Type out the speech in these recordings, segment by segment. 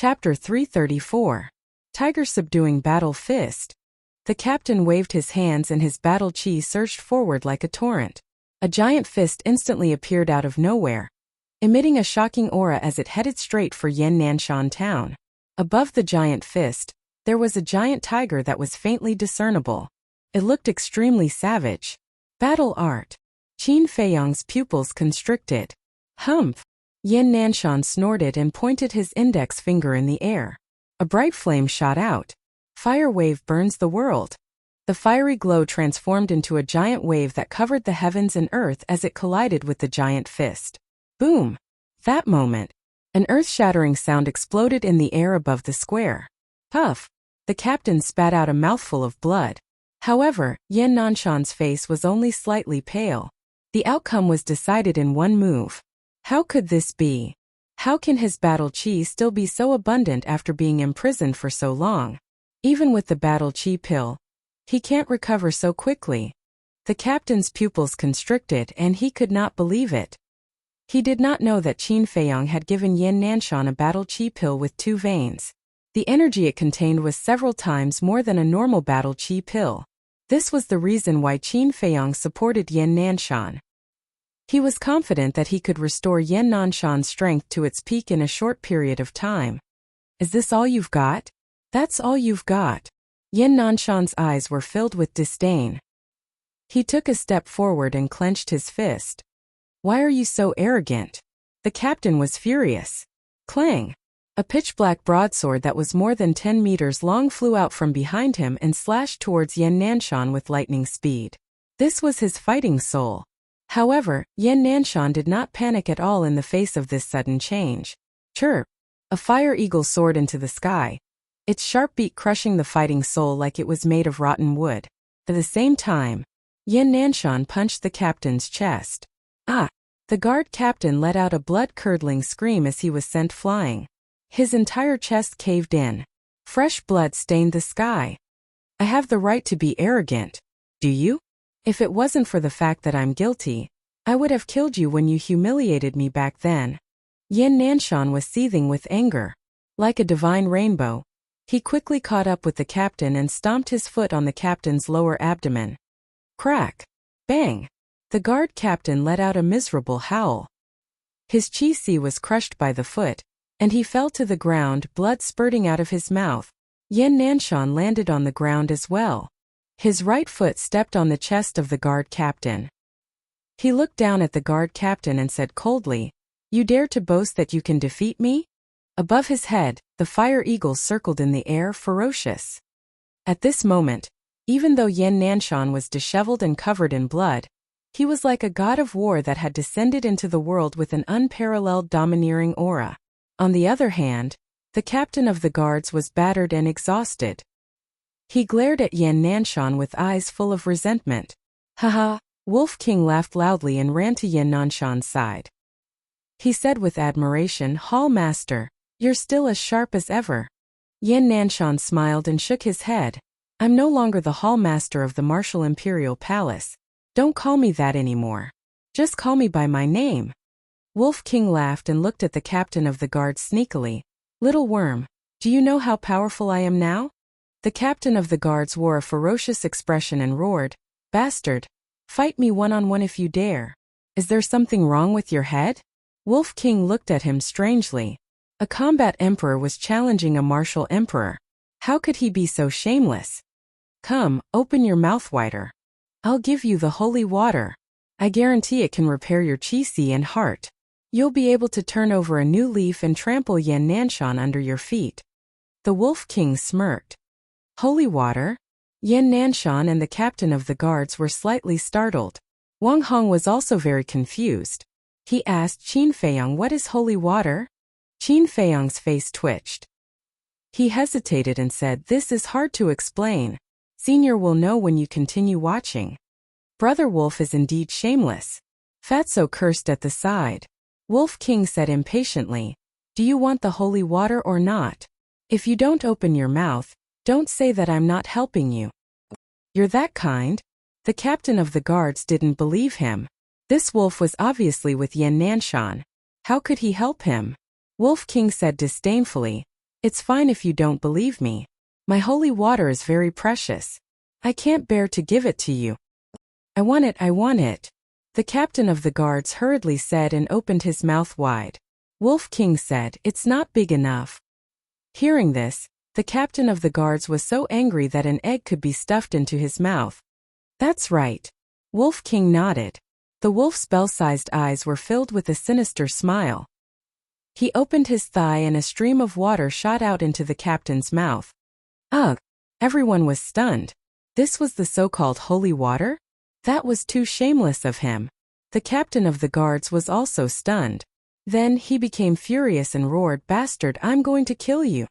Chapter 334. Tiger Subduing Battle Fist. The captain waved his hands and his battle chi surged forward like a torrent. A giant fist instantly appeared out of nowhere, emitting a shocking aura as it headed straight for Yannanshan town. Above the giant fist, there was a giant tiger that was faintly discernible. It looked extremely savage. Battle art. Qin Feiyang's pupils constricted. Humph! Yannanshan snorted and pointed his index finger in the air. A bright flame shot out. Fire wave burns the world. The fiery glow transformed into a giant wave that covered the heavens and earth as it collided with the giant fist. Boom! That moment, an earth-shattering sound exploded in the air above the square. Puff! The captain spat out a mouthful of blood. However, Yannanshan's face was only slightly pale. The outcome was decided in one move. How could this be? How can his battle chi still be so abundant after being imprisoned for so long? Even with the battle chi pill, he can't recover so quickly. The captain's pupils constricted and he could not believe it. He did not know that Qin Feiyang had given Yannanshan a battle chi pill with 2 veins. The energy it contained was several times more than a normal battle chi pill. This was the reason why Qin Feiyang supported Yannanshan. He was confident that he could restore Yannanshan's strength to its peak in a short period of time. Is this all you've got? That's all you've got. Yannanshan's eyes were filled with disdain. He took a step forward and clenched his fist. Why are you so arrogant? The captain was furious. Clang! A pitch-black broadsword that was more than 10 meters long flew out from behind him and slashed towards Yannanshan with lightning speed. This was his fighting soul. However, Yannanshan did not panic at all in the face of this sudden change. Chirp! A fire eagle soared into the sky, its sharp beak crushing the fighting soul like it was made of rotten wood. At the same time, Yannanshan punched the captain's chest. Ah! The guard captain let out a blood-curdling scream as he was sent flying. His entire chest caved in. Fresh blood stained the sky. I have the right to be arrogant. Do you? If it wasn't for the fact that I'm guilty, I would have killed you when you humiliated me back then. Yannanshan was seething with anger. Like a divine rainbow, he quickly caught up with the captain and stomped his foot on the captain's lower abdomen. Crack! Bang! The guard captain let out a miserable howl. His chi was crushed by the foot, and he fell to the ground, blood spurting out of his mouth. Yannanshan landed on the ground as well. His right foot stepped on the chest of the guard captain. He looked down at the guard captain and said coldly, "You dare to boast that you can defeat me?" Above his head, the fire eagle circled in the air, ferocious. At this moment, even though Yannanshan was disheveled and covered in blood, he was like a god of war that had descended into the world with an unparalleled domineering aura. On the other hand, the captain of the guards was battered and exhausted. He glared at Yannanshan with eyes full of resentment. Haha! Wolf King laughed loudly and ran to Yannanshan's side. He said with admiration, "Hall Master, you're still as sharp as ever." Yannanshan smiled and shook his head. "I'm no longer the Hall Master of the Martial Imperial Palace. Don't call me that anymore. Just call me by my name." Wolf King laughed and looked at the captain of the guard sneakily. "Little worm, do you know how powerful I am now?" The captain of the guards wore a ferocious expression and roared, "Bastard! Fight me one-on-one if you dare. Is there something wrong with your head?" Wolf King looked at him strangely. A combat emperor was challenging a martial emperor. How could he be so shameless? "Come, open your mouth wider. I'll give you the holy water. I guarantee it can repair your chi and heart. You'll be able to turn over a new leaf and trample Yannanshan under your feet." The Wolf King smirked. Holy water? Yannanshan and the captain of the guards were slightly startled. Wang Hong was also very confused. He asked Qin Feiyang, "What is holy water?" Qin Feiyang's face twitched. He hesitated and said, "This is hard to explain. Senior will know when you continue watching." Brother Wolf is indeed shameless. Fatso cursed at the side. Wolf King said impatiently, "Do you want the holy water or not? If you don't open your mouth, don't say that I'm not helping you." "You're that kind?" The captain of the guards didn't believe him. This wolf was obviously with Yannanshan. How could he help him? Wolf King said disdainfully, It's fine if you don't believe me. My holy water is very precious. I can't bear to give it to you. I want it, I want it. The captain of the guards hurriedly said and opened his mouth wide. Wolf King said, It's not big enough. Hearing this, the captain of the guards was so angry that an egg could be stuffed into his mouth. That's right. Wolf King nodded. The wolf's bell-sized eyes were filled with a sinister smile. He opened his thigh and a stream of water shot out into the captain's mouth. Ugh! Everyone was stunned. This was the so-called holy water? That was too shameless of him. The captain of the guards was also stunned. Then he became furious and roared, Bastard, I'm going to kill you.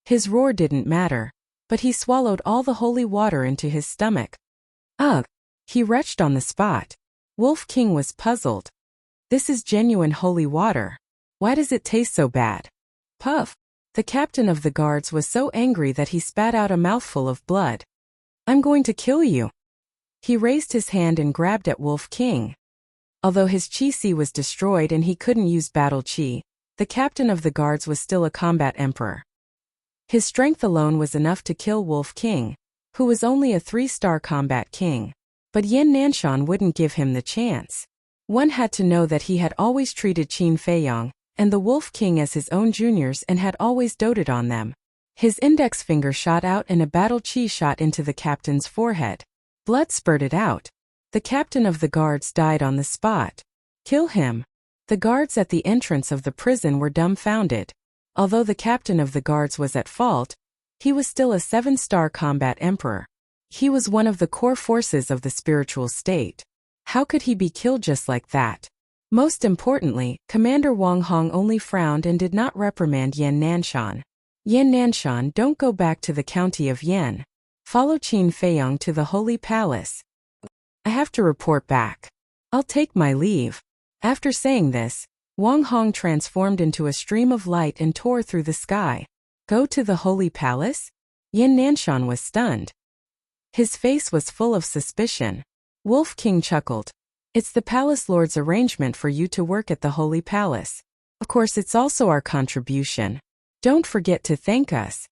His roar didn't matter, but he swallowed all the holy water into his stomach. Ugh! He retched on the spot. Wolf King was puzzled. This is genuine holy water. Why does it taste so bad? Puff! The captain of the guards was so angry that he spat out a mouthful of blood. I'm going to kill you. He raised his hand and grabbed at Wolf King. Although his chi was destroyed and he couldn't use battle chi, the captain of the guards was still a combat emperor. His strength alone was enough to kill Wolf King, who was only a 3-star combat king. But Yan Nanshan wouldn't give him the chance. One had to know that he had always treated Qin Feiyong and the Wolf King as his own juniors and had always doted on them. His index finger shot out and a battle chi shot into the captain's forehead. Blood spurted out. The captain of the guards died on the spot. Kill him. The guards at the entrance of the prison were dumbfounded. Although the captain of the guards was at fault, he was still a 7-star combat emperor. He was one of the core forces of the spiritual state. How could he be killed just like that? Most importantly, Commander Wang Hong only frowned and did not reprimand Yan Nanshan. Yan Nanshan, don't go back to the county of Yan. Follow Qin Feiyong to the Holy Palace. I have to report back. I'll take my leave. After saying this, Wang Hong transformed into a stream of light and tore through the sky. Go to the Holy Palace? Yan Nanshan was stunned. His face was full of suspicion. Wolf King chuckled. It's the palace lord's arrangement for you to work at the Holy Palace. Of course, it's also our contribution. Don't forget to thank us.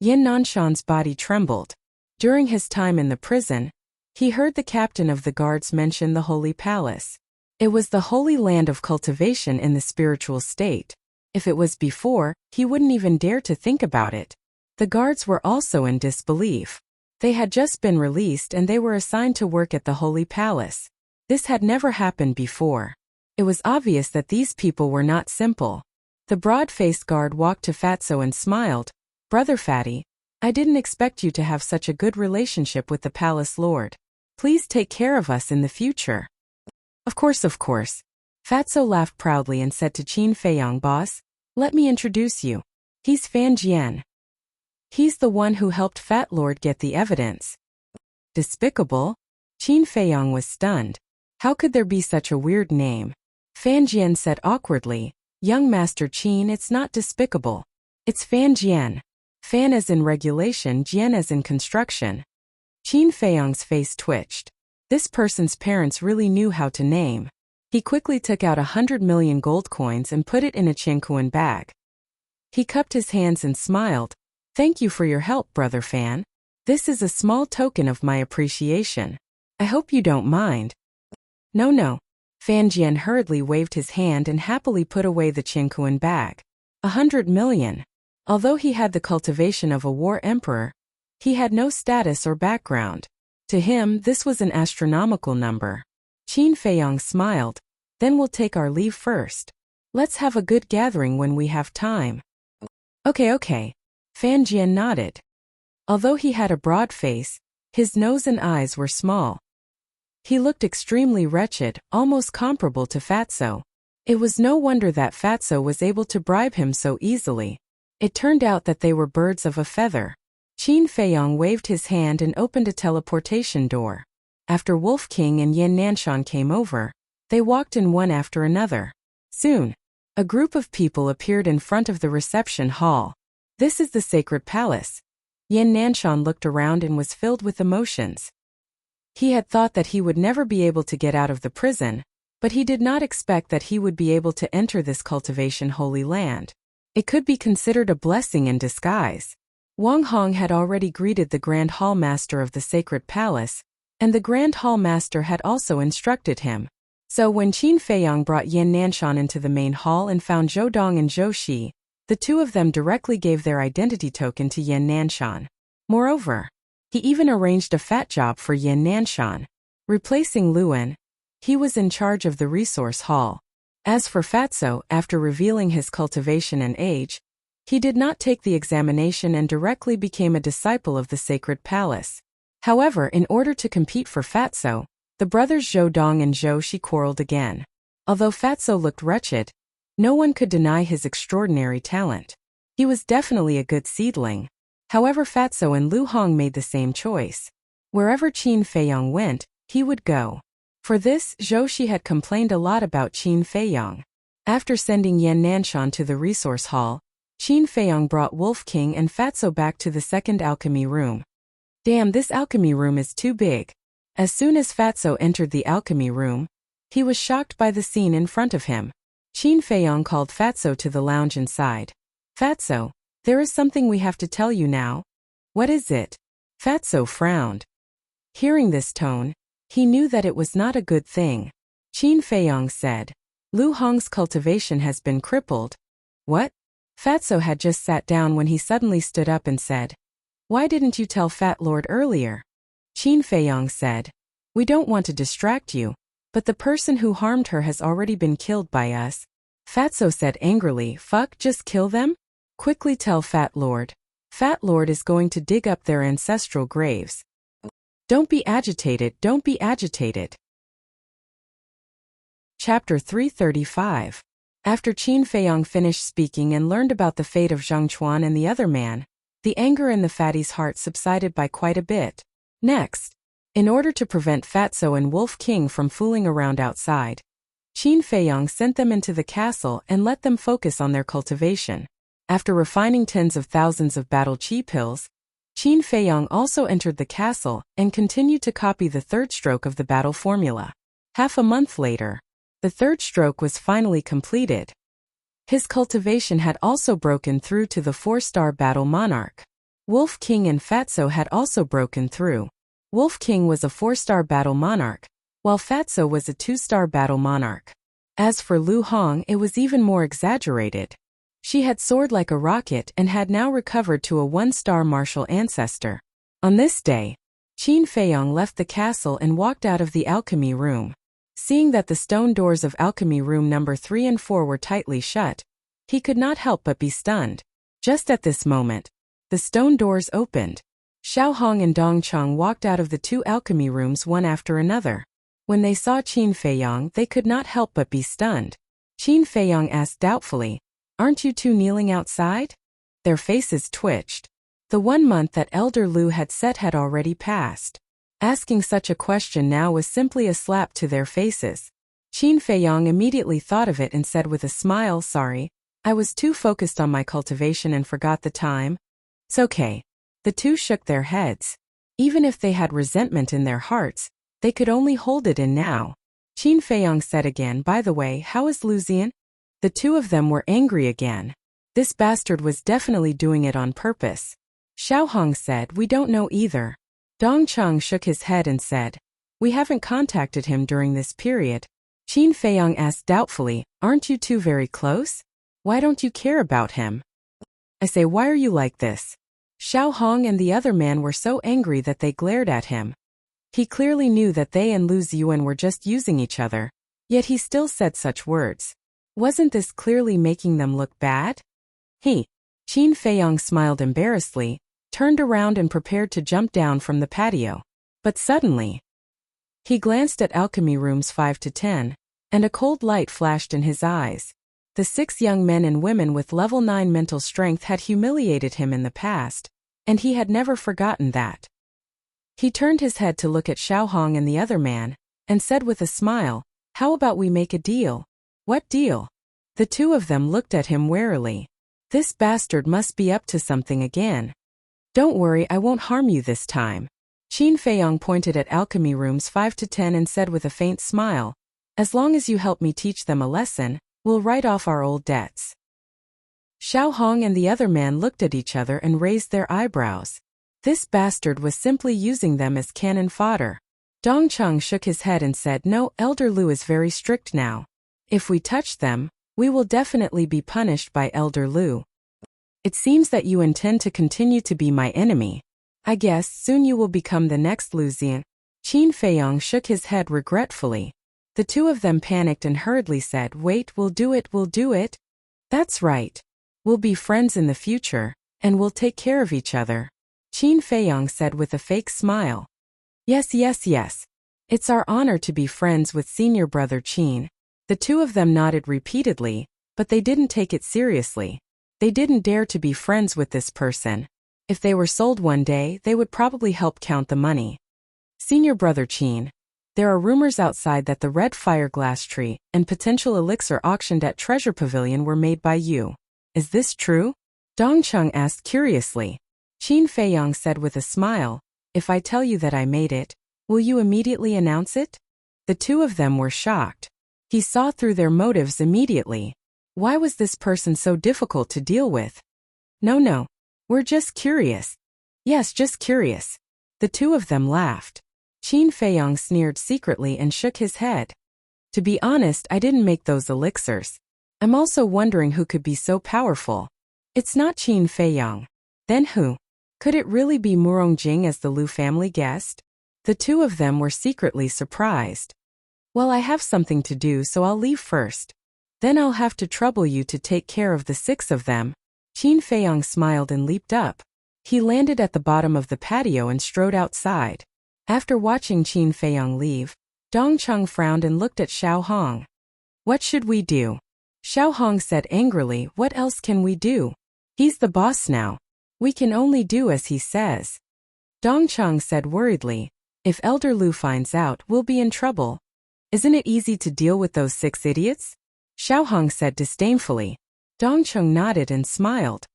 Yan Nanshan's body trembled. During his time in the prison, he heard the captain of the guards mention the Holy Palace. It was the holy land of cultivation in the spiritual state. If it was before, he wouldn't even dare to think about it. The guards were also in disbelief. They had just been released and they were assigned to work at the Holy Palace. This had never happened before. It was obvious that these people were not simple. The broad-faced guard walked to Fatso and smiled. Brother Fatty, I didn't expect you to have such a good relationship with the palace lord. Please take care of us in the future. Of course, of course. Fatso laughed proudly and said to Qin Feiyong, Boss, let me introduce you. He's Fan Jian. He's the one who helped Fat Lord get the evidence. Despicable? Qin Feiyong was stunned. How could there be such a weird name? Fan Jian said awkwardly, Young Master Qin, it's not despicable. It's Fan Jian. Fan as in regulation, Jian as in construction. Qin Feiyong's face twitched. This person's parents really knew how to name. He quickly took out 100 million gold coins and put it in a Qiankuan bag. He cupped his hands and smiled. Thank you for your help, Brother Fan. This is a small token of my appreciation. I hope you don't mind. No. Fan Jian hurriedly waved his hand and happily put away the Qiankuan bag. 100 million. Although he had the cultivation of a war emperor, he had no status or background. To him, this was an astronomical number. Qin Feiyong smiled. Then we'll take our leave first. Let's have a good gathering when we have time. Okay. Fan Jian nodded. Although he had a broad face, his nose and eyes were small. He looked extremely wretched, almost comparable to Fatso. It was no wonder that Fatso was able to bribe him so easily. It turned out that they were birds of a feather. Qin Feiyong waved his hand and opened a teleportation door. After Wolf King and Yan Nanshan came over, they walked in one after another. Soon, a group of people appeared in front of the reception hall. This is the sacred palace. Yan Nanshan looked around and was filled with emotions. He had thought that he would never be able to get out of the prison, but he did not expect that he would be able to enter this cultivation holy land. It could be considered a blessing in disguise. Wang Hong had already greeted the Grand Hall Master of the Sacred Palace, and the Grand Hall Master had also instructed him. So when Qin Feiyang brought Yan Nanshan into the main hall and found Zhou Dong and Zhou Xi, the two of them directly gave their identity token to Yan Nanshan. Moreover, he even arranged a fat job for Yan Nanshan. Replacing Luan, he was in charge of the resource hall. As for Fatso, after revealing his cultivation and age, he did not take the examination and directly became a disciple of the Sacred Palace. However, in order to compete for Fatso, the brothers Zhou Dong and Zhou Xi quarreled again. Although Fatso looked wretched, no one could deny his extraordinary talent. He was definitely a good seedling. However, Fatso and Lu Hong made the same choice. Wherever Qin Feiyang went, he would go. For this, Zhou Xi had complained a lot about Qin Feiyang. After sending Yan Nanshan to the resource hall, Qin Feiyang brought Wolf King and Fatso back to the second alchemy room. Damn, this alchemy room is too big. As soon as Fatso entered the alchemy room, he was shocked by the scene in front of him. Qin Feiyang called Fatso to the lounge inside. Fatso, there is something we have to tell you now. What is it? Fatso frowned. Hearing this tone, he knew that it was not a good thing. Qin Feiyang said, Lu Hong's cultivation has been crippled. What? Fatso had just sat down when he suddenly stood up and said, Why didn't you tell Fat Lord earlier? Qin Feiyang said, We don't want to distract you, but the person who harmed her has already been killed by us. Fatso said angrily, Fuck, just kill them? Quickly tell Fat Lord. Fat Lord is going to dig up their ancestral graves. Don't be agitated, don't be agitated. Chapter 335. After Qin Feiyang finished speaking and learned about the fate of Zhang Chuan and the other man, the anger in the fatty's heart subsided by quite a bit. Next, in order to prevent Fatso and Wolf King from fooling around outside, Qin Feiyang sent them into the castle and let them focus on their cultivation. After refining tens of thousands of battle chi pills, Qin Feiyang also entered the castle and continued to copy the third stroke of the battle formula. Half a month later, the third stroke was finally completed. His cultivation had also broken through to the 4-star battle monarch. Wolf King and Fatso had also broken through. Wolf King was a 4-star battle monarch, while Fatso was a 2-star battle monarch. As for Lu Hong, it was even more exaggerated. She had soared like a rocket and had now recovered to a 1-star martial ancestor. On this day, Qin Feiyang left the castle and walked out of the alchemy room. Seeing that the stone doors of alchemy room number 3 and 4 were tightly shut, he could not help but be stunned. Just at this moment, the stone doors opened. Xiao Hong and Dong Cheng walked out of the 2 alchemy rooms one after another. When they saw Qin Feiyang, they could not help but be stunned. Qin Feiyang asked doubtfully, Aren't you two kneeling outside? Their faces twitched. The 1 month that Elder Lu had set had already passed. Asking such a question now was simply a slap to their faces. Qin Feiyang immediately thought of it and said with a smile, Sorry, I was too focused on my cultivation and forgot the time. It's okay. The two shook their heads. Even if they had resentment in their hearts, they could only hold it in now. Qin Feiyang said again, By the way, how is Lu Zian? The two of them were angry again. This bastard was definitely doing it on purpose. Xiao Hong said, We don't know either. Dong Cheng shook his head and said, We haven't contacted him during this period. Qin Feiyang asked doubtfully, Aren't you two very close? Why don't you care about him? I say, why are you like this? Xiao Hong and the other man were so angry that they glared at him. He clearly knew that they and Lu Ziyuan were just using each other, yet he still said such words. Wasn't this clearly making them look bad? Qin Feiyang smiled embarrassedly, turned around and prepared to jump down from the patio. But suddenly, he glanced at alchemy rooms 5 to 10, and a cold light flashed in his eyes. The 6 young men and women with level 9 mental strength had humiliated him in the past, and he had never forgotten that. He turned his head to look at Xiao Hong and the other man, and said with a smile, How about we make a deal? What deal? The two of them looked at him warily. This bastard must be up to something again. Don't worry, I won't harm you this time. Qin Feiyang pointed at alchemy rooms 5 to 10 and said with a faint smile, As long as you help me teach them a lesson, we'll write off our old debts. Xiao Hong and the other man looked at each other and raised their eyebrows. This bastard was simply using them as cannon fodder. Dongcheng shook his head and said, "No, Elder Lu is very strict now. If we touch them, we will definitely be punished by Elder Lu. It seems that you intend to continue to be my enemy. I guess soon you will become the next Lu Xian." Qin Feiyong shook his head regretfully. The two of them panicked and hurriedly said, "Wait, we'll do it. That's right. We'll be friends in the future, and we'll take care of each other," Qin Feiyong said with a fake smile. Yes. It's our honor to be friends with senior brother Qin." The two of them nodded repeatedly, but they didn't take it seriously. They didn't dare to be friends with this person. If they were sold one day, they would probably help count the money. "Senior brother Qin, there are rumors outside that the red fire glass tree and potential elixir auctioned at Treasure Pavilion were made by you. Is this true?" Dongcheng asked curiously. Qin Feiyong said with a smile, "If I tell you that I made it, will you immediately announce it?" The two of them were shocked. He saw through their motives immediately. Why was this person so difficult to deal with? No, we're just curious. Yes, just curious. The two of them laughed. Qin Feiyong sneered secretly and shook his head. "To be honest, I didn't make those elixirs. I'm also wondering who could be so powerful. It's not Qin Feiyong. Then who? Could it really be Murong Jing as the Lu family guest?" The two of them were secretly surprised. "Well, I have something to do, so I'll leave first. Then I'll have to trouble you to take care of the six of them." Qin Feiyong smiled and leaped up. He landed at the bottom of the patio and strode outside. After watching Qin Feiyong leave, Dongcheng frowned and looked at Xiao Hong. "What should we do?" Xiao Hong said angrily, "What else can we do? He's the boss now. We can only do as he says." Dongcheng said worriedly, "If Elder Lu finds out, we'll be in trouble. Isn't it easy to deal with those 6 idiots?" Xiao Hong said disdainfully. Dongcheng nodded and smiled.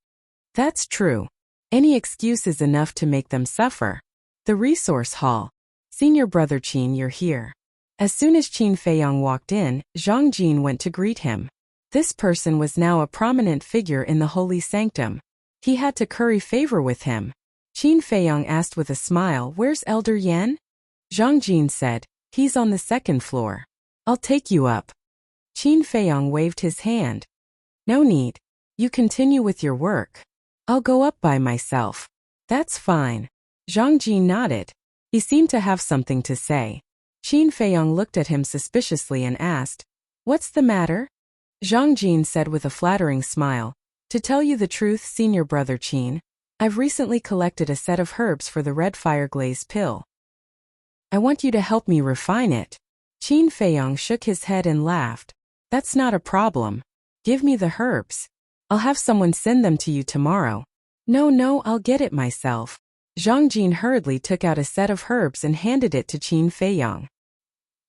"That's true. Any excuse is enough to make them suffer." The resource hall. "Senior brother Qin, you're here." As soon as Qin Feiyong walked in, Zhang Jin went to greet him. This person was now a prominent figure in the holy sanctum. He had to curry favor with him. Qin Feiyong asked with a smile, "Where's Elder Yan?" Zhang Jin said, "He's on the 2nd floor. I'll take you up." Qin Feiyong waved his hand. "No need. You continue with your work. I'll go up by myself." "That's fine." Zhang Jin nodded. He seemed to have something to say. Qin Feiyong looked at him suspiciously and asked, "What's the matter?" Zhang Jin said with a flattering smile, "To tell you the truth, senior brother Qin, I've recently collected a set of herbs for the red fire glaze pill. I want you to help me refine it." Qin Feiyong shook his head and laughed. "That's not a problem. Give me the herbs. I'll have someone send them to you tomorrow." No, I'll get it myself." Zhang Jin hurriedly took out a set of herbs and handed it to Qin Feiyong.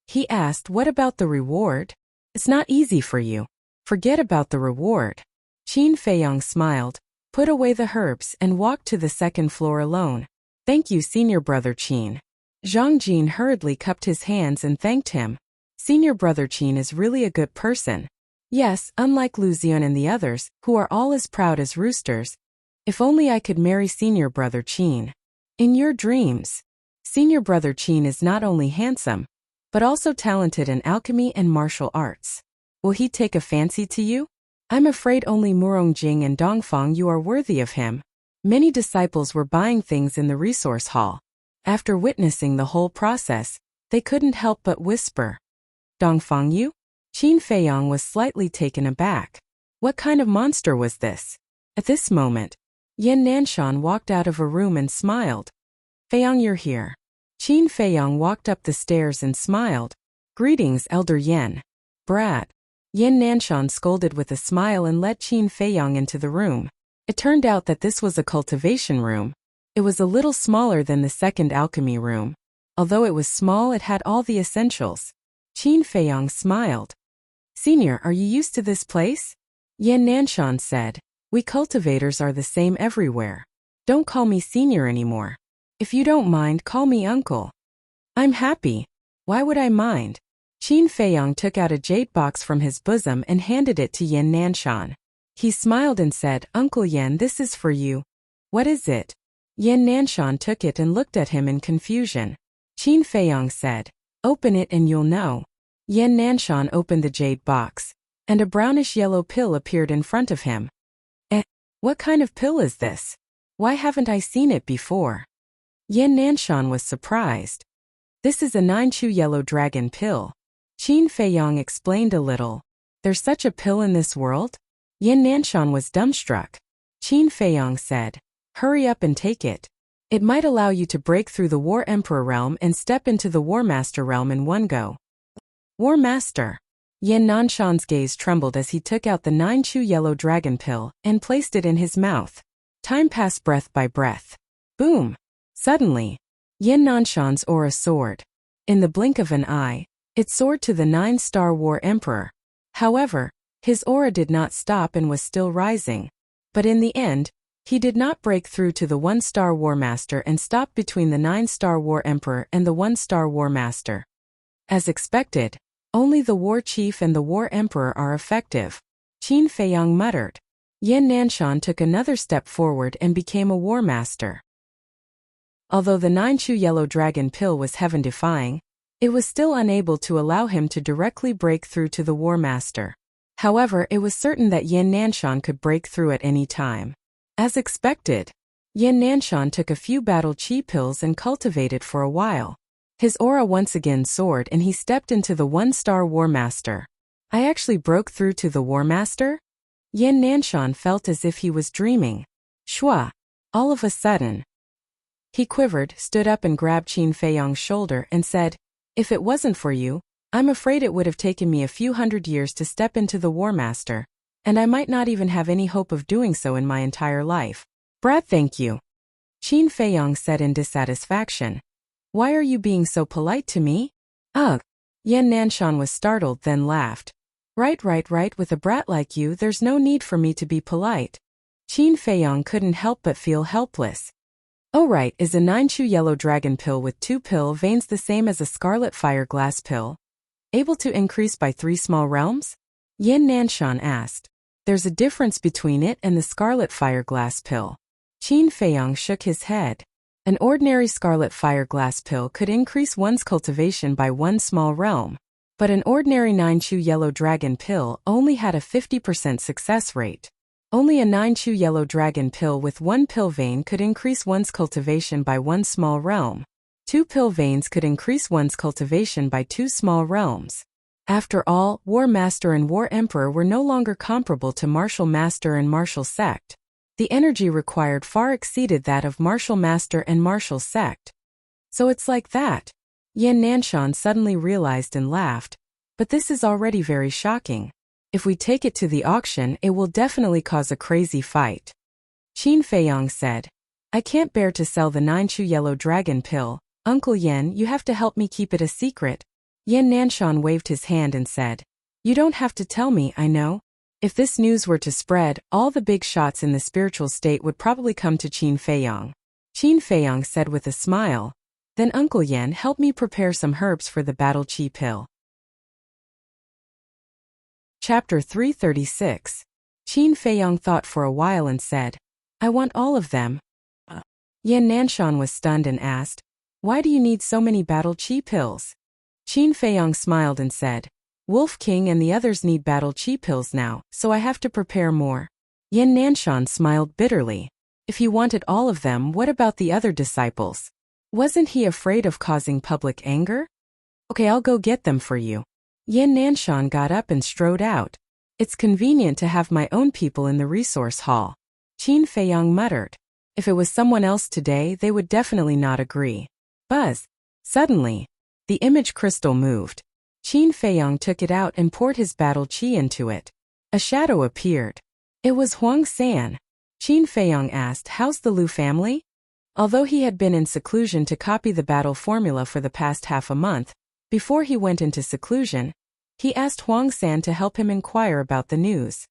He asked, "What about the reward?" "It's not easy for you. Forget about the reward." Qin Feiyong smiled, put away the herbs and walked to the 2nd floor alone. "Thank you, senior brother Qin." Zhang Jin hurriedly cupped his hands and thanked him. Senior brother Qin is really a good person. Yes, unlike Lu Xian and the others, who are all as proud as roosters. If only I could marry senior brother Qin. In your dreams. Senior brother Qin is not only handsome, but also talented in alchemy and martial arts. Will he take a fancy to you? I'm afraid only Murong Jing and Dongfang you are worthy of him. Many disciples were buying things in the resource hall. After witnessing the whole process, they couldn't help but whisper, "Dongfang Yu?" Qin Feiyong was slightly taken aback. What kind of monster was this? At this moment, Yan Nanshan walked out of a room and smiled. "Feiyong, you're here." Qin Feiyong walked up the stairs and smiled. "Greetings, Elder Yan." "Brat." Yan Nanshan scolded with a smile and led Qin Feiyong into the room. It turned out that this was a cultivation room. It was a little smaller than the 2nd alchemy room. Although it was small, it had all the essentials. Qin Feiyong smiled. "Senior, are you used to this place?" Yan Nanshan said, "We cultivators are the same everywhere. Don't call me senior anymore. If you don't mind, call me uncle." "I'm happy. Why would I mind?" Qin Feiyong took out a jade box from his bosom and handed it to Yan Nanshan. He smiled and said, Uncle Yan, this is for you. What is it? Yan Nanshan took it and looked at him in confusion. Qin Feiyong said, open it and you'll know. Yan Nanshan opened the jade box, and a brownish-yellow pill appeared in front of him. What kind of pill is this? Why haven't I seen it before? Yan Nanshan was surprised. This is a 9-chew yellow dragon pill. Qin Feiyong explained a little. There's such a pill in this world? Yan Nanshan was dumbstruck. Qin Feiyong said, hurry up and take it. It might allow you to break through the War Emperor realm and step into the War Master realm in one go. War Master. Yan Nanshan's gaze trembled as he took out the 9-chew yellow dragon pill and placed it in his mouth. Time passed breath by breath. Boom! Suddenly, Yan Nanshan's aura soared. In the blink of an eye, it soared to the 9-star War Emperor. However, his aura did not stop and was still rising. But in the end, he did not break through to the 1-star War Master and stop between the 9-star War Emperor and the 1-star War Master. As expected, only the War Chief and the War Emperor are effective. Qin Feiyong muttered. Yan Nanshan took another step forward and became a War Master. Although the 9-chew yellow dragon pill was heaven-defying, it was still unable to allow him to directly break through to the War Master. However, it was certain that Yan Nanshan could break through at any time. As expected, Yan Nanshan took a few battle chi pills and cultivated for a while. His aura once again soared and he stepped into the 1-star War Master. I actually broke through to the War Master? Yan Nanshan felt as if he was dreaming. Shua! All of a sudden, he quivered, stood up and grabbed Qin Feiyong's shoulder and said, if it wasn't for you, I'm afraid it would have taken me a few hundred years to step into the War Master, and I might not even have any hope of doing so in my entire life. Brad, thank you. Qin Feiyong said in dissatisfaction. Why are you being so polite to me? Ugh. Yan Nanshan was startled, then laughed. Right, with a brat like you there's no need for me to be polite. Qin Feiyong couldn't help but feel helpless. Oh right, is a 9-chew yellow dragon pill with 2 pill veins the same as a scarlet fire glass pill? Able to increase by 3 small realms? Yan Nanshan asked. There's a difference between it and the scarlet fire glass pill. Qin Feiyong shook his head. An ordinary scarlet fire glass pill could increase one's cultivation by 1 small realm, but an ordinary 9-chew yellow dragon pill only had a 50% success rate. Only a 9-chew yellow dragon pill with 1 pill vein could increase one's cultivation by 1 small realm. 2 pill veins could increase one's cultivation by 2 small realms. After all, War Master and War Emperor were no longer comparable to Martial Master and Martial Sect. The energy required far exceeded that of Martial Master and Martial Sect. So it's like that. Yan Nanshan suddenly realized and laughed. But this is already very shocking. If we take it to the auction, it will definitely cause a crazy fight. Qin Feiyong said. I can't bear to sell the 9-chew yellow dragon pill. Uncle Yan, you have to help me keep it a secret. Yan Nanshan waved his hand and said. You don't have to tell me, I know. If this news were to spread, all the big shots in the spiritual state would probably come to Qin Feiyong. Qin Feiyong said with a smile. Then Uncle Yan, help me prepare some herbs for the battle chi pill. Chapter 336. Qin Feiyong thought for a while and said, I want all of them. Yan Nanshan was stunned and asked, why do you need so many battle chi pills? Qin Feiyong smiled and said, Wolf King and the others need battle chi pills now, so I have to prepare more. Yan Nanshan smiled bitterly. If he wanted all of them, what about the other disciples? Wasn't he afraid of causing public anger? Okay, I'll go get them for you. Yan Nanshan got up and strode out. It's convenient to have my own people in the resource hall. Qin Feiyong muttered. If it was someone else today, they would definitely not agree. Buzz. Suddenly, the image crystal moved. Qin Feiyong took it out and poured his battle chi into it. A shadow appeared. It was Huang San. Qin Feiyong asked, how's the Lu family? Although he had been in seclusion to copy the battle formula for the past half a month, before he went into seclusion, he asked Huang San to help him inquire about the news.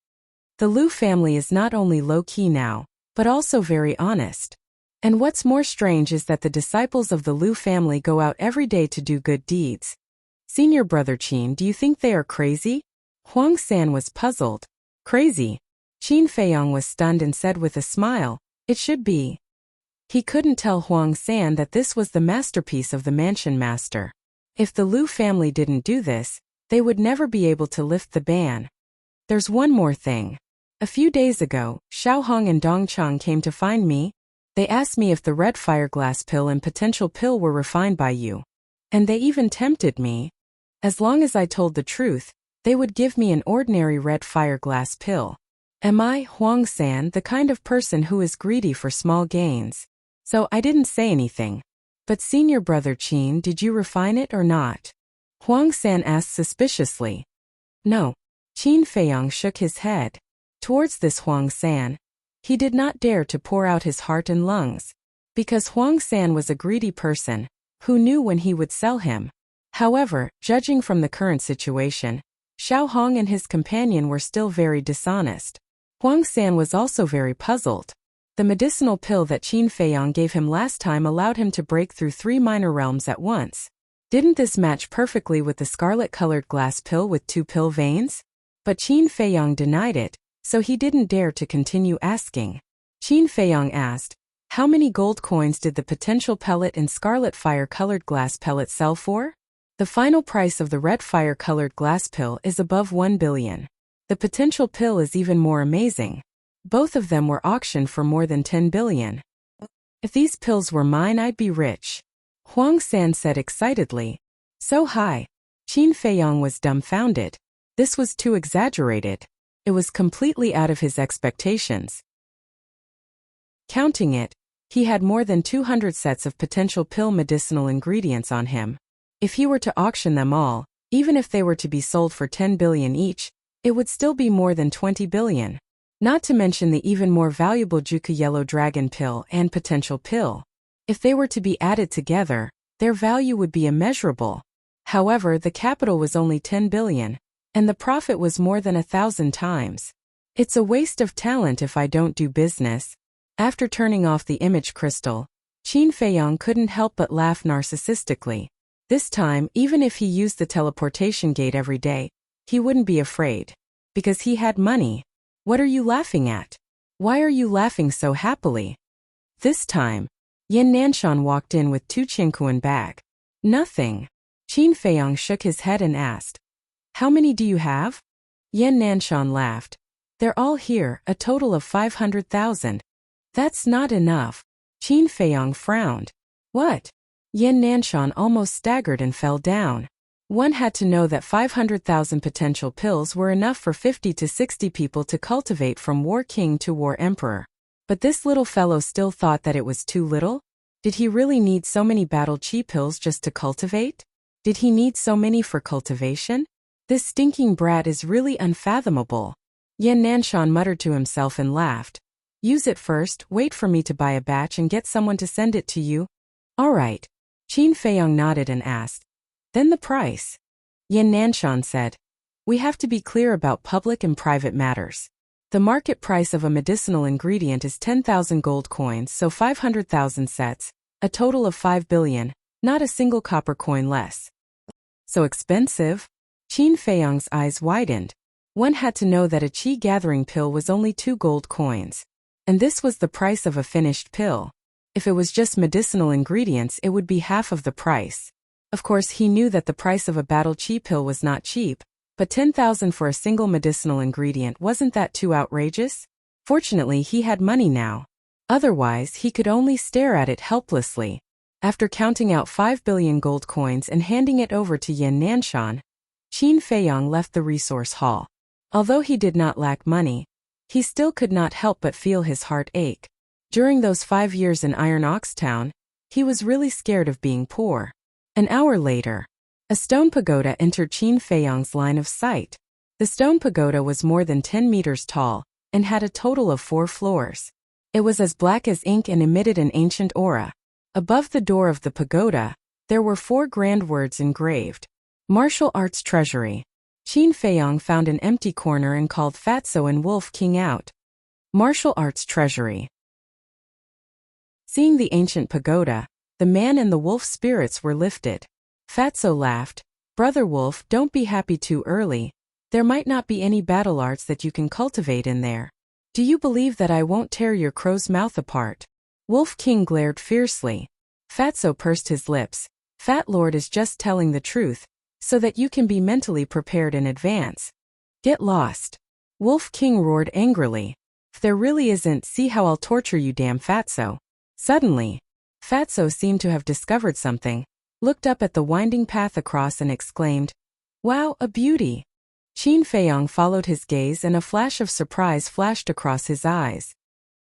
The Lu family is not only low-key now, but also very honest. And what's more strange is that the disciples of the Lu family go out every day to do good deeds. Senior brother Qin, do you think they are crazy? Huang San was puzzled. Crazy? Qin Feiyong was stunned and said with a smile, "It should be." He couldn't tell Huang San that this was the masterpiece of the mansion master. If the Liu family didn't do this, they would never be able to lift the ban. There's one more thing. A few days ago, Xiao Hong and Dong Chang came to find me. They asked me if the red fire glass pill and potential pill were refined by you. And they even tempted me. As long as I told the truth, they would give me an ordinary red fire glass pill. Am I, Huang San, the kind of person who is greedy for small gains? So I didn't say anything. But senior brother Qin, did you refine it or not? Huang San asked suspiciously. No. Qin Feiyong shook his head. Towards this Huang San, he did not dare to pour out his heart and lungs, because Huang San was a greedy person, who knew when he would sell him. However, judging from the current situation, Xiao Hong and his companion were still very dishonest. Huang San was also very puzzled. The medicinal pill that Qin Feiyong gave him last time allowed him to break through 3 minor realms at once. Didn't this match perfectly with the scarlet-colored glass pill with 2 pill veins? But Qin Feiyong denied it, so he didn't dare to continue asking. Qin Feiyong asked, "How many gold coins did the potential pellet and scarlet fire-colored glass pellet sell for?" The final price of the red fire-colored glass pill is above 1 billion. The potential pill is even more amazing. Both of them were auctioned for more than 10 billion. If these pills were mine, I'd be rich. Huang San said excitedly. So high. Qin Feiyong was dumbfounded. This was too exaggerated. It was completely out of his expectations. Counting it, he had more than 200 sets of potential pill medicinal ingredients on him. If he were to auction them all, even if they were to be sold for 10 billion each, it would still be more than 20 billion. Not to mention the even more valuable Juku Yellow Dragon pill and potential pill. If they were to be added together, their value would be immeasurable. However, the capital was only 10 billion, and the profit was more than 1,000 times. It's a waste of talent if I don't do business. After turning off the image crystal, Qin Feiyong couldn't help but laugh narcissistically. This time, even if he used the teleportation gate every day, he wouldn't be afraid. Because he had money. What are you laughing at? Why are you laughing so happily? This time, Yin Nanshan walked in with 2 Qinkuan bag. Nothing. Qin Feiyong shook his head and asked, "How many do you have?" Yin Nanshan laughed. "They're all here, a total of 500,000. That's not enough." Qin Feiyong frowned. What? Yin Nanshan almost staggered and fell down. One had to know that 500,000 potential pills were enough for 50 to 60 people to cultivate from War King to War Emperor. But this little fellow still thought that it was too little? Did he really need so many battle chi pills just to cultivate? Did he need so many for cultivation? This stinking brat is really unfathomable. Yin Nanshan muttered to himself and laughed. Use it first, wait for me to buy a batch and get someone to send it to you. All right. Qin Feiyong nodded and asked. Then the price. Yin Nanshan said. We have to be clear about public and private matters. The market price of a medicinal ingredient is 10,000 gold coins, so 500,000 sets, a total of 5 billion, not a single copper coin less. So expensive? Qin Feiyong's eyes widened. One had to know that a chi gathering pill was only 2 gold coins. And this was the price of a finished pill. If it was just medicinal ingredients, it would be half of the price. Of course, he knew that the price of a battle chi pill was not cheap, but 10,000 for a single medicinal ingredient, wasn't that too outrageous? Fortunately, he had money now. Otherwise, he could only stare at it helplessly. After counting out 5 billion gold coins and handing it over to Yin Nanshan, Qin Feiyong left the resource hall. Although he did not lack money, he still could not help but feel his heart ache. During those 5 years in Iron Ox Town, he was really scared of being poor. An hour later, a stone pagoda entered Qin Feiyong's line of sight. The stone pagoda was more than 10 meters tall and had a total of 4 floors. It was as black as ink and emitted an ancient aura. Above the door of the pagoda, there were 4 grand words engraved. Martial Arts Treasury. Qin Feiyong found an empty corner and called Fatso and Wolf King out. Martial Arts Treasury. Seeing the ancient pagoda, the man and the wolf spirits were lifted. Fatso laughed. Brother Wolf, don't be happy too early. There might not be any battle arts that you can cultivate in there. Do you believe that I won't tear your crow's mouth apart? Wolf King glared fiercely. Fatso pursed his lips. Fat Lord is just telling the truth, so that you can be mentally prepared in advance. Get lost. Wolf King roared angrily. If there really isn't, see how I'll torture you, damn Fatso. Suddenly, Fatso seemed to have discovered something, looked up at the winding path across and exclaimed, "Wow, a beauty!" Qin Feiyong followed his gaze and a flash of surprise flashed across his eyes.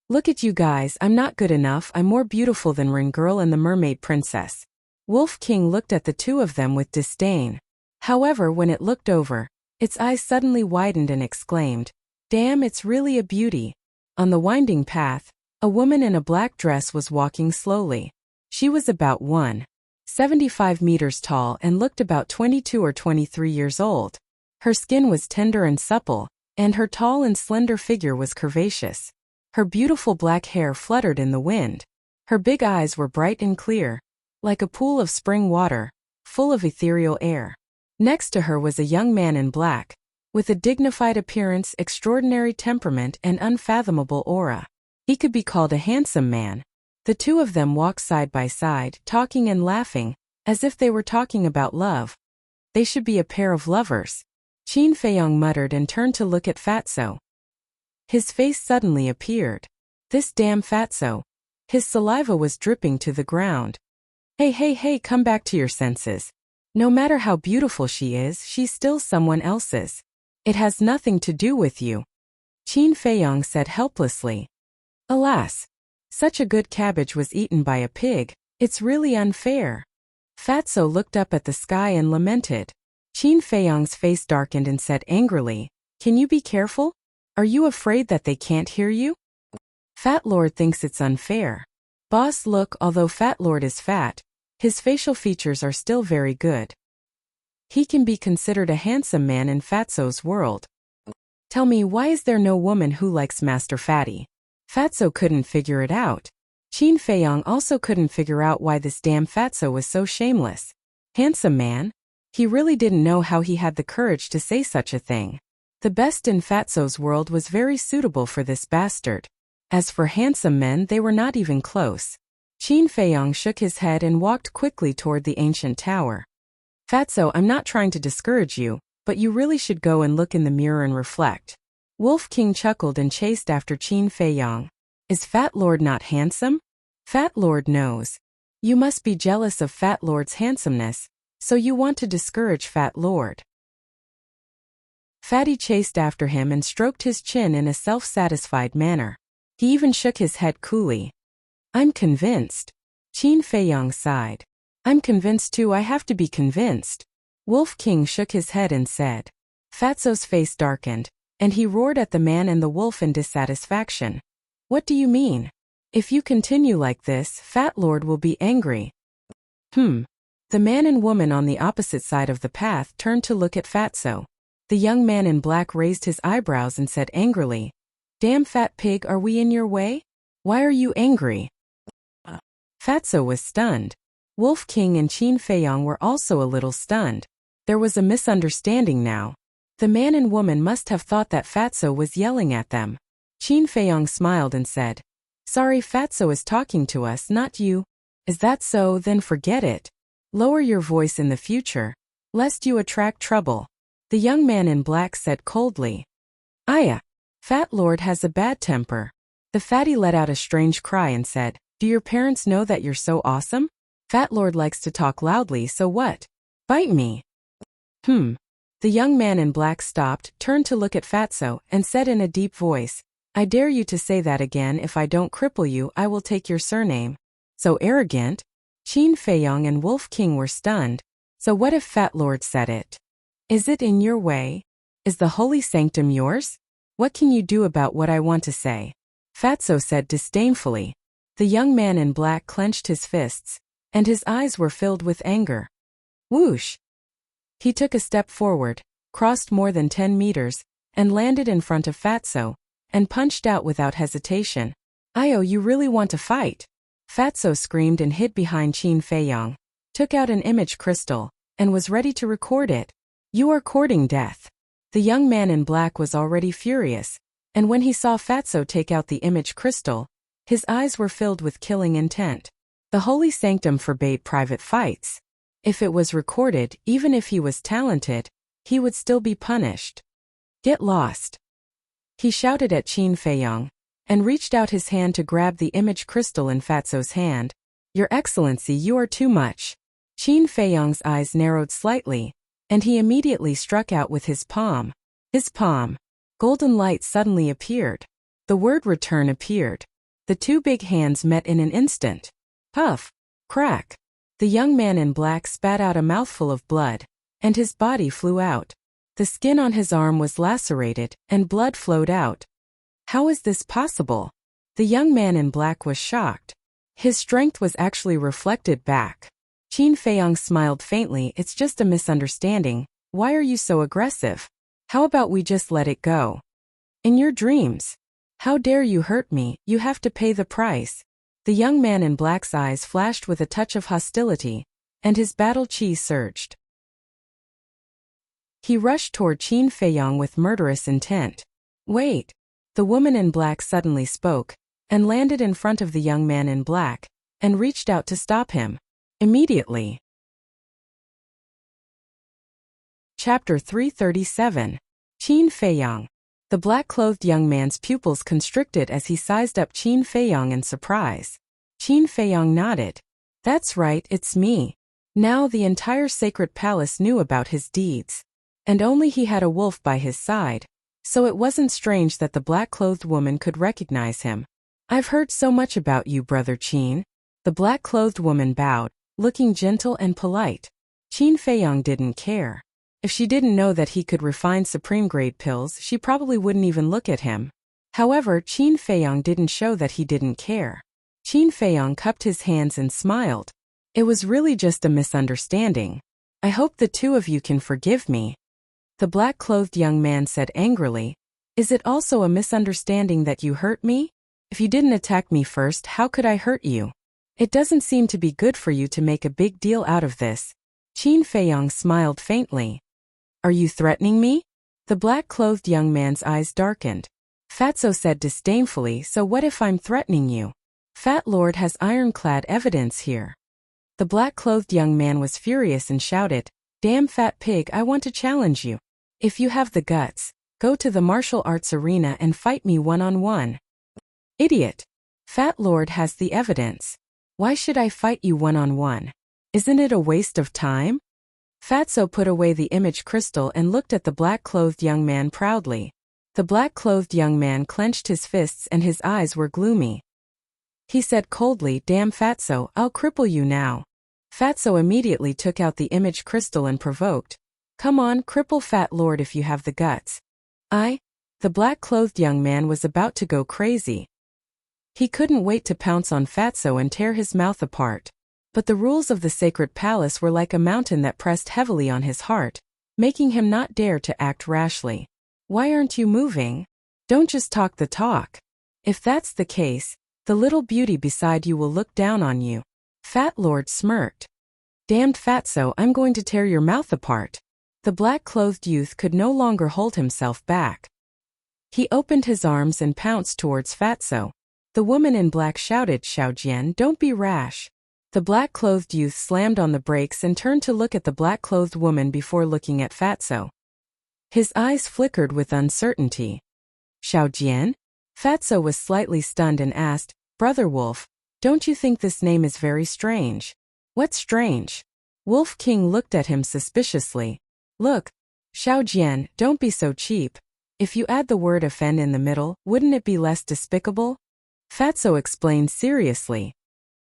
Look at you guys, I'm not good enough, I'm more beautiful than Ring Girl and the Mermaid Princess. Wolf King looked at the two of them with disdain. However, when it looked over, its eyes suddenly widened and exclaimed, "Damn, it's really a beauty." On the winding path, a woman in a black dress was walking slowly. She was about 1.75 meters tall and looked about 22 or 23 years old. Her skin was tender and supple, and her tall and slender figure was curvaceous. Her beautiful black hair fluttered in the wind. Her big eyes were bright and clear, like a pool of spring water, full of ethereal air. Next to her was a young man in black, with a dignified appearance, extraordinary temperament, and unfathomable aura. He could be called a handsome man. The two of them walked side by side, talking and laughing, as if they were talking about love. They should be a pair of lovers. Qin Feiyong muttered and turned to look at Fatso. His face suddenly appeared. This damn Fatso. His saliva was dripping to the ground. Hey, come back to your senses. No matter how beautiful she is, she's still someone else's. It has nothing to do with you. Qin Feiyong said helplessly. Alas, such a good cabbage was eaten by a pig. It's really unfair. Fatso looked up at the sky and lamented. Qin Feiyong's face darkened and said angrily, "Can you be careful? Are you afraid that they can't hear you?" Fat Lord thinks it's unfair. Boss, look, although Fat Lord is fat, his facial features are still very good. He can be considered a handsome man in Fatso's world. Tell me, why is there no woman who likes Master Fatty? Fatso couldn't figure it out. Qin Feiyong also couldn't figure out why this damn Fatso was so shameless. Handsome man? He really didn't know how he had the courage to say such a thing. The best in Fatso's world was very suitable for this bastard. As for handsome men, they were not even close. Qin Feiyong shook his head and walked quickly toward the ancient tower. Fatso, I'm not trying to discourage you, but you really should go and look in the mirror and reflect. Wolf King chuckled and chased after Qin Feiyong. Is Fat Lord not handsome? Fat Lord knows. You must be jealous of Fat Lord's handsomeness, so you want to discourage Fat Lord. Fatty chased after him and stroked his chin in a self-satisfied manner. He even shook his head coolly. I'm convinced. Qin Feiyong sighed. I'm convinced too, I have to be convinced. Wolf King shook his head and said. Fatso's face darkened, and he roared at the man and the wolf in dissatisfaction. What do you mean? If you continue like this, Fat Lord will be angry. The man and woman on the opposite side of the path turned to look at Fatso. The young man in black raised his eyebrows and said angrily, Damn fat pig, are we in your way? Why are you angry? Fatso was stunned. Wolf King and Qin Feiyong were also a little stunned. There was a misunderstanding now. The man and woman must have thought that Fatso was yelling at them. Qin Feiyong smiled and said, Sorry, Fatso is talking to us, not you. Is that so? Then forget it. Lower your voice in the future, lest you attract trouble. The young man in black said coldly. Aya, Fat Lord has a bad temper. The fatty let out a strange cry and said, Do your parents know that you're so awesome? Fat Lord likes to talk loudly, so what? Bite me. The young man in black stopped, turned to look at Fatso, and said in a deep voice, I dare you to say that again. If I don't cripple you, I will take your surname. So arrogant? Qin Feiyong and Wolf King were stunned. So what if Fat Lord said it? Is it in your way? Is the holy sanctum yours? What can you do about what I want to say? Fatso said disdainfully. The young man in black clenched his fists, and his eyes were filled with anger. Whoosh! He took a step forward, crossed more than 10 meters, and landed in front of Fatso, and punched out without hesitation. Io, you really want to fight? Fatso screamed and hid behind Qin Feiyong, took out an image crystal, and was ready to record it. You are courting death. The young man in black was already furious. And when he saw Fatso take out the image crystal, his eyes were filled with killing intent. The holy sanctum forbade private fights. If it was recorded, even if he was talented, he would still be punished. Get lost! He shouted at Qin Feiyong, and reached out his hand to grab the image crystal in Fatso's hand. Your Excellency, you are too much. Qin Feiyong's eyes narrowed slightly, and he immediately struck out with his palm. His palm. Golden light suddenly appeared. The word return appeared. The two big hands met in an instant. Puff! Crack! The young man in black spat out a mouthful of blood, and his body flew out. The skin on his arm was lacerated, and blood flowed out. How is this possible? The young man in black was shocked. His strength was actually reflected back. Qin Feiyong smiled faintly. It's just a misunderstanding. Why are you so aggressive? How about we just let it go? In your dreams. How dare you hurt me? You have to pay the price. The young man in black's eyes flashed with a touch of hostility, and his battle chi surged. He rushed toward Qin Feiyong with murderous intent. Wait! The woman in black suddenly spoke, and landed in front of the young man in black, and reached out to stop him. Immediately. Chapter 337. Qin Feiyong. The black-clothed young man's pupils constricted as he sized up Qin Feiyong in surprise. Qin Feiyong nodded. That's right, it's me. Now the entire sacred palace knew about his deeds. And only he had a wolf by his side, so it wasn't strange that the black-clothed woman could recognize him. I've heard so much about you, Brother Qin. The black-clothed woman bowed, looking gentle and polite. Qin Feiyong didn't care. If she didn't know that he could refine supreme-grade pills, she probably wouldn't even look at him. However, Qin Feiyong didn't show that he didn't care. Qin Feiyong cupped his hands and smiled. It was really just a misunderstanding. I hope the two of you can forgive me. The black-clothed young man said angrily. Is it also a misunderstanding that you hurt me? If you didn't attack me first, how could I hurt you? It doesn't seem to be good for you to make a big deal out of this. Qin Feiyong smiled faintly. Are you threatening me? The black-clothed young man's eyes darkened. Fatso said disdainfully, so what if I'm threatening you? Fat Lord has ironclad evidence here. The black-clothed young man was furious and shouted, Damn fat pig, I want to challenge you. If you have the guts, go to the martial arts arena and fight me one-on-one. Idiot. Fat Lord has the evidence. Why should I fight you one-on-one? Isn't it a waste of time? Fatso put away the image crystal and looked at the black-clothed young man proudly. The black-clothed young man clenched his fists and his eyes were gloomy. He said coldly, Damn Fatso, I'll cripple you now. Fatso immediately took out the image crystal and provoked. Come on, cripple Fat Lord if you have the guts. The black-clothed young man was about to go crazy. He couldn't wait to pounce on Fatso and tear his mouth apart. But the rules of the sacred palace were like a mountain that pressed heavily on his heart, making him not dare to act rashly. Why aren't you moving? Don't just talk the talk. If that's the case, the little beauty beside you will look down on you. Fat Lord smirked. Damned Fatso, I'm going to tear your mouth apart. The black-clothed youth could no longer hold himself back. He opened his arms and pounced towards Fatso. The woman in black shouted, Xiaojian, don't be rash. The black-clothed youth slammed on the brakes and turned to look at the black-clothed woman before looking at Fatso. His eyes flickered with uncertainty. Xiaojian? Fatso was slightly stunned and asked, Brother Wolf, don't you think this name is very strange? What's strange? Wolf King looked at him suspiciously. Look, Xiaojian, don't be so cheap. If you add the word offend in the middle, wouldn't it be less despicable? Fatso explained seriously.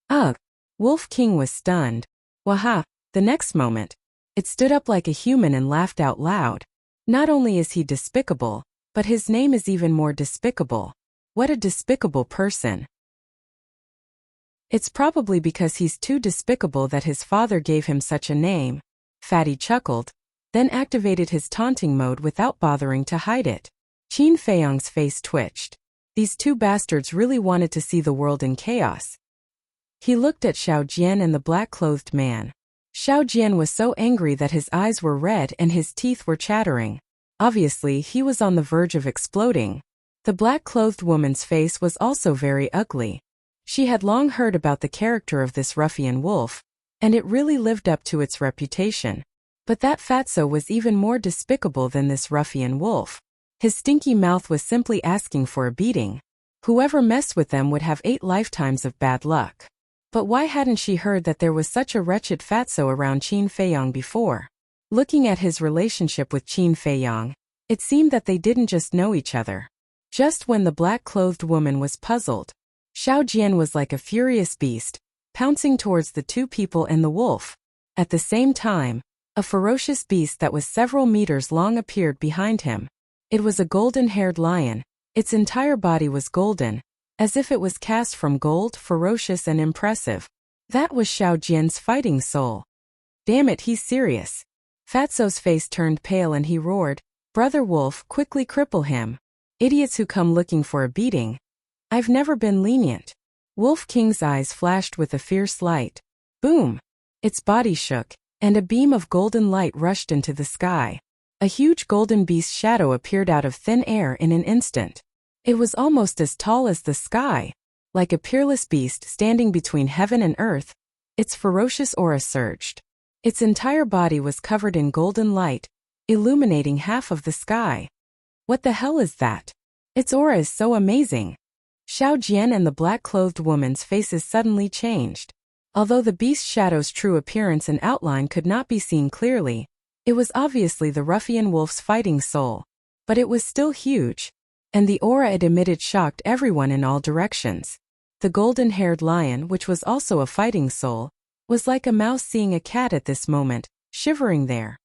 Ugh. Wolf King was stunned. Waha! The next moment, it stood up like a human and laughed out loud. Not only is he despicable, but his name is even more despicable. What a despicable person. It's probably because he's too despicable that his father gave him such a name. Fatty chuckled, then activated his taunting mode without bothering to hide it. Qin Feiyong's face twitched. These two bastards really wanted to see the world in chaos. He looked at Xiaojian and the black-clothed man. Xiaojian was so angry that his eyes were red and his teeth were chattering. Obviously, he was on the verge of exploding. The black-clothed woman's face was also very ugly. She had long heard about the character of this ruffian wolf, and it really lived up to its reputation. But that fatso was even more despicable than this ruffian wolf. His stinky mouth was simply asking for a beating. Whoever messed with them would have 8 lifetimes of bad luck. But why hadn't she heard that there was such a wretched fatso around Qin Feiyong before? Looking at his relationship with Qin Feiyong, it seemed that they didn't just know each other. Just when the black-clothed woman was puzzled, Xiao Jian was like a furious beast, pouncing towards the 2 people and the wolf. At the same time, a ferocious beast that was several meters long appeared behind him. It was a golden-haired lion. Its entire body was golden, as if it was cast from gold, ferocious and impressive. That was Xiao Jian's fighting soul. Damn it, he's serious. Fatso's face turned pale and he roared, "Brother Wolf, quickly cripple him. Idiots who come looking for a beating. I've never been lenient." Wolf King's eyes flashed with a fierce light. Boom! Its body shook, and a beam of golden light rushed into the sky. A huge golden beast shadow appeared out of thin air in an instant. It was almost as tall as the sky. Like a peerless beast standing between heaven and earth, its ferocious aura surged. Its entire body was covered in golden light, illuminating half of the sky. What the hell is that? Its aura is so amazing. Xiao Jian and the black-clothed woman's faces suddenly changed. Although the beast's shadow's true appearance and outline could not be seen clearly, it was obviously the ruffian wolf's fighting soul. But it was still huge, and the aura it emitted shocked everyone in all directions. The golden-haired lion, which was also a fighting soul, was like a mouse seeing a cat at this moment, shivering there.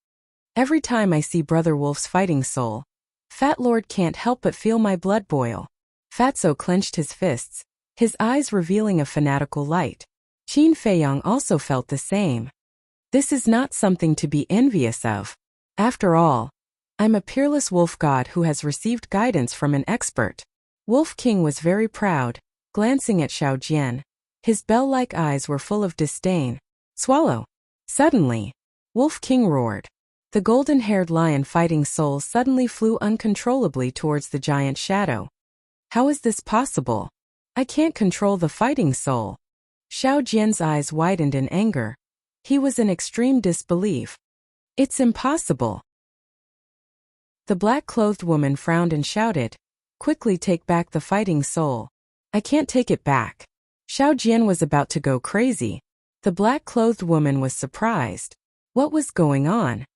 Every time I see Brother Wolf's fighting soul, Fat Lord can't help but feel my blood boil. Fatso clenched his fists, his eyes revealing a fanatical light. Qin Feiyong also felt the same. This is not something to be envious of. After all, I'm a peerless wolf god who has received guidance from an expert. Wolf King was very proud, glancing at Xiao Jian. His bell-like eyes were full of disdain. Swallow! Suddenly, Wolf King roared. The golden-haired lion fighting soul suddenly flew uncontrollably towards the giant shadow. How is this possible? I can't control the fighting soul. Xiao Jian's eyes widened in anger. He was in extreme disbelief. It's impossible. The black-clothed woman frowned and shouted, "Quickly take back the fighting soul." "I can't take it back." Xiao Jian was about to go crazy. The black-clothed woman was surprised. What was going on?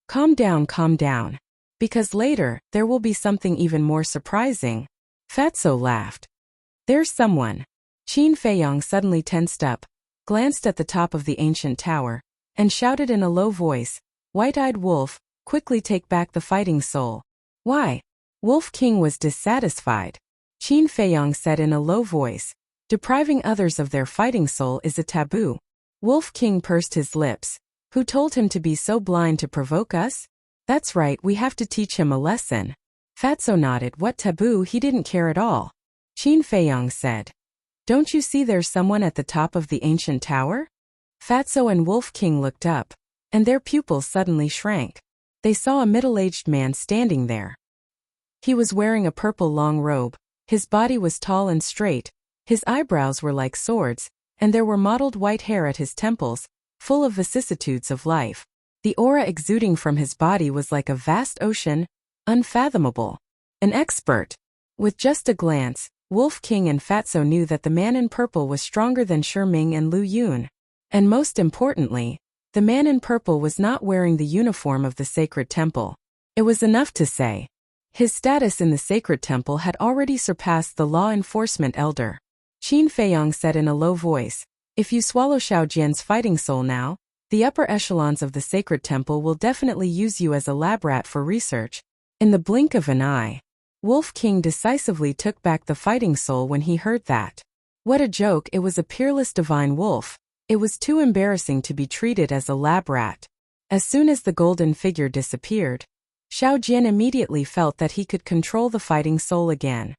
Calm down, because later, there will be something even more surprising. Fatso laughed. There's someone. Qin Feiyong suddenly tensed up, glanced at the top of the ancient tower, and shouted in a low voice, "White-eyed wolf, quickly take back the fighting soul." Why? Wolf King was dissatisfied. Qin Feiyong said in a low voice, "Depriving others of their fighting soul is a taboo." Wolf King pursed his lips. Who told him to be so blind to provoke us? That's right, we have to teach him a lesson. Fatso nodded. What taboo? He didn't care at all. Qin Feiyong said, "Don't you see there's someone at the top of the ancient tower?" Fatso and Wolf King looked up, and their pupils suddenly shrank. They saw a middle-aged man standing there. He was wearing a purple long robe, his body was tall and straight, his eyebrows were like swords, and there were mottled white hair at his temples, full of vicissitudes of life. The aura exuding from his body was like a vast ocean, unfathomable. An expert. With just a glance, Wolf King and Fatso knew that the man in purple was stronger than Shi Ming and Lu Yun. And most importantly, the man in purple was not wearing the uniform of the sacred temple. It was enough to say. His status in the sacred temple had already surpassed the law enforcement elder. Qin Feiyong said in a low voice, "If you swallow Xiao Jian's fighting soul now, the upper echelons of the sacred temple will definitely use you as a lab rat for research." In the blink of an eye, Wolf King decisively took back the fighting soul when he heard that. What a joke, it was a peerless divine wolf. It was too embarrassing to be treated as a lab rat. As soon as the golden figure disappeared, Xiao Jian immediately felt that he could control the fighting soul again.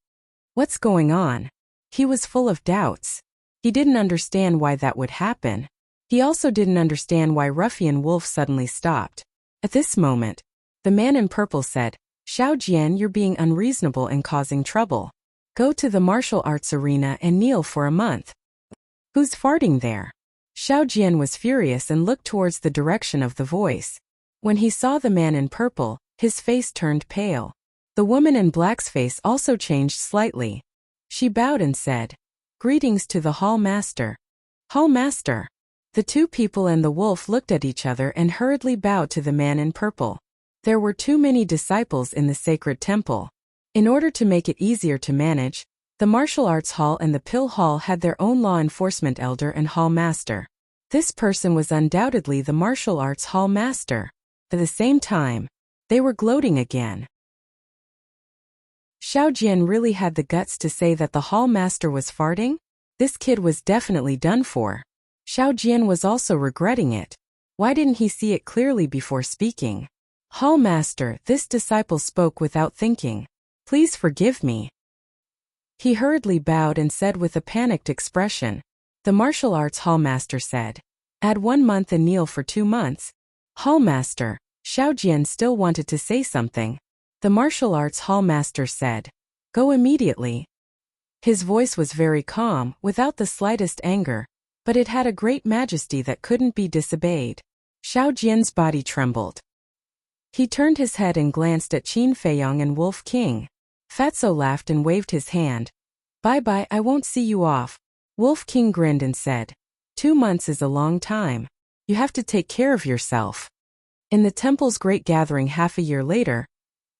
What's going on? He was full of doubts. He didn't understand why that would happen. He also didn't understand why Ruffian Wolf suddenly stopped. At this moment, the man in purple said, Xiao Jian, you're being unreasonable and causing trouble. Go to the martial arts arena and kneel for a month. Who's farting there? Xiao Jian was furious and looked towards the direction of the voice. When he saw the man in purple, his face turned pale. The woman in black's face also changed slightly. She bowed and said, "Greetings to the hall master." Hall master. The two people and the wolf looked at each other and hurriedly bowed to the man in purple. There were too many disciples in the sacred temple. In order to make it easier to manage, the martial arts hall and the pill hall had their own law enforcement elder and hall master. This person was undoubtedly the martial arts hall master. At the same time, they were gloating again. Xiao Jian really had the guts to say that the hall master was farting? This kid was definitely done for. Xiao Jian was also regretting it. Why didn't he see it clearly before speaking? Hall master, this disciple spoke without thinking. Please forgive me. He hurriedly bowed and said with a panicked expression. The martial arts hall master said, "Add 1 month and kneel for 2 months. Hall master, Xiao Jian still wanted to say something. The martial arts hall master said, "Go immediately." His voice was very calm, without the slightest anger, but it had a great majesty that couldn't be disobeyed. Xiao Jian's body trembled. He turned his head and glanced at Qin Feiyong and Wolf King. Fatso laughed and waved his hand. "Bye-bye, I won't see you off." Wolf King grinned and said, 2 months is a long time. You have to take care of yourself. In the temple's great gathering half a year later,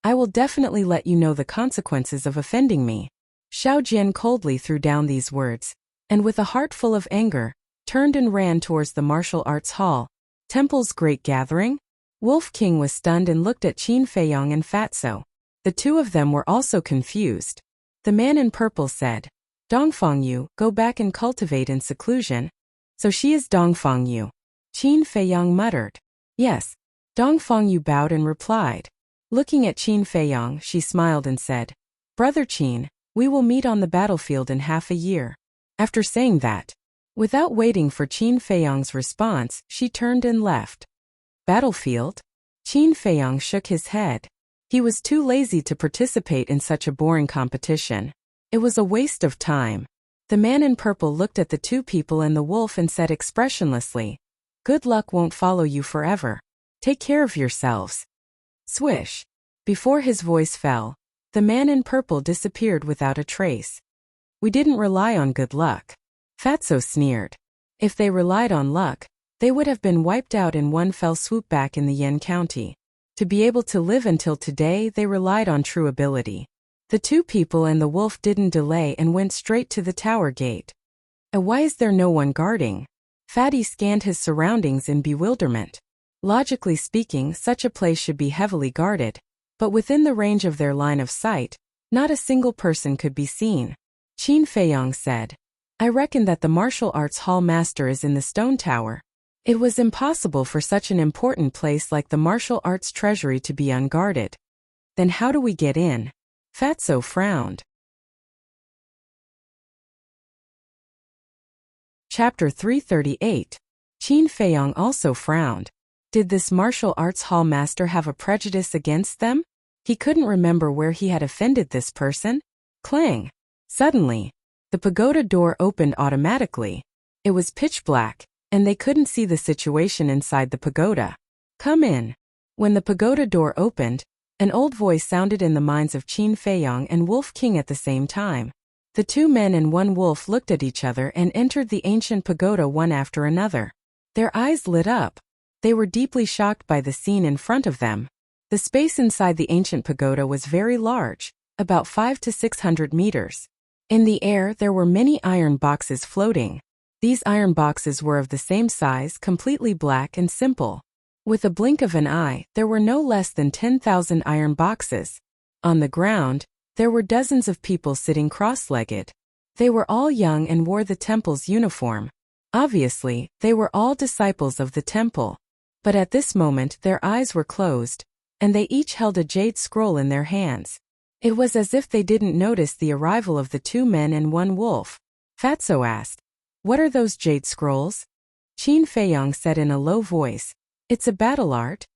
I will definitely let you know the consequences of offending me. Xiao Jian coldly threw down these words, and with a heart full of anger, turned and ran towards the martial arts hall. Temple's great gathering? Wolf King was stunned and looked at Qin Feiyong and Fatso. The two of them were also confused. The man in purple said, "Dongfang Yu, go back and cultivate in seclusion." So she is Dongfang Yu. Qin Feiyong muttered. Yes. Dongfang Yu bowed and replied. Looking at Qin Feiyong, she smiled and said, "Brother Qin, we will meet on the battlefield in half a year." After saying that, without waiting for Qin Feiyong's response, she turned and left. Battlefield? Qin Feiyong shook his head. He was too lazy to participate in such a boring competition. It was a waste of time. The man in purple looked at the two people and the wolf and said expressionlessly, "Good luck won't follow you forever. Take care of yourselves." Swish. Before his voice fell, the man in purple disappeared without a trace. "We didn't rely on good luck." Fatso sneered. If they relied on luck, they would have been wiped out in one fell swoop back in the Yan County. To be able to live until today, they relied on true ability. The two people and the wolf didn't delay and went straight to the tower gate. Why is there no one guarding? Fatty scanned his surroundings in bewilderment. Logically speaking, such a place should be heavily guarded, but within the range of their line of sight, not a single person could be seen. Qin Feiyong said, "I reckon that the martial arts hall master is in the stone tower." It was impossible for such an important place like the martial arts treasury to be unguarded. Then how do we get in? Fatso frowned. Chapter 338. Qin Feiyong also frowned. Did this martial arts hall master have a prejudice against them? He couldn't remember where he had offended this person. Clang! Suddenly, the pagoda door opened automatically. It was pitch black, and they couldn't see the situation inside the pagoda. "Come in." When the pagoda door opened, an old voice sounded in the minds of Qin Feiyong and Wolf King at the same time. The two men and one wolf looked at each other and entered the ancient pagoda one after another. Their eyes lit up. They were deeply shocked by the scene in front of them. The space inside the ancient pagoda was very large, about 500 to 600 meters. In the air, there were many iron boxes floating. These iron boxes were of the same size, completely black and simple. With a blink of an eye, there were no less than 10,000 iron boxes. On the ground, there were dozens of people sitting cross-legged. They were all young and wore the temple's uniform. Obviously, they were all disciples of the temple. But at this moment their eyes were closed, and they each held a jade scroll in their hands. It was as if they didn't notice the arrival of the two men and one wolf. Fatso asked, "What are those jade scrolls?" Qin Feiyong said in a low voice, "It's a battle art.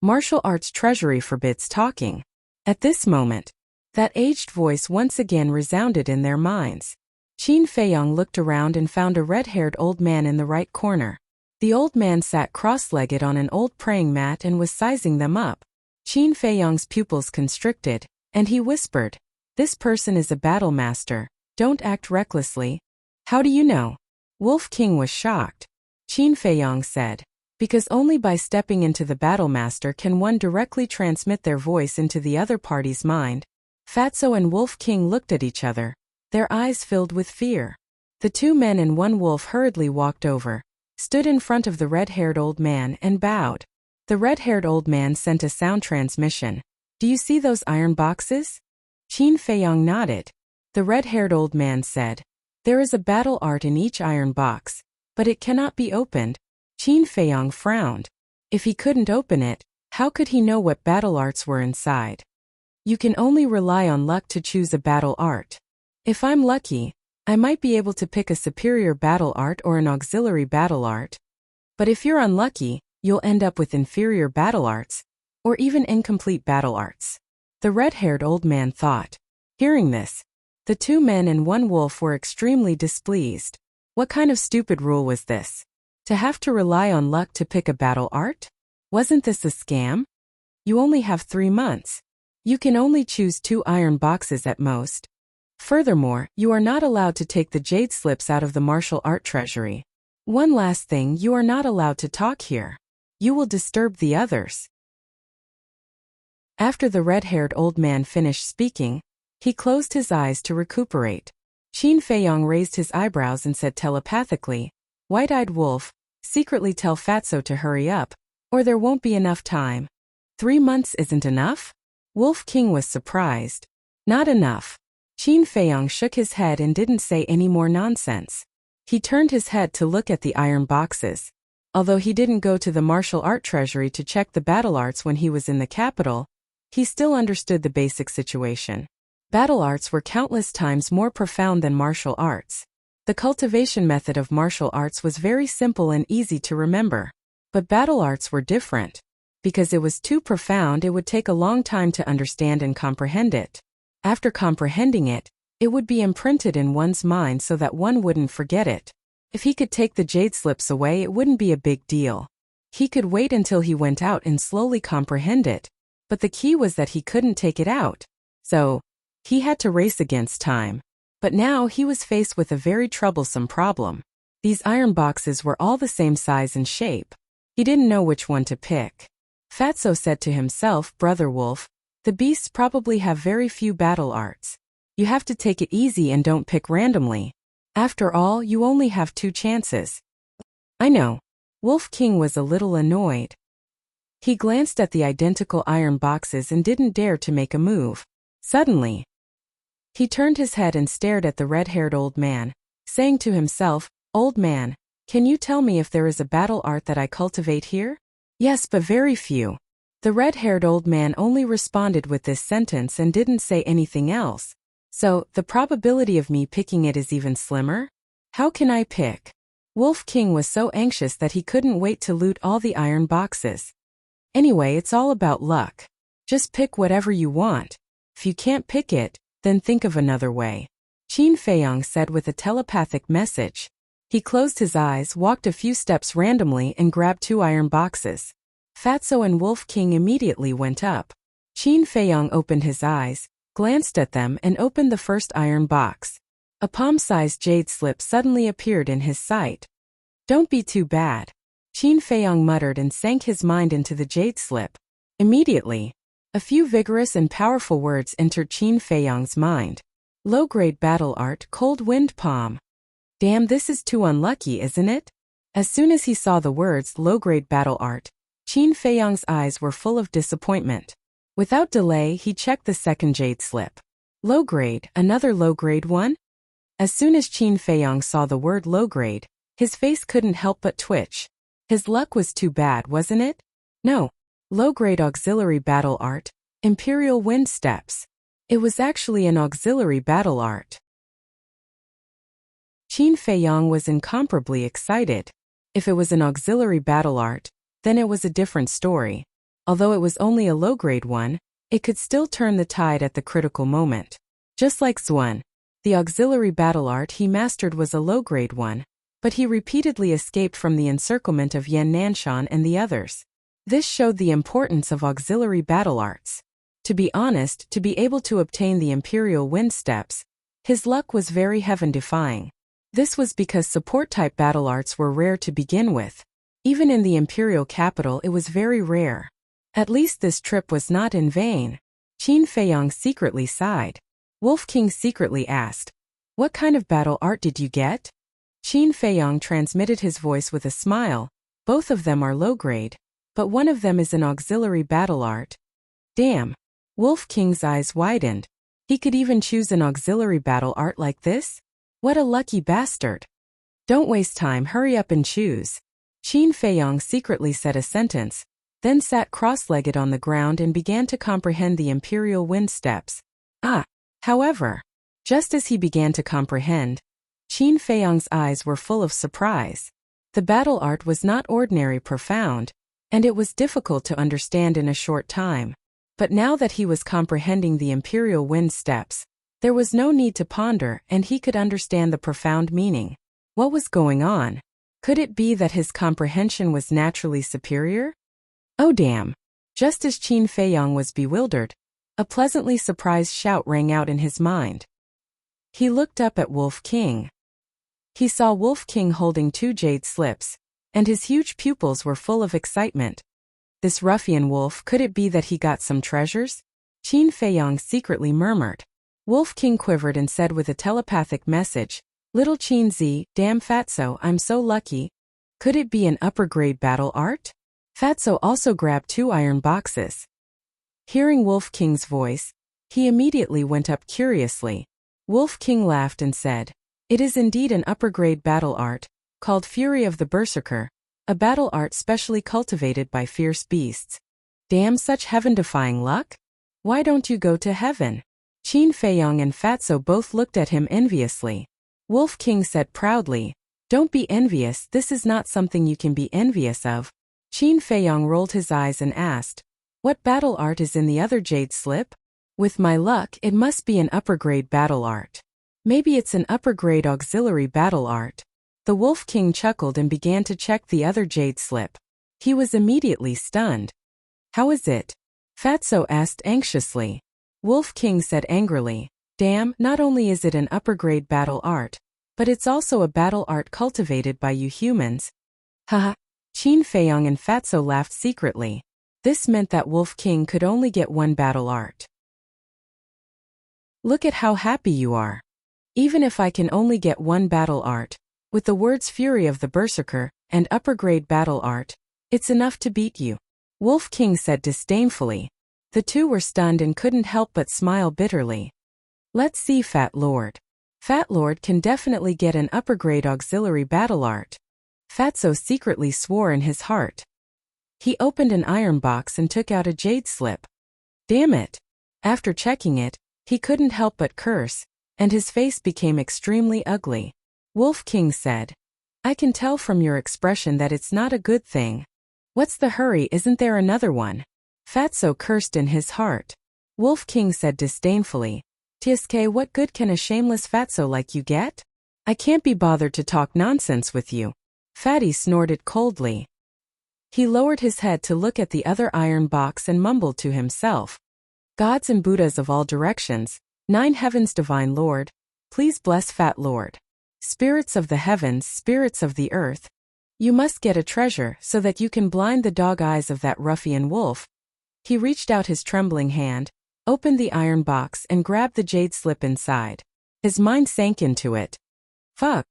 Martial arts treasury forbids talking." At this moment, that aged voice once again resounded in their minds. Qin Feiyong looked around and found a red-haired old man in the right corner. The old man sat cross-legged on an old praying mat and was sizing them up. Qin Feiyong's pupils constricted, and he whispered, "This person is a battle master. Don't act recklessly." "How do you know?" Wolf King was shocked. Qin Feiyong said, "Because only by stepping into the battle master can one directly transmit their voice into the other party's mind." Fatso and Wolf King looked at each other, their eyes filled with fear. The two men and one wolf hurriedly walked over, stood in front of the red-haired old man and bowed. The red-haired old man sent a sound transmission. "Do you see those iron boxes?" Qin Feiyong nodded. The red-haired old man said, "There is a battle art in each iron box, but it cannot be opened." Qin Feiyong frowned. If he couldn't open it, how could he know what battle arts were inside? "You can only rely on luck to choose a battle art. If I'm lucky, I might be able to pick a superior battle art or an auxiliary battle art. But if you're unlucky, you'll end up with inferior battle arts, or even incomplete battle arts." The red-haired old man thought. Hearing this, the two men and one wolf were extremely displeased. What kind of stupid rule was this? To have to rely on luck to pick a battle art? Wasn't this a scam? You only have 3 months. You can only choose 2 iron boxes at most. Furthermore, you are not allowed to take the jade slips out of the martial art treasury. One last thing, you are not allowed to talk here. You will disturb the others. After the red-haired old man finished speaking, he closed his eyes to recuperate. Qin Feiyong raised his eyebrows and said telepathically, "White-eyed wolf, secretly tell Fatso to hurry up, or there won't be enough time." 3 months isn't enough? Wolf King was surprised. Not enough. Qin Feiyong shook his head and didn't say any more nonsense. He turned his head to look at the iron boxes. Although he didn't go to the martial art treasury to check the battle arts when he was in the capital, he still understood the basic situation. Battle arts were countless times more profound than martial arts. The cultivation method of martial arts was very simple and easy to remember. But battle arts were different. Because it was too profound, it would take a long time to understand and comprehend it. After comprehending it, it would be imprinted in one's mind so that one wouldn't forget it. If he could take the jade slips away, it wouldn't be a big deal. He could wait until he went out and slowly comprehend it. But the key was that he couldn't take it out. So, he had to race against time. But now he was faced with a very troublesome problem. These iron boxes were all the same size and shape. He didn't know which one to pick. Fatso said to himself, "Brother Wolf, the beasts probably have very few battle arts. You have to take it easy and don't pick randomly. After all, you only have 2 chances." "I know." Wolf King was a little annoyed. He glanced at the identical iron boxes and didn't dare to make a move. Suddenly, he turned his head and stared at the red-haired old man, saying to himself, "Old man, can you tell me if there is a battle art that I cultivate here?" "Yes, but very few." The red-haired old man only responded with this sentence and didn't say anything else. "So, the probability of me picking it is even slimmer? How can I pick?" Wolf King was so anxious that he couldn't wait to loot all the iron boxes. "Anyway, it's all about luck. Just pick whatever you want. If you can't pick it, then think of another way," Qin Feiyong said with a telepathic message. He closed his eyes, walked a few steps randomly and grabbed 2 iron boxes. Fatso and Wolf King immediately went up. Qin Feiyong opened his eyes, glanced at them and opened the first iron box. A palm-sized jade slip suddenly appeared in his sight. "Don't be too bad," Qin Feiyong muttered and sank his mind into the jade slip. Immediately, a few vigorous and powerful words entered Qin Feiyong's mind. "Low-grade battle art, cold wind palm." Damn, this is too unlucky, isn't it? As soon as he saw the words low-grade battle art, Qin Feiyong's eyes were full of disappointment. Without delay, he checked the second jade slip. Low-grade, another low-grade one? As soon as Qin Feiyong saw the word low-grade, his face couldn't help but twitch. His luck was too bad, wasn't it? No. Low-grade auxiliary battle art, Imperial Wind Steps. It was actually an auxiliary battle art. Qin Feiyong was incomparably excited. If it was an auxiliary battle art, then it was a different story. Although it was only a low-grade one, It could still turn the tide at the critical moment. Just like Xuan, the auxiliary battle art he mastered was a low-grade one, but he repeatedly escaped from the encirclement of Yan Nanshan and the others. This showed the importance of auxiliary battle arts. To be honest, to be able to obtain the Imperial Wind Steps, his luck was very heaven-defying. This was because support-type battle arts were rare to begin with. Even in the Imperial capital it was very rare. At least this trip was not in vain. Qin Feiyang secretly sighed. Wolf King secretly asked, "What kind of battle art did you get?" Qin Feiyang transmitted his voice with a smile. "Both of them are low-grade, but one of them is an auxiliary battle art." Damn. Wolf King's eyes widened. He could even choose an auxiliary battle art like this? What a lucky bastard. "Don't waste time, hurry up and choose." Qin Feiyang secretly said a sentence, then sat cross-legged on the ground and began to comprehend the Imperial Wind Steps. However, just as he began to comprehend, Qin Feiyang's eyes were full of surprise. The battle art was not ordinary profound, and it was difficult to understand in a short time. But now that he was comprehending the Imperial Wind Steps, there was no need to ponder and he could understand the profound meaning. What was going on? Could it be that his comprehension was naturally superior? Oh damn! Just as Qin Feiyang was bewildered, a pleasantly surprised shout rang out in his mind. He looked up at Wolf King. He saw Wolf King holding 2 jade slips, and his huge pupils were full of excitement. This ruffian wolf, could it be that he got some treasures? Qin Feiyang secretly murmured. Wolf King quivered and said with a telepathic message, "Little Qin Zi, damn Fatso, I'm so lucky." Could it be an upper-grade battle art? Fatso also grabbed 2 iron boxes. Hearing Wolf King's voice, he immediately went up curiously. Wolf King laughed and said, "It is indeed an upper-grade battle art, called Fury of the Berserker, a battle art specially cultivated by fierce beasts." Damn, such heaven-defying luck? Why don't you go to heaven? Qin Feiyang and Fatso both looked at him enviously. Wolf King said proudly, "Don't be envious, this is not something you can be envious of." Qin Feiyang rolled his eyes and asked, "What battle art is in the other jade slip?" "With my luck, it must be an upper-grade battle art. Maybe it's an upper-grade auxiliary battle art." The Wolf King chuckled and began to check the other jade slip. He was immediately stunned. "How is it?" Fatso asked anxiously. Wolf King said angrily, "Damn, not only is it an upper-grade battle art, but it's also a battle art cultivated by you humans." Haha. Qin Feiyang and Fatso laughed secretly. This meant that Wolf King could only get one battle art. "Look at how happy you are. Even if I can only get one battle art, with the words Fury of the Berserker and upper-grade battle art, it's enough to beat you," Wolf King said disdainfully. The two were stunned and couldn't help but smile bitterly. "Let's see, Fat Lord. Fat Lord can definitely get an upper-grade auxiliary battle art." Fatso secretly swore in his heart. He opened an iron box and took out a jade slip. Damn it! After checking it, he couldn't help but curse, and his face became extremely ugly. Wolf King said, "I can tell from your expression that it's not a good thing. What's the hurry, isn't there another one?" Fatso cursed in his heart. Wolf King said disdainfully, "TSK, what good can a shameless Fatso like you get? I can't be bothered to talk nonsense with you." Fatty snorted coldly. He lowered his head to look at the other iron box and mumbled to himself, "Gods and Buddhas of all directions, 9 heavens divine Lord, please bless Fat Lord. Spirits of the heavens, spirits of the earth, you must get a treasure so that you can blind the dog eyes of that ruffian wolf." He reached out his trembling hand, opened the iron box and grabbed the jade slip inside. His mind sank into it. Fuck.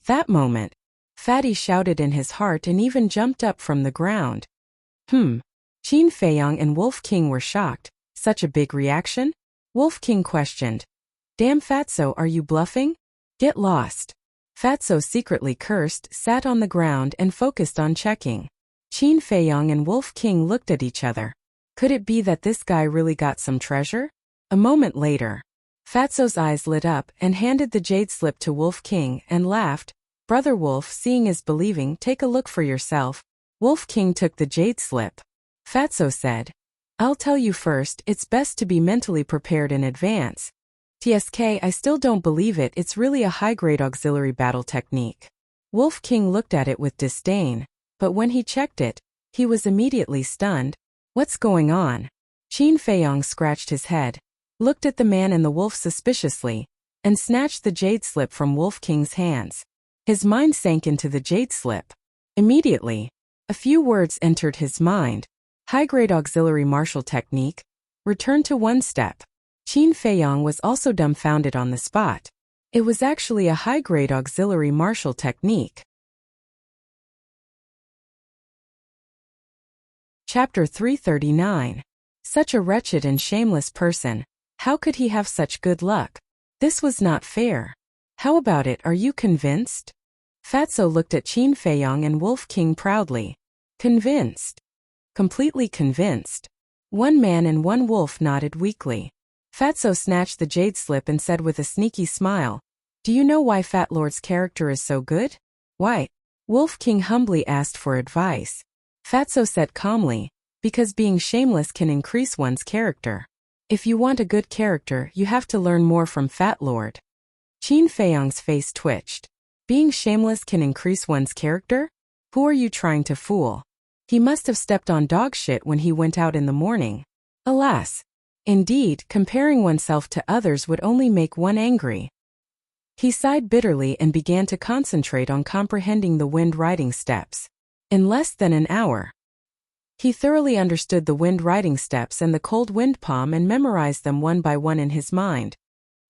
That moment, Fatty shouted in his heart and even jumped up from the ground. Qin Feiyang and Wolf King were shocked. Such a big reaction? Wolf King questioned. "Damn Fatso, are you bluffing? Get lost." Fatso secretly cursed, sat on the ground and focused on checking. Qin Feiyang and Wolf King looked at each other. Could it be that this guy really got some treasure? A moment later, Fatso's eyes lit up and handed the jade slip to Wolf King and laughed. "Brother Wolf, seeing is believing, take a look for yourself." Wolf King took the jade slip. Fatso said, I'll tell you first, it's best to be mentally prepared in advance. TSK, I still don't believe it, it's really a high-grade auxiliary battle technique. Wolf King looked at it with disdain, but when he checked it, he was immediately stunned. What's going on? Qin Feiyong scratched his head, looked at the man and the wolf suspiciously, and snatched the jade slip from Wolf King's hands. His mind sank into the jade slip. Immediately, a few words entered his mind. High-grade auxiliary martial technique. Return to one step. Qin Feiyong was also dumbfounded on the spot. It was actually a high-grade auxiliary martial technique. Chapter 339. Such a wretched and shameless person. How could he have such good luck? This was not fair. How about it, are you convinced? Fatso looked at Qin Feiyong and Wolf King proudly. Convinced. Completely convinced. One man and one wolf nodded weakly. Fatso snatched the jade slip and said with a sneaky smile, "Do you know why Fat Lord's character is so good?" "Why?" Wolf King humbly asked for advice. Fatso said calmly, "Because being shameless can increase one's character. If you want a good character, you have to learn more from Fat Lord." Qin Feiyong's face twitched. Being shameless can increase one's character? Who are you trying to fool? He must have stepped on dog shit when he went out in the morning. Alas. Indeed, comparing oneself to others would only make one angry. He sighed bitterly and began to concentrate on comprehending the wind riding steps. In less than an hour, he thoroughly understood the wind riding steps and the cold wind palm and memorized them one by one in his mind.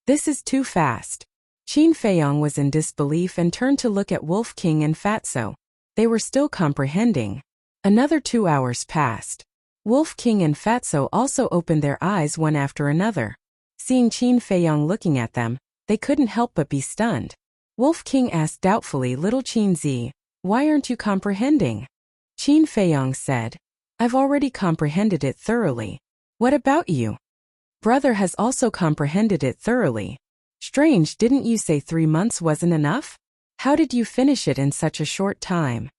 This is too fast. Qin Feiyong was in disbelief and turned to look at Wolf King and Fatso. They were still comprehending. Another 2 hours passed. Wolf King and Fatso also opened their eyes one after another. Seeing Qin Feiyong looking at them, they couldn't help but be stunned. Wolf King asked doubtfully, "Little Qin Zi, why aren't you comprehending?" Qin Feiyong said, "I've already comprehended it thoroughly." "What about you?" "Brother has also comprehended it thoroughly." "Strange, didn't you say 3 months wasn't enough? How did you finish it in such a short time?"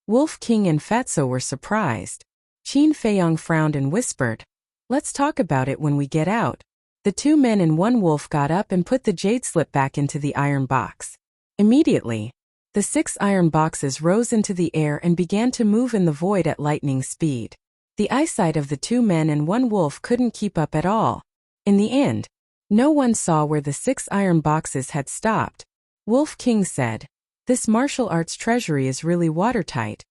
Wolf King and Fatso were surprised. Qin Feiyong frowned and whispered, "Let's talk about it when we get out." The 2 men and 1 wolf got up and put the jade slip back into the iron box. Immediately, the 6 iron boxes rose into the air and began to move in the void at lightning speed. The eyesight of the 2 men and 1 wolf couldn't keep up at all. In the end, no one saw where the 6 iron boxes had stopped. Wolf King said, "This martial arts treasury is really watertight."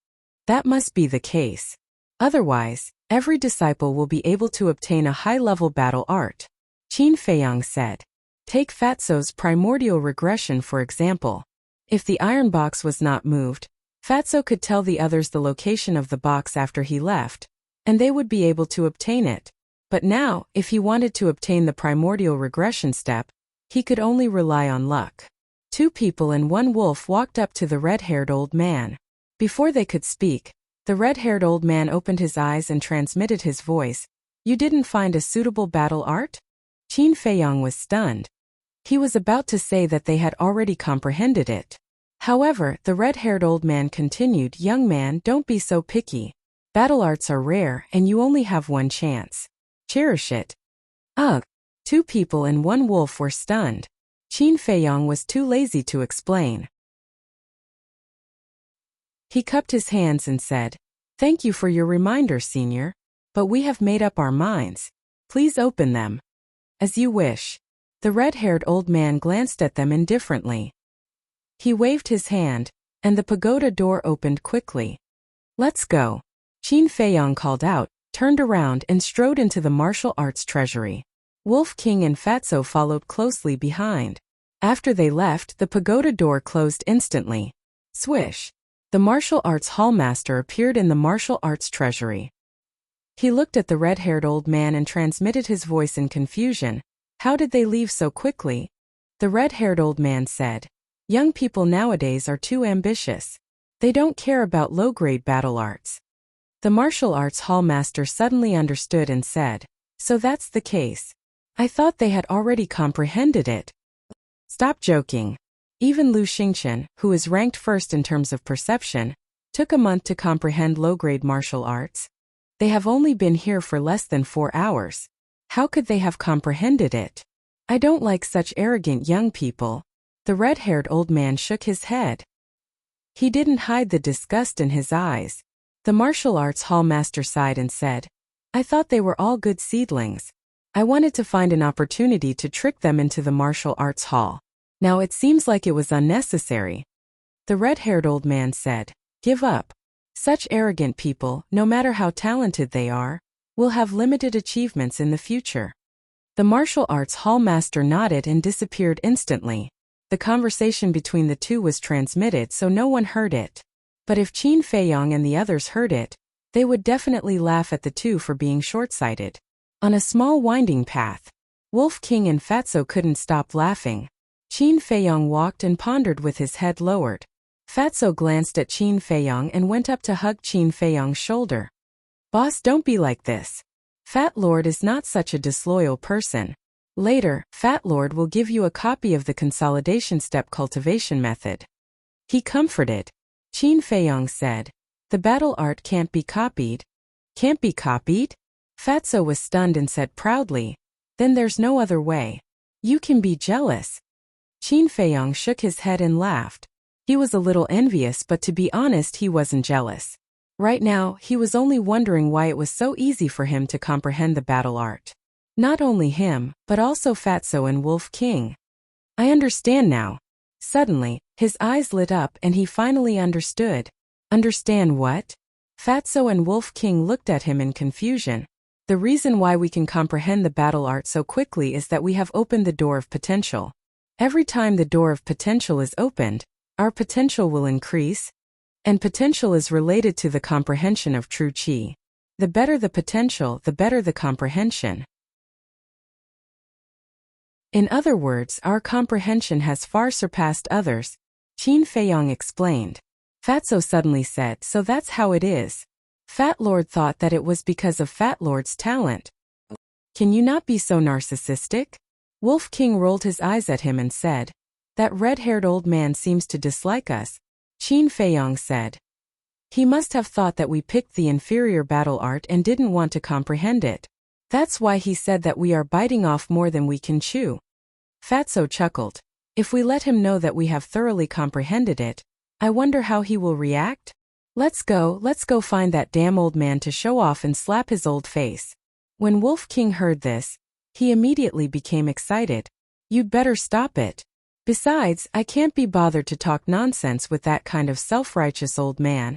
"That must be the case. Otherwise, every disciple will be able to obtain a high-level battle art." Qin Feiyong said, "Take Fatso's primordial regression for example. If the iron box was not moved, Fatso could tell the others the location of the box after he left, and they would be able to obtain it. But now, if he wanted to obtain the primordial regression step, he could only rely on luck." 2 people and 1 wolf walked up to the red-haired old man. Before they could speak, the red-haired old man opened his eyes and transmitted his voice. "You didn't find a suitable battle art?" Qin Feiyong was stunned. He was about to say that they had already comprehended it. However, the red-haired old man continued, "Young man, don't be so picky. Battle arts are rare and you only have 1 chance. Cherish it." Ugh! 2 people and 1 wolf were stunned. Qin Feiyong was too lazy to explain. He cupped his hands and said, "Thank you for your reminder, senior. But we have made up our minds. Please open them." "As you wish." The red-haired old man glanced at them indifferently. He waved his hand, and the pagoda door opened quickly. "Let's go." Qin Feiyong called out, turned around and strode into the martial arts treasury. Wolf King and Fatso followed closely behind. After they left, the pagoda door closed instantly. Swish! The martial arts hallmaster appeared in the martial arts treasury. He looked at the red-haired old man and transmitted his voice in confusion. "How did they leave so quickly?" The red-haired old man said, "Young people nowadays are too ambitious. They don't care about low-grade battle arts." The martial arts hallmaster suddenly understood and said, "So that's the case. I thought they had already comprehended it." "Stop joking. Even Lu Xingchen, who is ranked first in terms of perception, took a month to comprehend low-grade martial arts." They have only been here for less than 4 hours. How could they have comprehended it? I don't like such arrogant young people. The red-haired old man shook his head. He didn't hide the disgust in his eyes. The martial arts hall master sighed and said, I thought they were all good seedlings. I wanted to find an opportunity to trick them into the martial arts hall. Now it seems like it was unnecessary. The red-haired old man said, Give up. Such arrogant people, no matter how talented they are, will have limited achievements in the future. The martial arts hall master nodded and disappeared instantly. The conversation between the two was transmitted so no one heard it. But if Qin Feiyong and the others heard it, they would definitely laugh at the two for being short-sighted. On a small winding path, Wolf King and Fatso couldn't stop laughing. Qin Feiyong walked and pondered with his head lowered. Fatso glanced at Qin Feiyong and went up to hug Qin Feiyong's shoulder. Boss, don't be like this. Fat Lord is not such a disloyal person. Later, Fat Lord will give you a copy of the consolidation step cultivation method. He comforted. Qin Feiyong said, The battle art can't be copied. Can't be copied? Fatso was stunned and said proudly, Then there's no other way. You can be jealous. Qin Feiyong shook his head and laughed. He was a little envious, but to be honest, he wasn't jealous. Right now, he was only wondering why it was so easy for him to comprehend the battle art. Not only him, but also Fatso and Wolf King. I understand now. Suddenly, his eyes lit up and he finally understood. Understand what? Fatso and Wolf King looked at him in confusion. The reason why we can comprehend the battle art so quickly is that we have opened the door of potential. Every time the door of potential is opened, our potential will increase, and potential is related to the comprehension of true qi. The better the potential, the better the comprehension. In other words, our comprehension has far surpassed others, Qin Feiyong explained. Fatso suddenly said, So that's how it is. Fat Lord thought that it was because of Fat Lord's talent. Can you not be so narcissistic? Wolf King rolled his eyes at him and said, That red-haired old man seems to dislike us. Qin Feiyong said. He must have thought that we picked the inferior battle art and didn't want to comprehend it. That's why he said that we are biting off more than we can chew. Fatso chuckled. If we let him know that we have thoroughly comprehended it, I wonder how he will react? Let's go find that damn old man to show off and slap his old face. When Wolf King heard this, he immediately became excited. You'd better stop it. Besides, I can't be bothered to talk nonsense with that kind of self-righteous old man.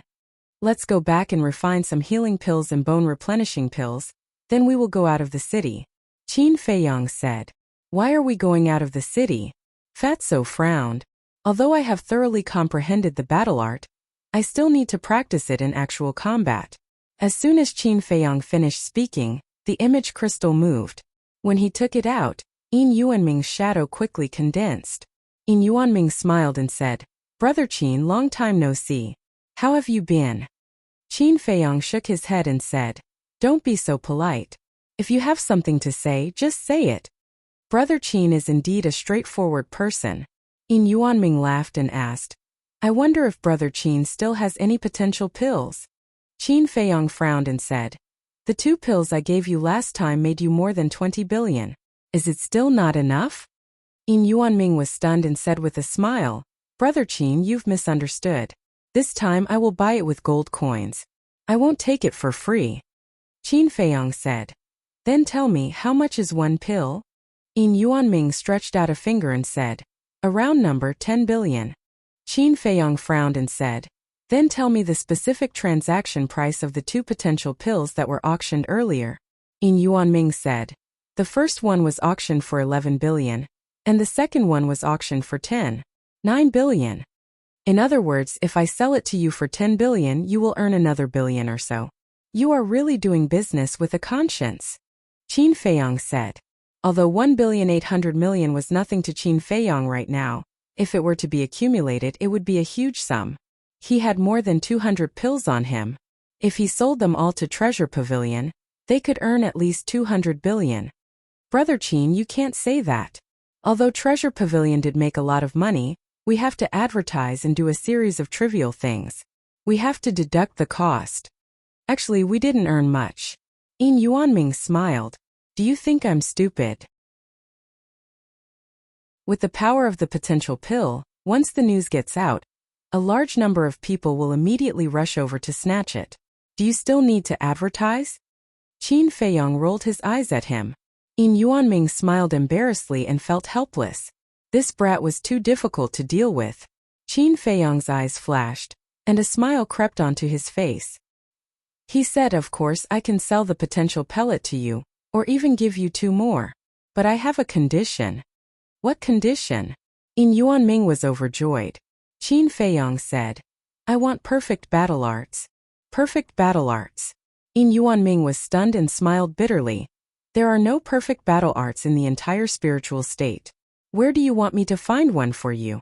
Let's go back and refine some healing pills and bone replenishing pills, then we will go out of the city. Qin Feiyong said. Why are we going out of the city? Fatso frowned. Although I have thoroughly comprehended the battle art, I still need to practice it in actual combat. As soon as Qin Feiyong finished speaking, the image crystal moved. When he took it out, Yin Yuanming's shadow quickly condensed. Yin Yuanming smiled and said, Brother Qin, long time no see. How have you been? Qin Feiyong shook his head and said, Don't be so polite. If you have something to say, just say it. Brother Qin is indeed a straightforward person. Yin Yuanming laughed and asked, I wonder if Brother Qin still has any potential pills. Qin Feiyong frowned and said, The 2 pills I gave you last time made you more than 20 billion. Is it still not enough? Yin Yuanming was stunned and said with a smile, Brother Qin, you've misunderstood. This time I will buy it with gold coins. I won't take it for free. Qin Feiyong said. Then tell me, how much is 1 pill? Yin Yuanming stretched out a finger and said, A round number, 10 billion. Qin Feiyong frowned and said, Then tell me the specific transaction price of the 2 potential pills that were auctioned earlier. Yin Yuanming said, The first one was auctioned for 11 billion, and the second one was auctioned for 9 billion. In other words, if I sell it to you for 10 billion, you will earn another billion or so. You are really doing business with a conscience. Qin Feiyong said. Although 1,800,000,000 was nothing to Qin Feiyong right now, if it were to be accumulated, it would be a huge sum. He had more than 200 pills on him. If he sold them all to Treasure Pavilion, they could earn at least 200 billion. Brother Qin, you can't say that. Although Treasure Pavilion did make a lot of money, we have to advertise and do a series of trivial things. We have to deduct the cost. Actually, we didn't earn much. Yin Yuanming smiled. Do you think I'm stupid? With the power of the potential pill, once the news gets out, a large number of people will immediately rush over to snatch it. Do you still need to advertise? Qin Feiyong rolled his eyes at him. Yin Yuanming smiled embarrassedly and felt helpless. This brat was too difficult to deal with. Qin Feiyong's eyes flashed, and a smile crept onto his face. He said, of course I can sell the potential pellet to you, or even give you 2 more. But I have a condition. What condition? Yin Yuanming was overjoyed. Qin Feiyong said, I want perfect battle arts. Perfect battle arts. Yin Yuanming was stunned and smiled bitterly. There are no perfect battle arts in the entire spiritual state. Where do you want me to find one for you?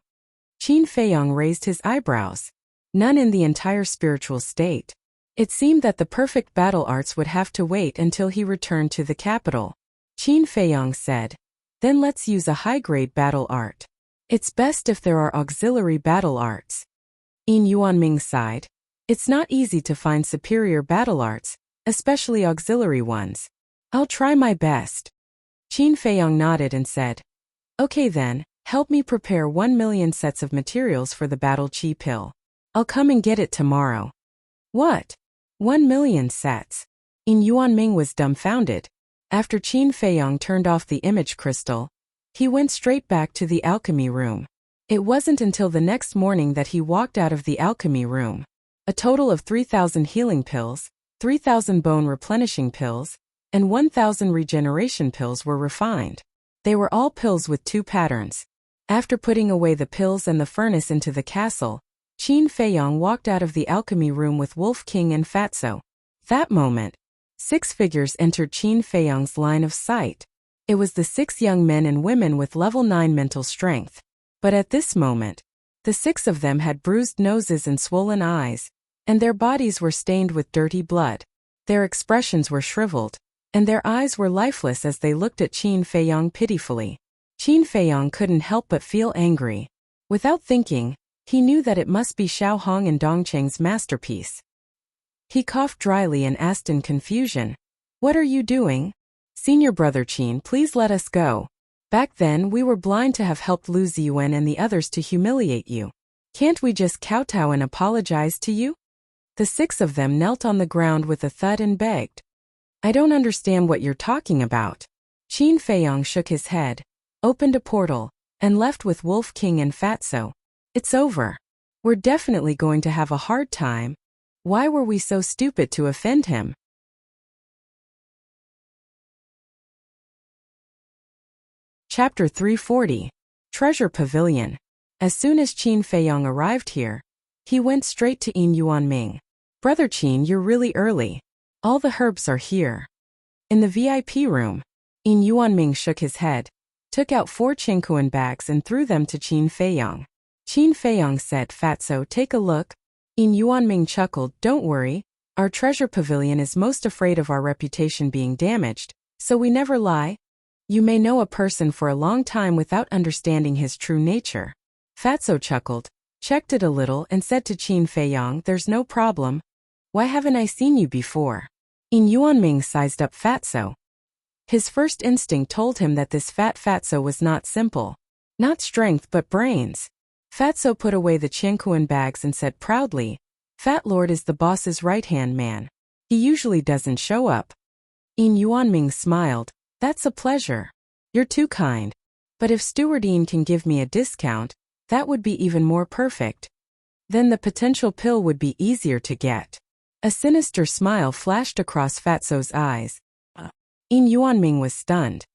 Qin Feiyong raised his eyebrows. None in the entire spiritual state. It seemed that the perfect battle arts would have to wait until he returned to the capital. Qin Feiyong said, then let's use a high-grade battle art. It's best if there are auxiliary battle arts. Yin Yuanming sighed. It's not easy to find superior battle arts, especially auxiliary ones. I'll try my best. Qin Feiyong nodded and said, okay then, help me prepare 1 million sets of materials for the battle chi pill. I'll come and get it tomorrow. What? 1 million sets. Yin Yuanming was dumbfounded. After Qin Feiyong turned off the image crystal, he went straight back to the alchemy room. It wasn't until the next morning that he walked out of the alchemy room. A total of 3,000 healing pills, 3,000 bone replenishing pills, and 1,000 regeneration pills were refined. They were all pills with 2 patterns. After putting away the pills and the furnace into the castle, Qin Feiyong walked out of the alchemy room with Wolf King and Fatso. That moment, 6 figures entered Qin Feiyong's line of sight. It was the 6 young men and women with level 9 mental strength. But at this moment, the 6 of them had bruised noses and swollen eyes, and their bodies were stained with dirty blood. Their expressions were shriveled, and their eyes were lifeless as they looked at Qin Feiyong pitifully. Qin Feiyong couldn't help but feel angry. Without thinking, he knew that it must be Xiao Hong and Dongcheng's masterpiece. He coughed dryly and asked in confusion, what are you doing? Senior brother Qin, please let us go. Back then we were blind to have helped Lu Ziyuan and the others to humiliate you. Can't we just kowtow and apologize to you? The 6 of them knelt on the ground with a thud and begged. I don't understand what you're talking about. Qin Feiyong shook his head, opened a portal, and left with Wolf King and Fatso. It's over. We're definitely going to have a hard time. Why were we so stupid to offend him? Chapter 340. Treasure Pavilion. As soon as Qin Feiyong arrived here, he went straight to Yin Yuanming. Brother Qin, you're really early. All the herbs are here. In the VIP room, Yin Yuanming shook his head, took out 4 Qingkuan bags and threw them to Qin Feiyong. Qin Feiyong said, Fatso, take a look. Yin Yuanming chuckled, don't worry, our treasure pavilion is most afraid of our reputation being damaged, so we never lie. You may know a person for a long time without understanding his true nature. Fatso chuckled, checked it a little and said to Qin Feiyong, there's no problem. Why haven't I seen you before? Yin Yuanming sized up Fatso. His first instinct told him that this fat Fatso was not simple. Not strength but brains. Fatso put away the Qingkuan bags and said proudly, Fat Lord is the boss's right-hand man. He usually doesn't show up. Yin Yuanming smiled, that's a pleasure. You're too kind. But if Steward Yin can give me a discount, that would be even more perfect. Then the potential pill would be easier to get. A sinister smile flashed across Fatso's eyes. Yin Yuanming was stunned.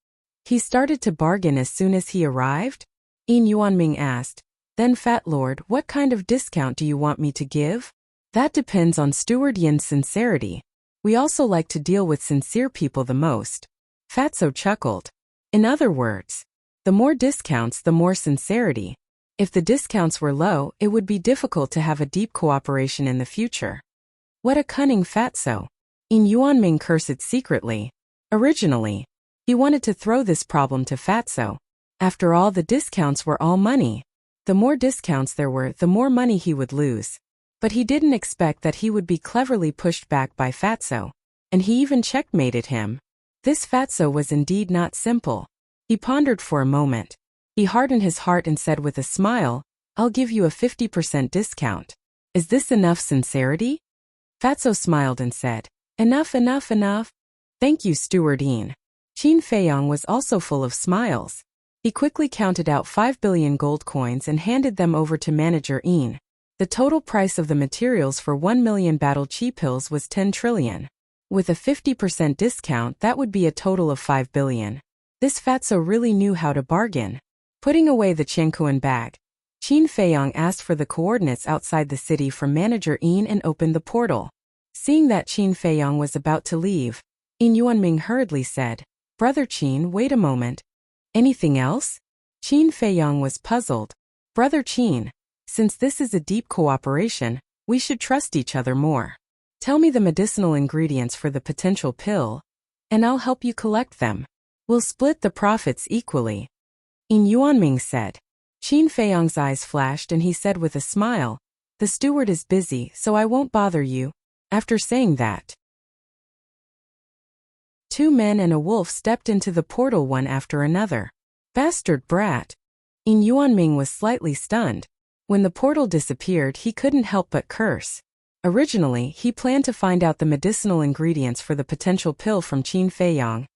He started to bargain as soon as he arrived? Yin Yuanming asked, then Fat Lord, what kind of discount do you want me to give? That depends on Steward Yin's sincerity. We also like to deal with sincere people the most. Fatso chuckled. In other words, the more discounts the more sincerity. If the discounts were low, it would be difficult to have a deep cooperation in the future. What a cunning Fatso. Yin Yuanming cursed secretly. Originally, he wanted to throw this problem to Fatso. After all, the discounts were all money. The more discounts there were, the more money he would lose. But he didn't expect that he would be cleverly pushed back by Fatso. And he even checkmated him. This Fatso was indeed not simple. He pondered for a moment. He hardened his heart and said with a smile, "I'll give you a 50% discount. Is this enough sincerity?" Fatso smiled and said, "Enough, enough, enough. Thank you, Steward Yin." Qin Feiyong was also full of smiles. He quickly counted out 5 billion gold coins and handed them over to Manager Yin. The total price of the materials for 1 million battle chi pills was 10 trillion. With a 50% discount, that would be a total of 5 billion. This Fatso really knew how to bargain. Putting away the Qiankuan bag, Qin Feiyong asked for the coordinates outside the city from Manager Yin and opened the portal. Seeing that Qin Feiyong was about to leave, Yin Yuanming hurriedly said, "Brother Qin, wait a moment. Anything else?" Qin Feiyong was puzzled. "Brother Qin, since this is a deep cooperation, we should trust each other more. Tell me the medicinal ingredients for the potential pill, and I'll help you collect them. We'll split the profits equally." Yin Yuanming said. Qin Feiyong's eyes flashed and he said with a smile, "The steward is busy, so I won't bother you." After saying that, 2 men and a wolf stepped into the portal one after another. Bastard brat. Yin Yuanming was slightly stunned. When the portal disappeared, he couldn't help but curse. Originally, he planned to find out the medicinal ingredients for the potential pill from Qin Feiyong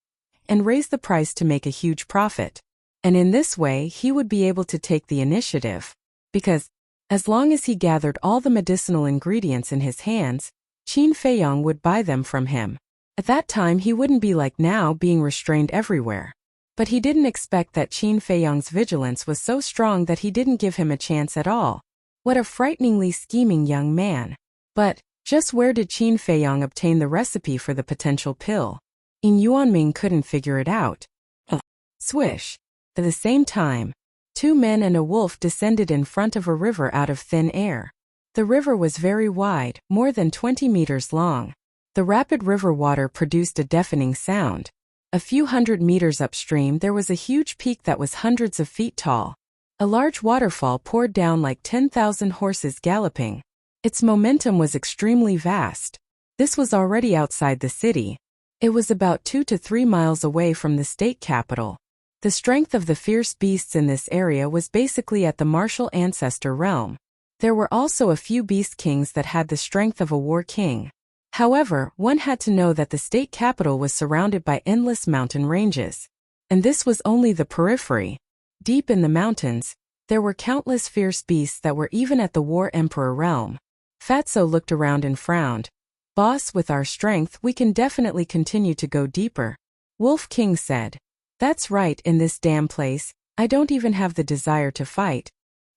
and raise the price to make a huge profit. And in this way, he would be able to take the initiative. Because, as long as he gathered all the medicinal ingredients in his hands, Qin Feiyong would buy them from him. At that time, he wouldn't be like now, being restrained everywhere. But he didn't expect that Qin Feiyong's vigilance was so strong that he didn't give him a chance at all. What a frighteningly scheming young man. But, just where did Qin Feiyong obtain the recipe for the potential pill? Yin Yuanming couldn't figure it out. Swish. At the same time, 2 men and a wolf descended in front of a river out of thin air. The river was very wide, more than 20 meters long. The rapid river water produced a deafening sound. A few hundred meters upstream, there was a huge peak that was hundreds of feet tall. A large waterfall poured down like 10,000 horses galloping. Its momentum was extremely vast. This was already outside the city. It was about 2 to 3 miles away from the state capital. The strength of the fierce beasts in this area was basically at the martial ancestor realm. There were also a few beast kings that had the strength of a war king. However, one had to know that the state capital was surrounded by endless mountain ranges. And this was only the periphery. Deep in the mountains, there were countless fierce beasts that were even at the war emperor realm. Fatso looked around and frowned. "Boss, with our strength, we can definitely continue to go deeper." Wolf King said. "That's right, in this damn place, I don't even have the desire to fight.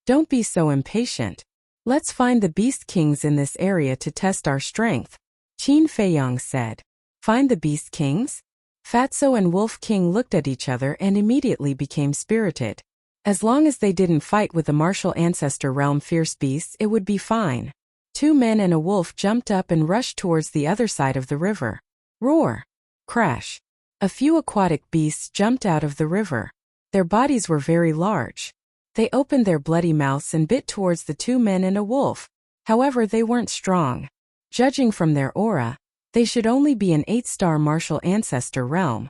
Don't be so impatient. Let's find the beast kings in this area to test our strength." Qin Feiyong said. "Find the beast kings?" Fatso and Wolf King looked at each other and immediately became spirited. As long as they didn't fight with the martial ancestor realm fierce beasts, it would be fine. 2 men and a wolf jumped up and rushed towards the other side of the river. Roar! Crash! A few aquatic beasts jumped out of the river. Their bodies were very large. They opened their bloody mouths and bit towards the 2 men and a wolf. However, they weren't strong. Judging from their aura, they should only be an 8-star martial ancestor realm.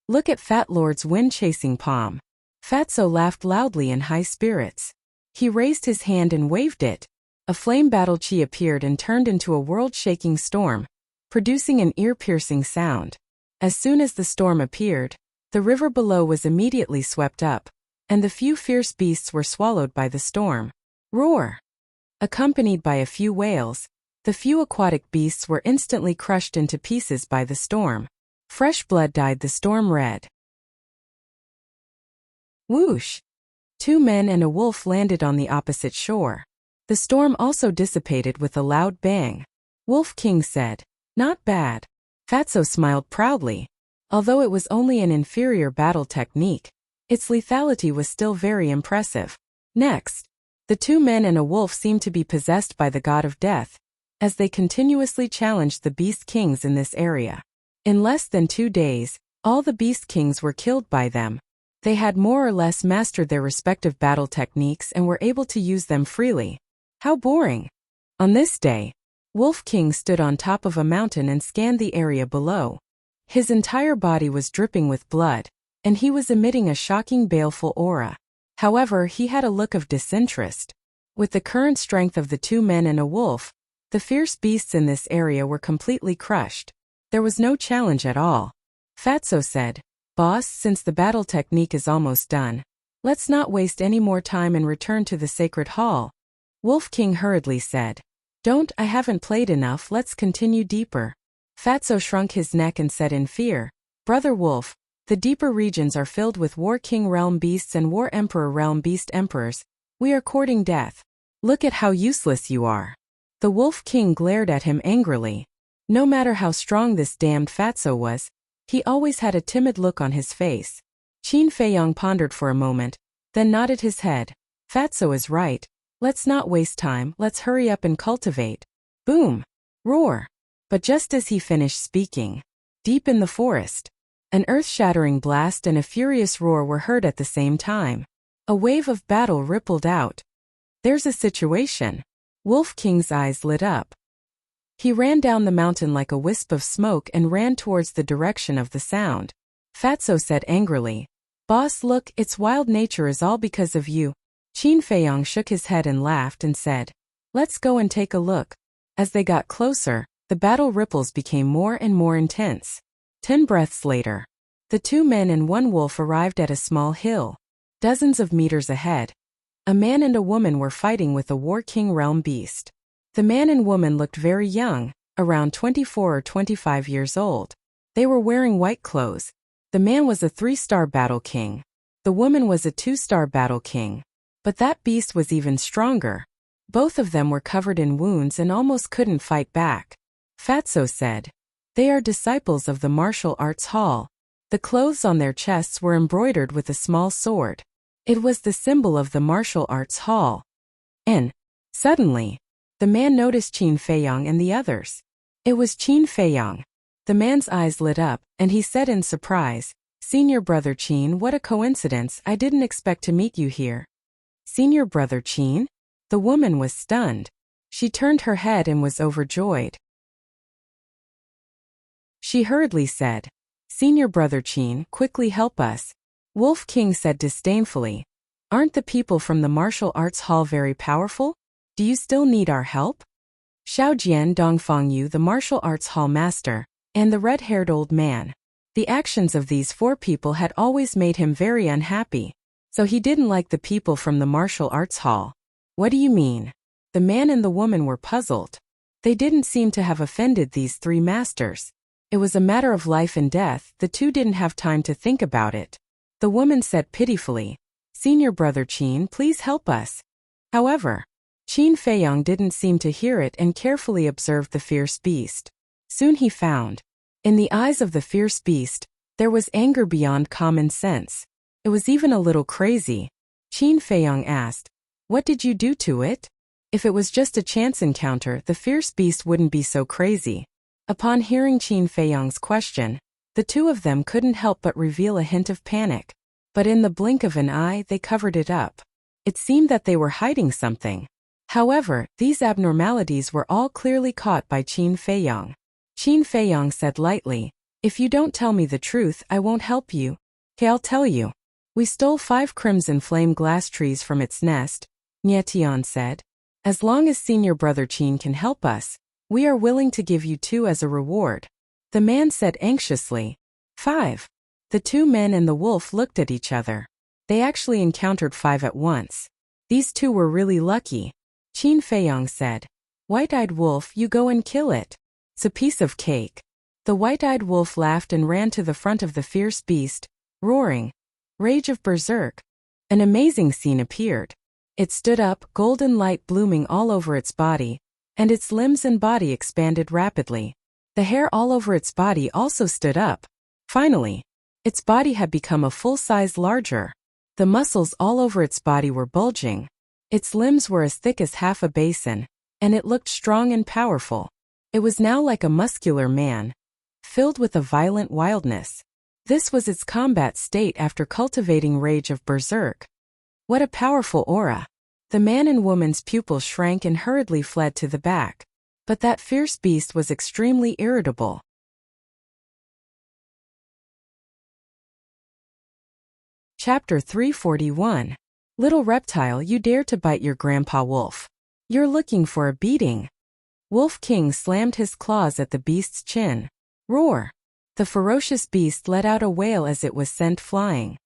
Look at Fat Lord's wind-chasing palm. Fatso laughed loudly in high spirits. He raised his hand and waved it. A flame battle chi appeared and turned into a world-shaking storm, producing an ear-piercing sound. As soon as the storm appeared, the river below was immediately swept up, and the few fierce beasts were swallowed by the storm. Roar! Accompanied by a few wails, the few aquatic beasts were instantly crushed into pieces by the storm. Fresh blood dyed the storm red. Whoosh! 2 men and a wolf landed on the opposite shore. The storm also dissipated with a loud bang. Wolf King said, "Not bad." Fatso smiled proudly. Although it was only an inferior battle technique, its lethality was still very impressive. Next, the 2 men and a wolf seemed to be possessed by the god of death, as they continuously challenged the beast kings in this area. In less than 2 days, all the beast kings were killed by them. They had more or less mastered their respective battle techniques and were able to use them freely. How boring! On this day, Wolf King stood on top of a mountain and scanned the area below. His entire body was dripping with blood, and he was emitting a shocking baleful aura. However, he had a look of disinterest. With the current strength of the two men and a wolf, the fierce beasts in this area were completely crushed. There was no challenge at all. Fatso said, "Boss, since the battle technique is almost done, let's not waste any more time and return to the sacred hall." Wolf King hurriedly said, "Don't, I haven't played enough, let's continue deeper." Fatso shrunk his neck and said in fear, "Brother Wolf, the deeper regions are filled with War King realm beasts and War Emperor realm beast emperors. We are courting death. Look at how useless you are." The Wolf King glared at him angrily. No matter how strong this damned Fatso was, he always had a timid look on his face. Qin Feiyong pondered for a moment, then nodded his head. "Fatso is right. Let's not waste time, let's hurry up and cultivate." Boom! Roar! But just as he finished speaking, deep in the forest, an earth-shattering blast and a furious roar were heard at the same time. A wave of battle rippled out. "There's a situation." Wolf King's eyes lit up. He ran down the mountain like a wisp of smoke and ran towards the direction of the sound. Fatso said angrily, "Boss, look, its wild nature is all because of you." Qin Feiyong shook his head and laughed and said, "Let's go and take a look." As they got closer, the battle ripples became more and more intense. 10 breaths later, the two men and one wolf arrived at a small hill. Dozens of meters ahead, a man and a woman were fighting with a War King realm beast. The man and woman looked very young, around 24 or 25 years old. They were wearing white clothes. The man was a 3-star battle king. The woman was a 2-star battle king. But that beast was even stronger. Both of them were covered in wounds and almost couldn't fight back. Fatso said, "They are disciples of the martial arts hall." The clothes on their chests were embroidered with a small sword. It was the symbol of the martial arts hall. And, suddenly, the man noticed Qin Feiyong and the others. It was Qin Feiyong. The man's eyes lit up, and he said in surprise, "Senior Brother Qin, what a coincidence, I didn't expect to meet you here." "Senior Brother Qin?" The woman was stunned. She turned her head and was overjoyed. She hurriedly said, "Senior Brother Qin, quickly help us." Wolf King said disdainfully, "Aren't the people from the martial arts hall very powerful? Do you still need our help?" Xiao Jian Dongfang Yu, the martial arts hall master, and the red-haired old man. The actions of these 4 people had always made him very unhappy, so he didn't like the people from the martial arts hall. "What do you mean?" The man and the woman were puzzled. They didn't seem to have offended these 3 masters. It was a matter of life and death, the two didn't have time to think about it. The woman said pitifully, "Senior Brother Qin, please help us." However, Qin Feiyong didn't seem to hear it and carefully observed the fierce beast. Soon he found, in the eyes of the fierce beast, there was anger beyond common sense. It was even a little crazy. Qin Feiyong asked, "What did you do to it?" If it was just a chance encounter, the fierce beast wouldn't be so crazy. Upon hearing Qin Feiyong's question, the two of them couldn't help but reveal a hint of panic. But in the blink of an eye, they covered it up. It seemed that they were hiding something. However, these abnormalities were all clearly caught by Qin Feiyong. Qin Feiyong said lightly, "If you don't tell me the truth, I won't help you." "Okay, I'll tell you. We stole 5 crimson flame glass trees from its nest," Nye Tian said. "As long as Senior Brother Qin can help us, we are willing to give you 2 as a reward." The man said anxiously, 5. The 2 men and the wolf looked at each other. They actually encountered 5 at once. These 2 were really lucky. Qin Feiyong said, "White-eyed wolf, you go and kill it. It's a piece of cake." The white-eyed wolf laughed and ran to the front of the fierce beast, roaring, "Rage of Berserk." An amazing scene appeared. It stood up, golden light blooming all over its body, and its limbs and body expanded rapidly. The hair all over its body also stood up. Finally, its body had become a full size larger. The muscles all over its body were bulging. Its limbs were as thick as half a basin, and it looked strong and powerful. It was now like a muscular man, filled with a violent wildness. This was its combat state after cultivating Rage of Berserk. What a powerful aura! The man and woman's pupils shrank and hurriedly fled to the back. But that fierce beast was extremely irritable. Chapter 341. Little reptile, you dare to bite your grandpa wolf. You're looking for a beating. Wolf King slammed his claws at the beast's chin. Roar! The ferocious beast let out a wail as it was sent flying.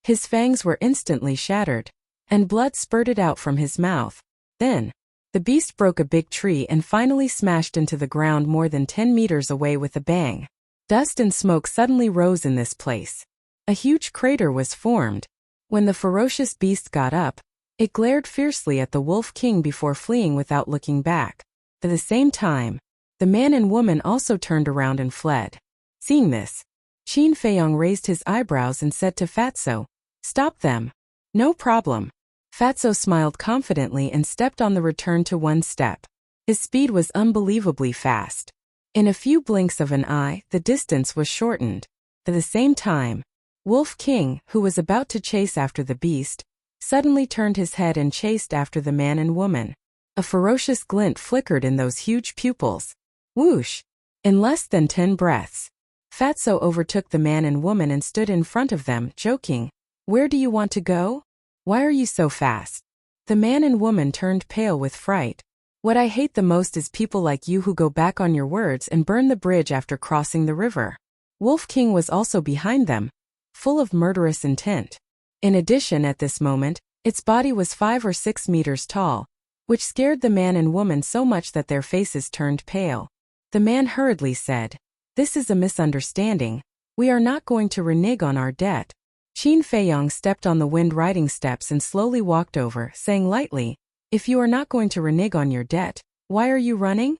His fangs were instantly shattered, and blood spurted out from his mouth. Then, the beast broke a big tree and finally smashed into the ground more than 10 meters away with a bang. Dust and smoke suddenly rose in this place. A huge crater was formed. When the ferocious beast got up, it glared fiercely at the Wolf King before fleeing without looking back. At the same time, the man and woman also turned around and fled. Seeing this, Qin Feiyong raised his eyebrows and said to Fatso, "Stop them." "No problem." Fatso smiled confidently and stepped on the return to one step. His speed was unbelievably fast. In a few blinks of an eye, the distance was shortened. At the same time, Wolf King, who was about to chase after the beast, suddenly turned his head and chased after the man and woman. A ferocious glint flickered in those huge pupils. Whoosh! In less than 10 breaths, Fatso overtook the man and woman and stood in front of them, joking, "Where do you want to go? Why are you so fast?" The man and woman turned pale with fright. "What I hate the most is people like you who go back on your words and burn the bridge after crossing the river." Wolf King was also behind them, full of murderous intent. In addition, at this moment, its body was 5 or 6 meters tall, which scared the man and woman so much that their faces turned pale. The man hurriedly said, "This is a misunderstanding. We are not going to renege on our debt." Qin Feiyong stepped on the wind riding steps and slowly walked over, saying lightly, "If you are not going to renege on your debt, why are you running?"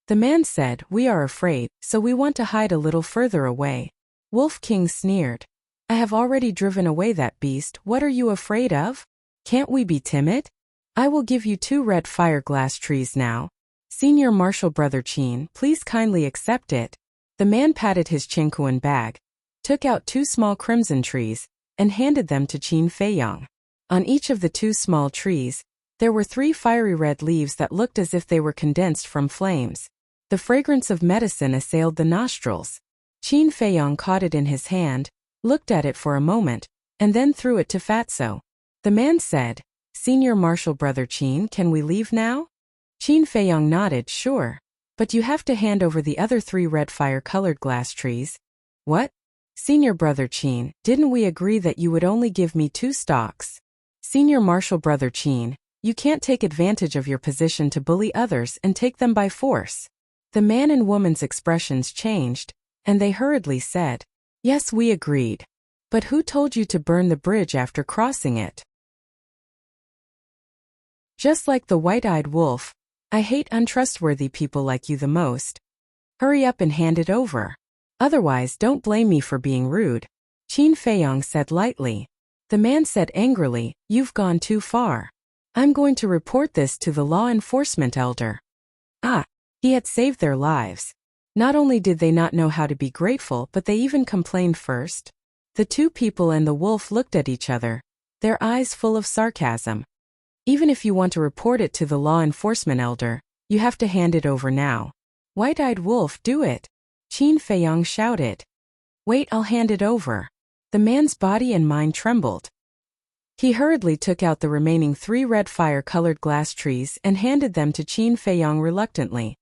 The man said, "We are afraid, so we want to hide a little further away." Wolf King sneered, "I have already driven away that beast. What are you afraid of? Can't we be timid? I will give you 2 red fire glass trees now. Senior Marshal Brother Qin, please kindly accept it." The man patted his chinkuan bag, took out 2 small crimson trees, and handed them to Qin Feiyong. On each of the 2 small trees, there were 3 fiery red leaves that looked as if they were condensed from flames. The fragrance of medicine assailed the nostrils. Qin Feiyong caught it in his hand, looked at it for a moment, and then threw it to Fatso. The man said, "Senior Marshal Brother Qin, can we leave now?" Qin Feiyong nodded, "Sure. But you have to hand over the other 3 red fire-colored glass trees." "What? Senior Brother Qin, didn't we agree that you would only give me 2 stalks?" "Senior Marshal Brother Qin, you can't take advantage of your position to bully others and take them by force." The man and woman's expressions changed, and they hurriedly said, "Yes, we agreed. But who told you to burn the bridge after crossing it?" Just like the white-eyed wolf, I hate untrustworthy people like you the most. Hurry up and hand it over. Otherwise, don't blame me for being rude," Qin Feiyong said lightly. The man said angrily, "You've gone too far. I'm going to report this to the law enforcement elder." Ah, he had saved their lives. Not only did they not know how to be grateful, but they even complained first. The 2 people and the wolf looked at each other, their eyes full of sarcasm. "Even if you want to report it to the law enforcement elder, you have to hand it over now." "White-eyed wolf, do it," Qin Feiyong shouted. "Wait, I'll hand it over." The man's body and mind trembled. He hurriedly took out the remaining 3 red fire-colored glass trees and handed them to Qin Feiyong reluctantly.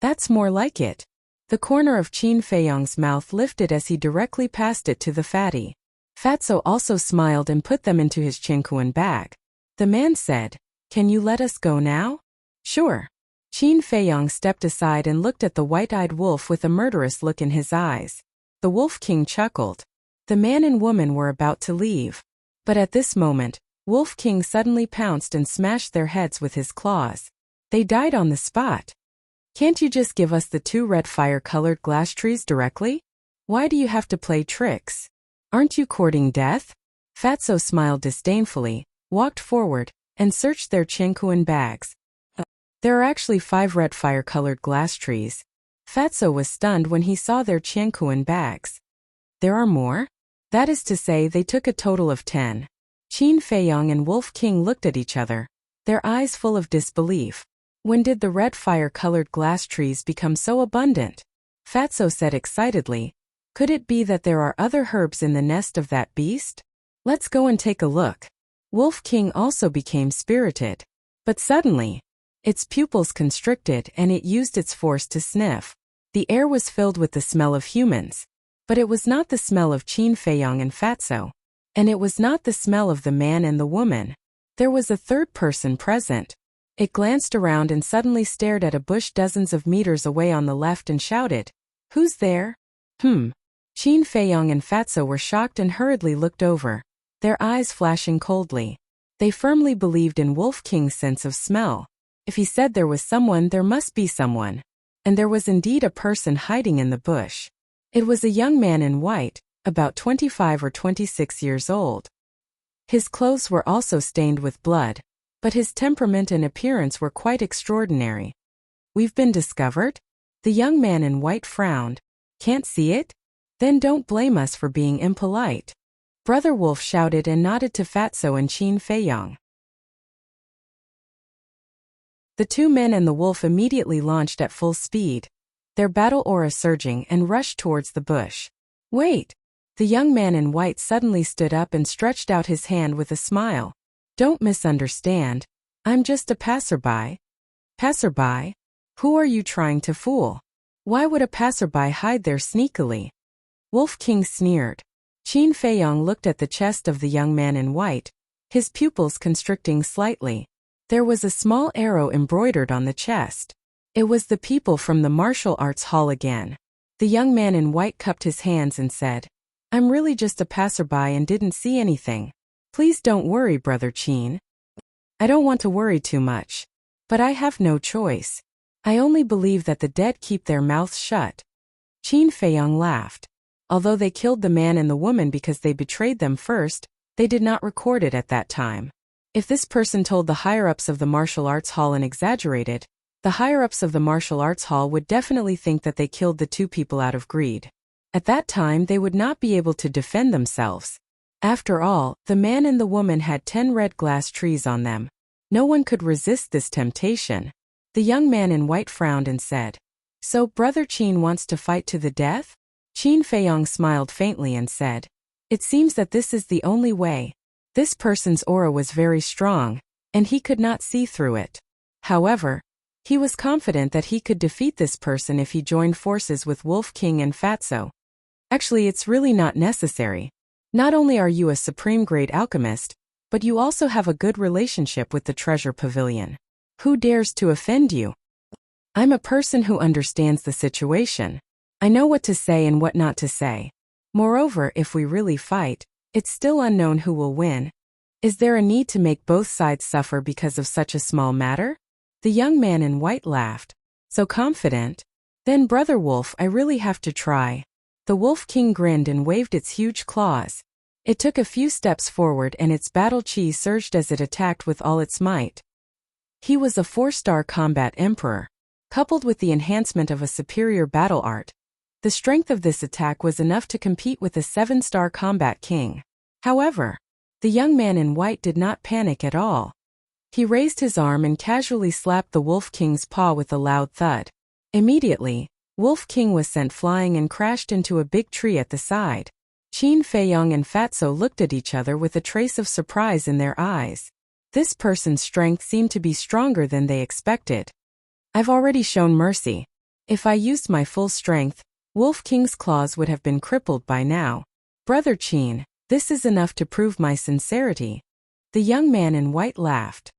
"That's more like it." The corner of Qin Feiyong's mouth lifted as he directly passed it to the fatty. Fatso also smiled and put them into his chinkuan bag. The man said, "Can you let us go now?" "Sure." Qin Feiyong stepped aside and looked at the white-eyed wolf with a murderous look in his eyes. The Wolf King chuckled. The man and woman were about to leave. But at this moment, Wolf King suddenly pounced and smashed their heads with his claws. They died on the spot. "Can't you just give us the 2 red fire-colored glass trees directly? Why do you have to play tricks? Aren't you courting death?" Fatso smiled disdainfully, walked forward, and searched their chinkuan bags. There are actually 5 red fire-colored glass trees. Fatso was stunned when he saw their chinkuan bags. "There are more?" That is to say, they took a total of 10. Qin Feiyong and Wolf King looked at each other. their eyes full of disbelief. When did the red fire-colored glass trees become so abundant? Fatso said excitedly. Could it be that there are other herbs in the nest of that beast? Let's go and take a look. Wolf King also became spirited. But suddenly, its pupils constricted and it used its force to sniff. The air was filled with the smell of humans. But it was not the smell of Qin Feiyong and Fatso. And it was not the smell of the man and the woman. There was a third person present. It glanced around and suddenly stared at a bush dozens of meters away on the left and shouted, "Who's there?" Qin Feiyong and Fatso were shocked and hurriedly looked over, their eyes flashing coldly. They firmly believed in Wolf King's sense of smell. If he said there was someone, there must be someone. And there was indeed a person hiding in the bush. It was a young man in white, about 25 or 26 years old. His clothes were also stained with blood, but his temperament and appearance were quite extraordinary. "We've been discovered?" The young man in white frowned. "Can't see it? Then don't blame us for being impolite." Brother Wolf shouted and nodded to Fatso and Qin Feiyong. The two men and the wolf immediately launched at full speed, their battle aura surging, and rushed towards the bush. "Wait!" The young man in white suddenly stood up and stretched out his hand with a smile. "Don't misunderstand. I'm just a passerby." "Passerby? Who are you trying to fool? Why would a passerby hide there sneakily?" Wolf King sneered. Qin Feiyong looked at the chest of the young man in white, his pupils constricting slightly. There was a small arrow embroidered on the chest. It was the people from the martial arts hall again. The young man in white cupped his hands and said, "I'm really just a passerby and didn't see anything. Please don't worry, Brother Qin." "I don't want to worry too much. But I have no choice. I only believe that the dead keep their mouths shut." Qin Feiyong laughed. Although they killed the man and the woman because they betrayed them first, they did not record it at that time. If this person told the higher-ups of the martial arts hall and exaggerated, the higher-ups of the martial arts hall would definitely think that they killed the two people out of greed. At that time they would not be able to defend themselves. After all, the man and the woman had 10 red glass trees on them. No one could resist this temptation. The young man in white frowned and said, "So Brother Qin wants to fight to the death?" Qin Feiyong smiled faintly and said, "It seems that this is the only way." This person's aura was very strong, and he could not see through it. However, he was confident that he could defeat this person if he joined forces with Wolf King and Fatso. "Actually, it's really not necessary. Not only are you a supreme-grade alchemist, but you also have a good relationship with the treasure pavilion. Who dares to offend you? I'm a person who understands the situation. I know what to say and what not to say. Moreover, if we really fight, it's still unknown who will win. Is there a need to make both sides suffer because of such a small matter?" The young man in white laughed. "So confident? Then, Brother Wolf, I really have to try." The Wolf King grinned and waved its huge claws. It took a few steps forward and its battle chi surged as it attacked with all its might. He was a 4-star combat emperor. Coupled with the enhancement of a superior battle art, the strength of this attack was enough to compete with a 7-star combat king. However, the young man in white did not panic at all. He raised his arm and casually slapped the Wolf King's paw with a loud thud. Immediately, Wolf King was sent flying and crashed into a big tree at the side. Qin Feiyong and Fatso looked at each other with a trace of surprise in their eyes. This person's strength seemed to be stronger than they expected. "I've already shown mercy. If I used my full strength, Wolf King's claws would have been crippled by now. Brother Qin, this is enough to prove my sincerity." The young man in white laughed.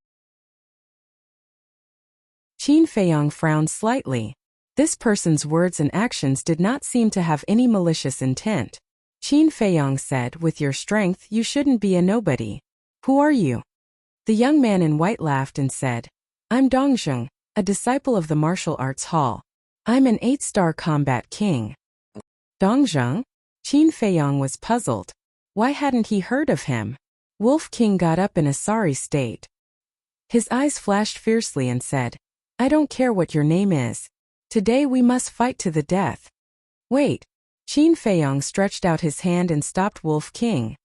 Qin Feiyong frowned slightly. This person's words and actions did not seem to have any malicious intent. Qin Feiyong said, "With your strength, you shouldn't be a nobody. Who are you?" The young man in white laughed and said, "I'm Dongzheng, a disciple of the martial arts hall. I'm an 8-star combat king." Dongzheng? Qin Feiyong was puzzled. Why hadn't he heard of him? Wolf King got up in a sorry state. His eyes flashed fiercely and said, "I don't care what your name is. Today we must fight to the death." "Wait." Qin Feiyong stretched out his hand and stopped Wolf King.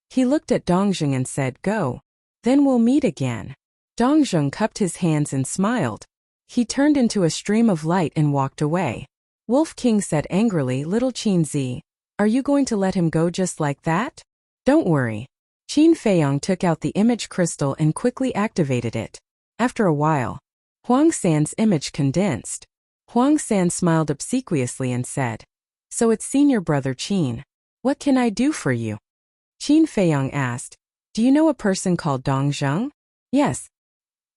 He looked at Dongzheng and said, "Go. Then we'll meet again." Dong Zheng cupped his hands and smiled. He turned into a stream of light and walked away. Wolf King said angrily, "Little Qin Zi, are you going to let him go just like that?" "Don't worry." Qin Feiyong took out the image crystal and quickly activated it. After a while, Huang San's image condensed. Huang San smiled obsequiously and said, "So it's senior brother Qin. What can I do for you?" Qin Feiyong asked, "Do you know a person called Dong Zheng?" "Yes.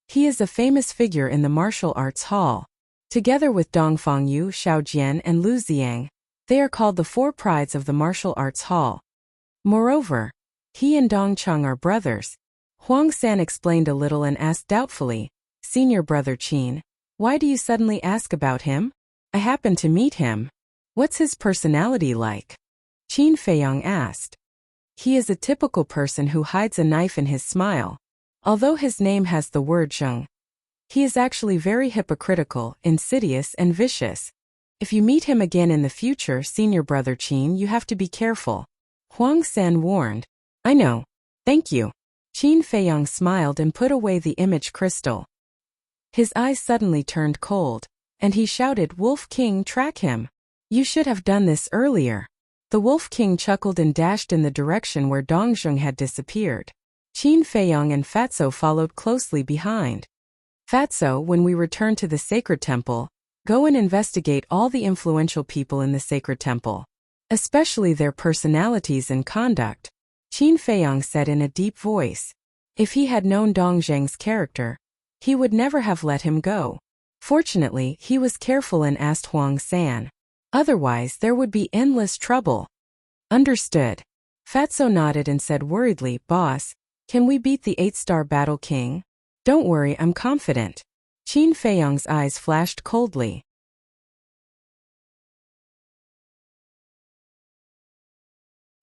He is a famous figure in the martial arts hall. Together with Dong Fangyu, Xiao Jian and Lu Xiang, they are called the four prides of the martial arts hall. Moreover, he and Dong Cheng are brothers." Huang San explained a little and asked doubtfully, "Senior brother Qin, why do you suddenly ask about him?" "I happened to meet him." "What's his personality like?" Qin Feiyong asked. "He is a typical person who hides a knife in his smile. Although his name has the word Zheng, he is actually very hypocritical, insidious, and vicious. If you meet him again in the future, senior brother Qin, you have to be careful," Huang San warned. "I know. Thank you." Qin Feiyong smiled and put away the image crystal. His eyes suddenly turned cold, and he shouted, "Wolf King, track him. You should have done this earlier." The Wolf King chuckled and dashed in the direction where Dong Zheng had disappeared. Qin Feiyong and Fatso followed closely behind. "Fatso, when we return to the sacred temple, go and investigate all the influential people in the sacred temple, especially their personalities and conduct," Qin Feiyong said in a deep voice. If he had known Dong Zheng's character, he would never have let him go. Fortunately, he was careful and asked Huang San. Otherwise, there would be endless trouble. "Understood." Fatso nodded and said worriedly, "Boss, can we beat the 8-star Battle King?" "Don't worry, I'm confident." Qin Feiyong's eyes flashed coldly.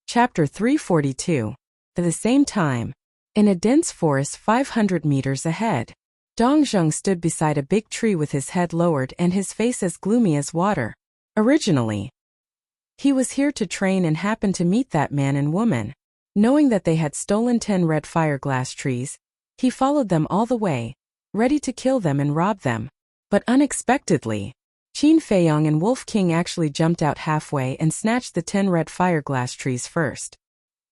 Chapter 342. At the same time, in a dense forest 500 meters ahead, Dong Zheng stood beside a big tree with his head lowered and his face as gloomy as water. Originally, he was here to train and happened to meet that man and woman. Knowing that they had stolen 10 red fireglass trees, he followed them all the way, ready to kill them and rob them. But unexpectedly, Qin Feiyong and Wolf King actually jumped out halfway and snatched the 10 red fireglass trees first.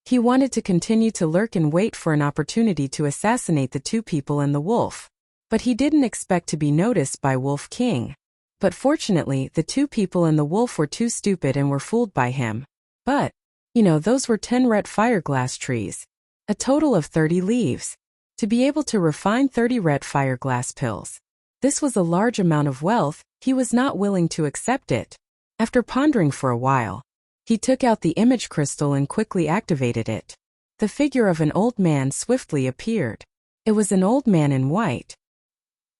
He wanted to continue to lurk and wait for an opportunity to assassinate the two people and the wolf. But he didn't expect to be noticed by Wolf King. But fortunately, the two people and the wolf were too stupid and were fooled by him. But, those were 10 red fireglass trees. A total of 30 leaves. To be able to refine 30 red fireglass pills. This was a large amount of wealth, he was not willing to accept it. After pondering for a while, he took out the image crystal and quickly activated it. The figure of an old man swiftly appeared. It was an old man in white.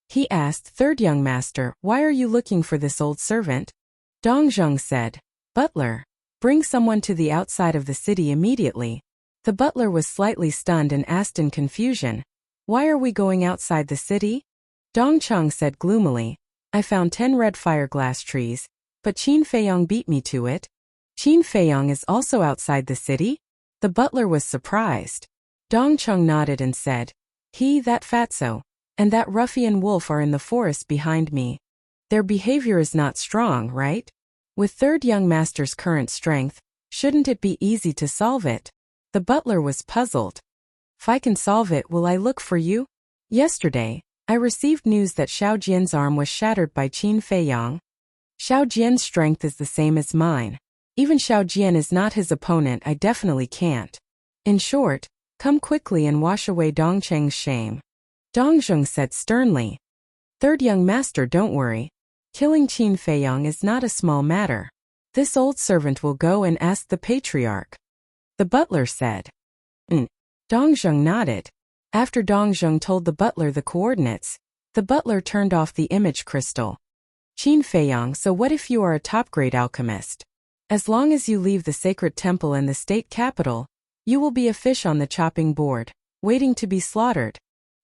He asked, "Third young master, why are you looking for this old servant?" Dong Zheng said, "Butler, bring someone to the outside of the city immediately." The butler was slightly stunned and asked in confusion, "Why are we going outside the city?" Dong Cheng said gloomily, "I found 10 red fireglass trees, but Qin Feiyong beat me to it." "Qin Feiyong is also outside the city?" The butler was surprised. Dong Cheng nodded and said, That Fatso, and that ruffian wolf are in the forest behind me. Their behavior is not strong, right? With third young master's current strength, shouldn't it be easy to solve it?" The butler was puzzled. "If I can solve it, will I look for you?" "Yesterday, I received news that Xiao Jian's arm was shattered by Qin Feiyong. Xiao Jian's strength is the same as mine. Even Xiao Jian is not his opponent, I definitely can't. In short, come quickly and wash away Dong Cheng's shame." Dong Zheng said sternly. "Third young master, don't worry. Killing Qin Feiyong is not a small matter. This old servant will go and ask the patriarch," the butler said. Dong Zheng nodded. After Dong Zheng told the butler the coordinates, the butler turned off the image crystal. "Qin Feiyong, so what if you are a top-grade alchemist? As long as you leave the sacred temple and the state capital, you will be a fish on the chopping board, waiting to be slaughtered."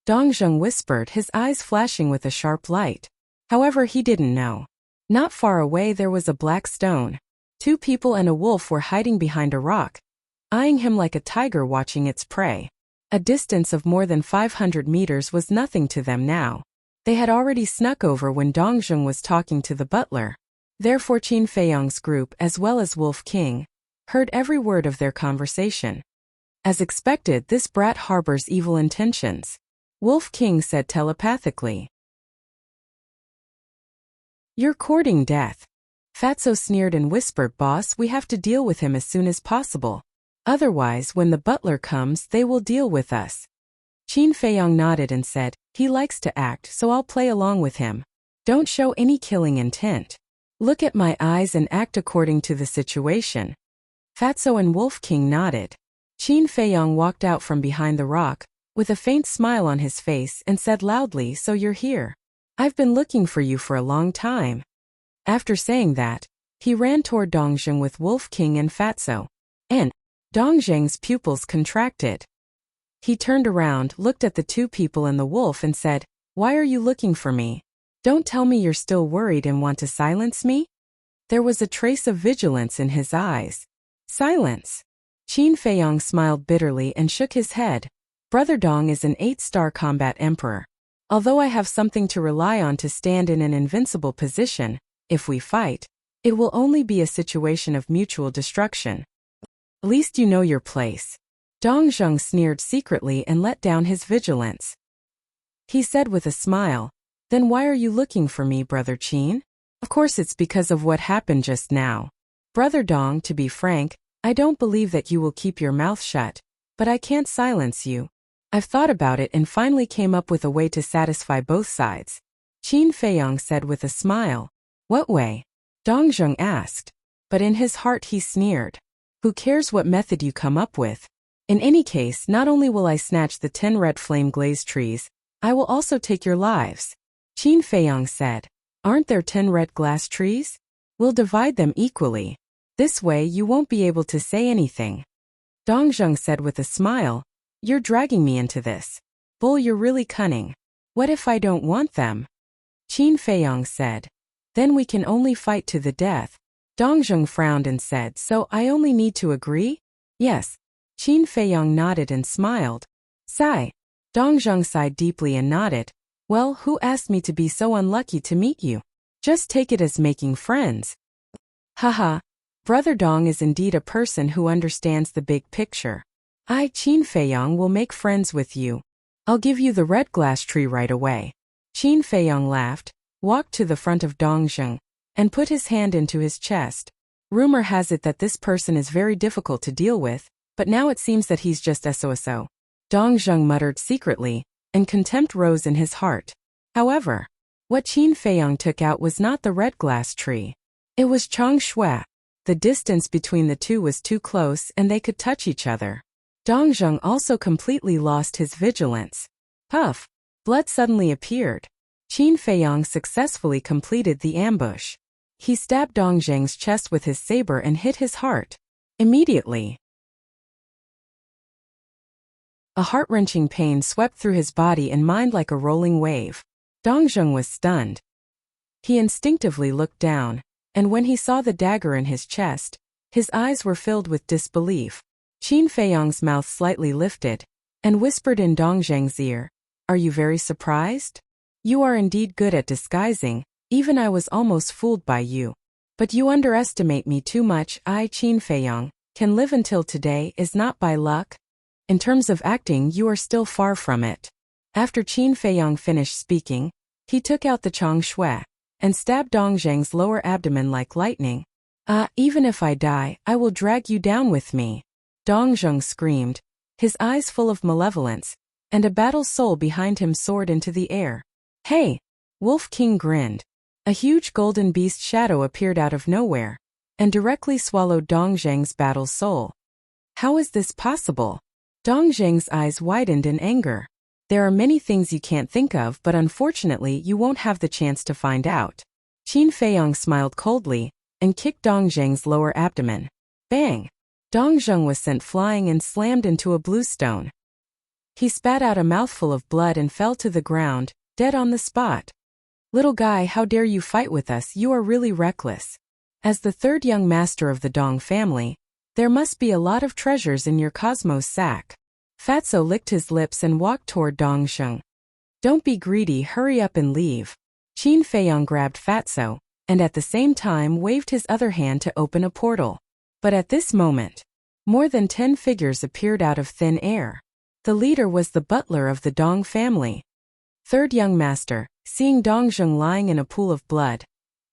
Dong Zheng whispered, his eyes flashing with a sharp light. However, he didn't know. Not far away there was a black stone. 2 people and a wolf were hiding behind a rock, eyeing him like a tiger watching its prey. A distance of more than 500 meters was nothing to them now. They had already snuck over when Dongzheng was talking to the butler. Therefore Qin Feiyong's group, as well as Wolf King, heard every word of their conversation. As expected, this brat harbors evil intentions, Wolf King said telepathically. You're courting death. Fatso sneered and whispered, Boss, we have to deal with him as soon as possible. Otherwise, when the butler comes, they will deal with us. Qin Feiyong nodded and said, he likes to act, so I'll play along with him. Don't show any killing intent. Look at my eyes and act according to the situation. Fatso and Wolf King nodded. Qin Feiyong walked out from behind the rock, with a faint smile on his face, and said loudly, so you're here. I've been looking for you for a long time. After saying that, he ran toward Dongzheng with Wolf King and Fatso. And Dongzheng's pupils contracted. He turned around, looked at the two people and the wolf and said, why are you looking for me? Don't tell me you're still worried and want to silence me? There was a trace of vigilance in his eyes. Silence. Qin Feiyong smiled bitterly and shook his head. Brother Dong is an 8-star combat emperor. Although I have something to rely on to stand in an invincible position, if we fight, it will only be a situation of mutual destruction. At least you know your place. Dongzheng sneered secretly and let down his vigilance. He said with a smile, then why are you looking for me, Brother Qin? Of course it's because of what happened just now. Brother Dong, to be frank, I don't believe that you will keep your mouth shut, but I can't silence you. I've thought about it and finally came up with a way to satisfy both sides. Qin Feiyong said with a smile. What way? Dongzheng asked. But in his heart he sneered. Who cares what method you come up with? In any case, not only will I snatch the 10 red flame glazed trees, I will also take your lives. Qin Feiyong said. Aren't there 10 red glass trees? We'll divide them equally. This way you won't be able to say anything. Dongzheng said with a smile. You're dragging me into this. Bull, you're really cunning. What if I don't want them? Qin Feiyong said. Then we can only fight to the death. Dongzheng frowned and said, so I only need to agree? Yes. Qin Feiyong nodded and smiled. Sigh. Dongzheng sighed deeply and nodded. Well, who asked me to be so unlucky to meet you? Just take it as making friends. Haha. Brother Dong is indeed a person who understands the big picture. I, Qin Feiyong, will make friends with you. I'll give you the red glass tree right away. Qin Feiyong laughed, walked to the front of Dongzheng, and put his hand into his chest. Rumor has it that this person is very difficult to deal with, but now it seems that he's just SOSO. Dongzheng muttered secretly, and contempt rose in his heart. However, what Qin Feiyong took out was not the red glass tree. It was Chang Shui. The distance between the two was too close and they could touch each other. Dongzheng also completely lost his vigilance. Puff! Blood suddenly appeared. Qin Feiyong successfully completed the ambush. He stabbed Dongzheng's chest with his saber and hit his heart. Immediately, a heart-wrenching pain swept through his body and mind like a rolling wave. Dongzheng was stunned. He instinctively looked down, and when he saw the dagger in his chest, his eyes were filled with disbelief. Qin Feiyong's mouth slightly lifted, and whispered in Dongzheng's ear, Are you very surprised? You are indeed good at disguising, even I was almost fooled by you. But you underestimate me too much. I, Qin Feiyong, can live until today is not by luck. In terms of acting, you are still far from it. After Qin Feiyong finished speaking, he took out the Chang Shui, and stabbed Dongzheng's lower abdomen like lightning. Even if I die, I will drag you down with me. Dongzheng screamed, his eyes full of malevolence, and a battle soul behind him soared into the air. Hey! Wolf King grinned. A huge golden beast shadow appeared out of nowhere, and directly swallowed Dongzheng's battle soul. How is this possible? Dongzheng's eyes widened in anger. There are many things you can't think of, but unfortunately you won't have the chance to find out. Qin Feiyong smiled coldly, and kicked Dongzheng's lower abdomen. Bang! Dongzheng was sent flying and slammed into a blue stone. He spat out a mouthful of blood and fell to the ground, dead on the spot. Little guy, how dare you fight with us? You are really reckless. As the third young master of the Dong family, there must be a lot of treasures in your cosmos sack. Fatso licked his lips and walked toward Dongzheng. Don't be greedy, hurry up and leave. Qin Feiyang grabbed Fatso, and at the same time waved his other hand to open a portal. But at this moment, more than 10 figures appeared out of thin air. The leader was the butler of the Dong family. Third young master, seeing Dongzheng lying in a pool of blood,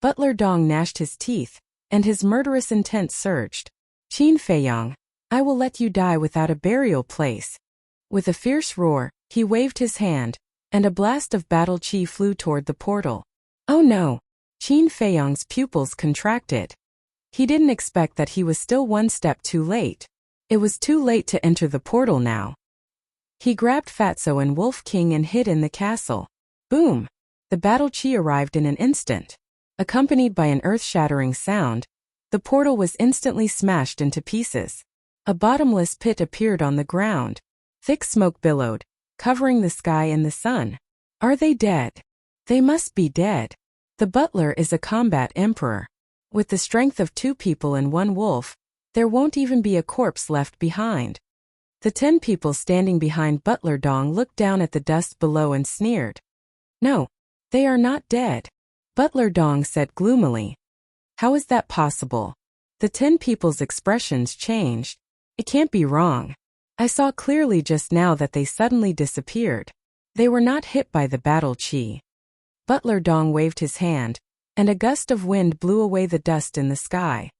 Butler Dong gnashed his teeth, and his murderous intent surged. Qin Feiyang, I will let you die without a burial place. With a fierce roar, he waved his hand, and a blast of battle chi flew toward the portal. Oh no! Qin Feiyang's pupils contracted. He didn't expect that he was still one step too late. It was too late to enter the portal now. He grabbed Fatso and Wolf King and hid in the castle. Boom! The battle chi arrived in an instant. Accompanied by an earth-shattering sound, the portal was instantly smashed into pieces. A bottomless pit appeared on the ground. Thick smoke billowed, covering the sky and the sun. Are they dead? They must be dead. The butler is a combat emperor. With the strength of 2 people and 1 wolf, there won't even be a corpse left behind. The 10 people standing behind Butler Dong looked down at the dust below and sneered. No, they are not dead. Butler Dong said gloomily. How is that possible? The 10 people's expressions changed. It can't be wrong. I saw clearly just now that they suddenly disappeared. They were not hit by the battle chi. Butler Dong waved his hand, and a gust of wind blew away the dust in the sky.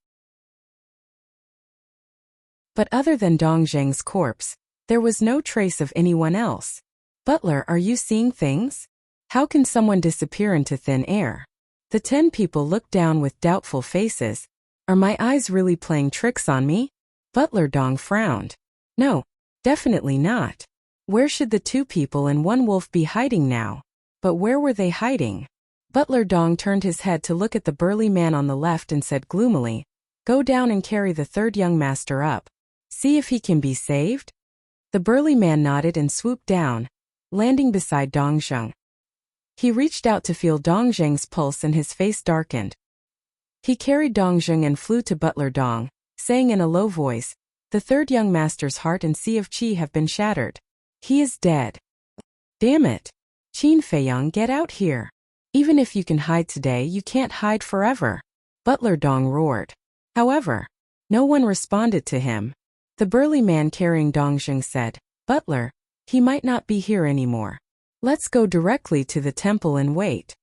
But other than Dongzheng's corpse, there was no trace of anyone else. Butler, are you seeing things? How can someone disappear into thin air? The 10 people looked down with doubtful faces. Are my eyes really playing tricks on me? Butler Dong frowned. No, definitely not. Where should the 2 people and 1 wolf be hiding now? But where were they hiding? Butler Dong turned his head to look at the burly man on the left and said gloomily, Go down and carry the 3rd young master up. See if he can be saved? The burly man nodded and swooped down, landing beside Dongzheng. He reached out to feel Dongzheng's pulse and his face darkened. He carried Dongzheng and flew to Butler Dong, saying in a low voice, The 3rd young master's heart and sea of chi have been shattered. He is dead. Damn it. Qin Feiyang, get out here. Even if you can hide today, you can't hide forever. Butler Dong roared. However, no one responded to him. The burly man carrying Dongzheng said, Butler, he might not be here anymore. Let's go directly to the temple and wait.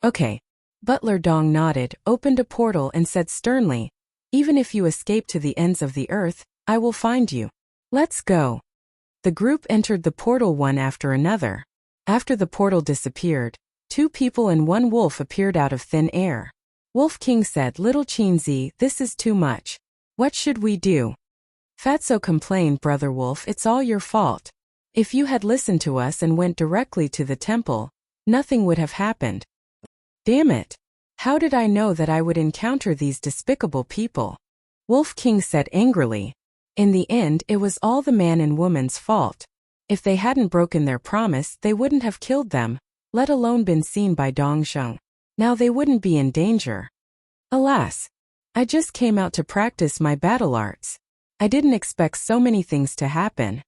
Okay. Butler Dong nodded, opened a portal and said sternly, Even if you escape to the ends of the earth, I will find you. Let's go. The group entered the portal one after another. After the portal disappeared, 2 people and 1 wolf appeared out of thin air. Wolf King said, Little Qinzi, this is too much. What should we do? Fatso complained, Brother Wolf, it's all your fault. If you had listened to us and went directly to the temple, nothing would have happened. Damn it. How did I know that I would encounter these despicable people? Wolf King said angrily. In the end, it was all the man and woman's fault. If they hadn't broken their promise, they wouldn't have killed them, let alone been seen by Dongzheng. Now they wouldn't be in danger. Alas. I just came out to practice my battle arts. I didn't expect so many things to happen.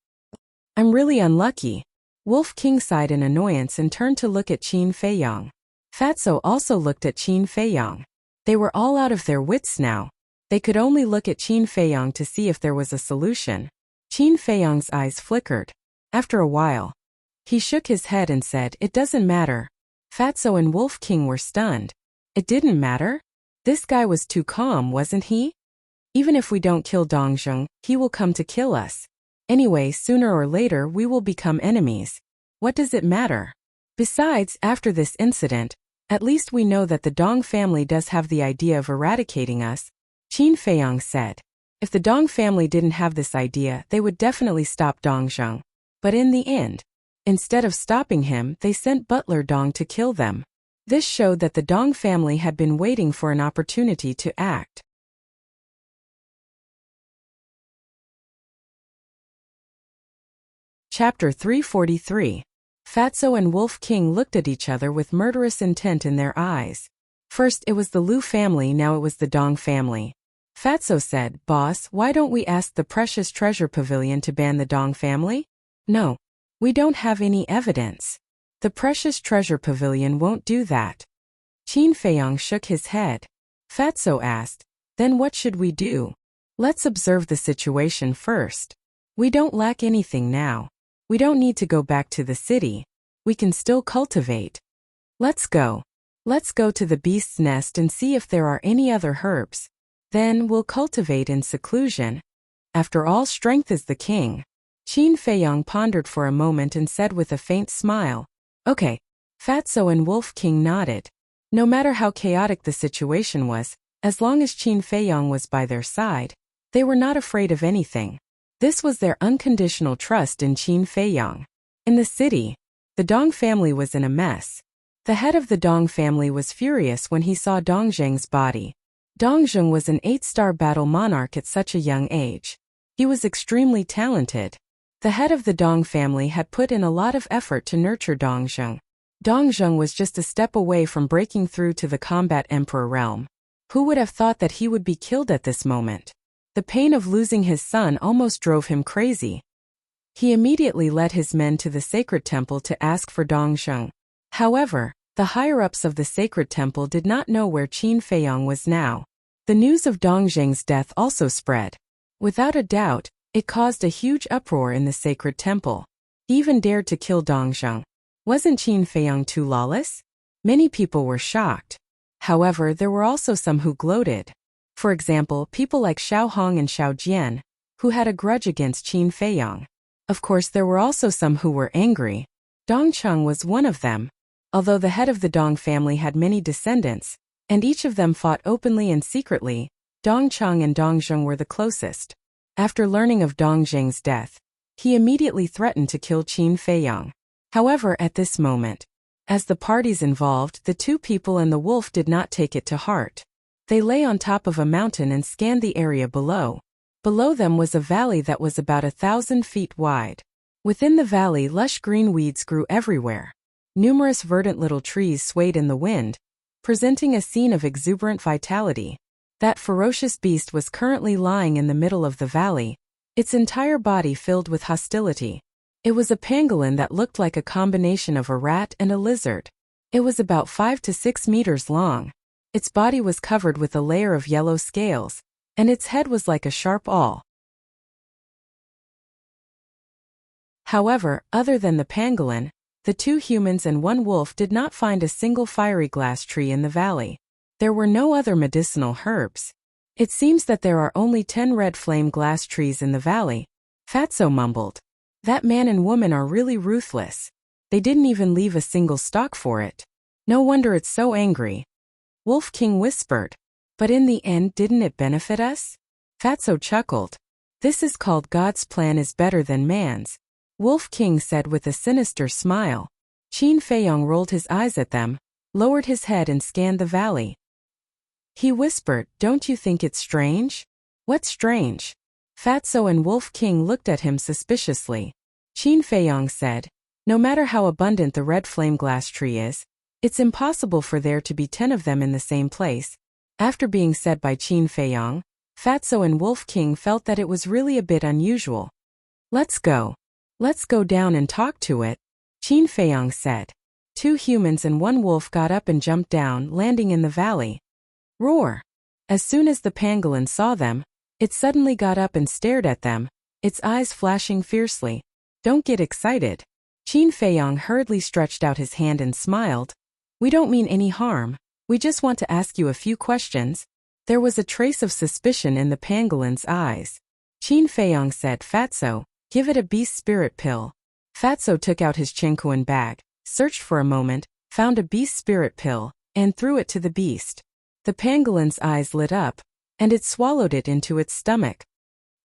I'm really unlucky. Wolf King sighed in annoyance and turned to look at Qin Feiyang. Fatso also looked at Qin Feiyang. They were all out of their wits now. They could only look at Qin Feiyang to see if there was a solution. Qin Feiyang's eyes flickered. After a while, he shook his head and said, It doesn't matter. Fatso and Wolf King were stunned. It didn't matter? This guy was too calm, wasn't he? Even if we don't kill Dongzheng, he will come to kill us. Anyway, sooner or later we will become enemies. What does it matter? Besides, after this incident, at least we know that the Dong family does have the idea of eradicating us. Qin Feiyang said. If the Dong family didn't have this idea, they would definitely stop Dongzheng. But in the end, instead of stopping him, they sent Butler Dong to kill them. This showed that the Dong family had been waiting for an opportunity to act. Chapter 343. Fatso and Wolf King looked at each other with murderous intent in their eyes. First it was the Lu family, now it was the Dong family. Fatso said, "Boss, why don't we ask the Precious Treasure Pavilion to ban the Dong family?" "No. We don't have any evidence. The Precious Treasure Pavilion won't do that." Qin Feiyong shook his head. Fatso asked, "Then what should we do?" "Let's observe the situation first. We don't lack anything now. We don't need to go back to the city. We can still cultivate. Let's go. Let's go to the beast's nest and see if there are any other herbs. Then we'll cultivate in seclusion. After all, strength is the king." Qin Feiyong pondered for a moment and said with a faint smile, "Okay." Fatso and Wolf King nodded. No matter how chaotic the situation was, as long as Qin Feiyong was by their side, they were not afraid of anything. This was their unconditional trust in Qin Feiyong. In the city, the Dong family was in a mess. The head of the Dong family was furious when he saw Dong Zheng's body. Dong Zheng was an 8-star battle monarch at such a young age. He was extremely talented. The head of the Dong family had put in a lot of effort to nurture Dong Zheng. Dong Zheng was just a step away from breaking through to the combat emperor realm. Who would have thought that he would be killed at this moment? The pain of losing his son almost drove him crazy. He immediately led his men to the sacred temple to ask for Dong Zheng. However, the higher-ups of the sacred temple did not know where Qin Feiyong was now. The news of Dong Zheng's death also spread. Without a doubt, it caused a huge uproar in the sacred temple. He even dared to kill Dong Zheng. Wasn't Qin Feiyong too lawless? Many people were shocked. However, there were also some who gloated. For example, people like Xiao Hong and Xiao Jian, who had a grudge against Qin Feiyong. Of course, there were also some who were angry. Dong Cheng was one of them. Although the head of the Dong family had many descendants, and each of them fought openly and secretly, Dong Cheng and Dong Zheng were the closest. After learning of Dong Zheng's death, he immediately threatened to kill Qin Feiyong. However, at this moment, as the parties involved, the two people and the wolf did not take it to heart. They lay on top of a mountain and scanned the area below. Below them was a valley that was about 1,000 feet wide. Within the valley, lush green weeds grew everywhere. Numerous verdant little trees swayed in the wind, presenting a scene of exuberant vitality. That ferocious beast was currently lying in the middle of the valley, its entire body filled with hostility. It was a pangolin that looked like a combination of a rat and a lizard. It was about 5 to 6 meters long. Its body was covered with a layer of yellow scales, and its head was like a sharp awl. However, other than the pangolin, the 2 humans and 1 wolf did not find a single fiery glass tree in the valley. There were no other medicinal herbs. "It seems that there are only 10 red flame glass trees in the valley," Fatso mumbled. "That man and woman are really ruthless. They didn't even leave a single stalk for it. No wonder it's so angry." Wolf King whispered. "But in the end, didn't it benefit us?" Fatso chuckled. "This is called God's plan is better than man's," Wolf King said with a sinister smile. Qin Feiyong rolled his eyes at them, lowered his head and scanned the valley. He whispered, "Don't you think it's strange?" "What's strange?" Fatso and Wolf King looked at him suspiciously. Qin Feiyong said, "No matter how abundant the red flame glass tree is, it's impossible for there to be 10 of them in the same place." After being said by Qin Feiyong, Fatso and Wolf King felt that it was really a bit unusual. "Let's go. Let's go down and talk to it," Qin Feiyong said. 2 humans and 1 wolf got up and jumped down, landing in the valley. Roar! As soon as the pangolin saw them, it suddenly got up and stared at them, its eyes flashing fiercely. "Don't get excited." Qin Feiyong hurriedly stretched out his hand and smiled. "We don't mean any harm. We just want to ask you a few questions." There was a trace of suspicion in the pangolin's eyes. Qin Feiyong said, "Fatso, give it a beast spirit pill." Fatso took out his chinkuan bag, searched for a moment, found a beast spirit pill, and threw it to the beast. The pangolin's eyes lit up, and it swallowed it into its stomach.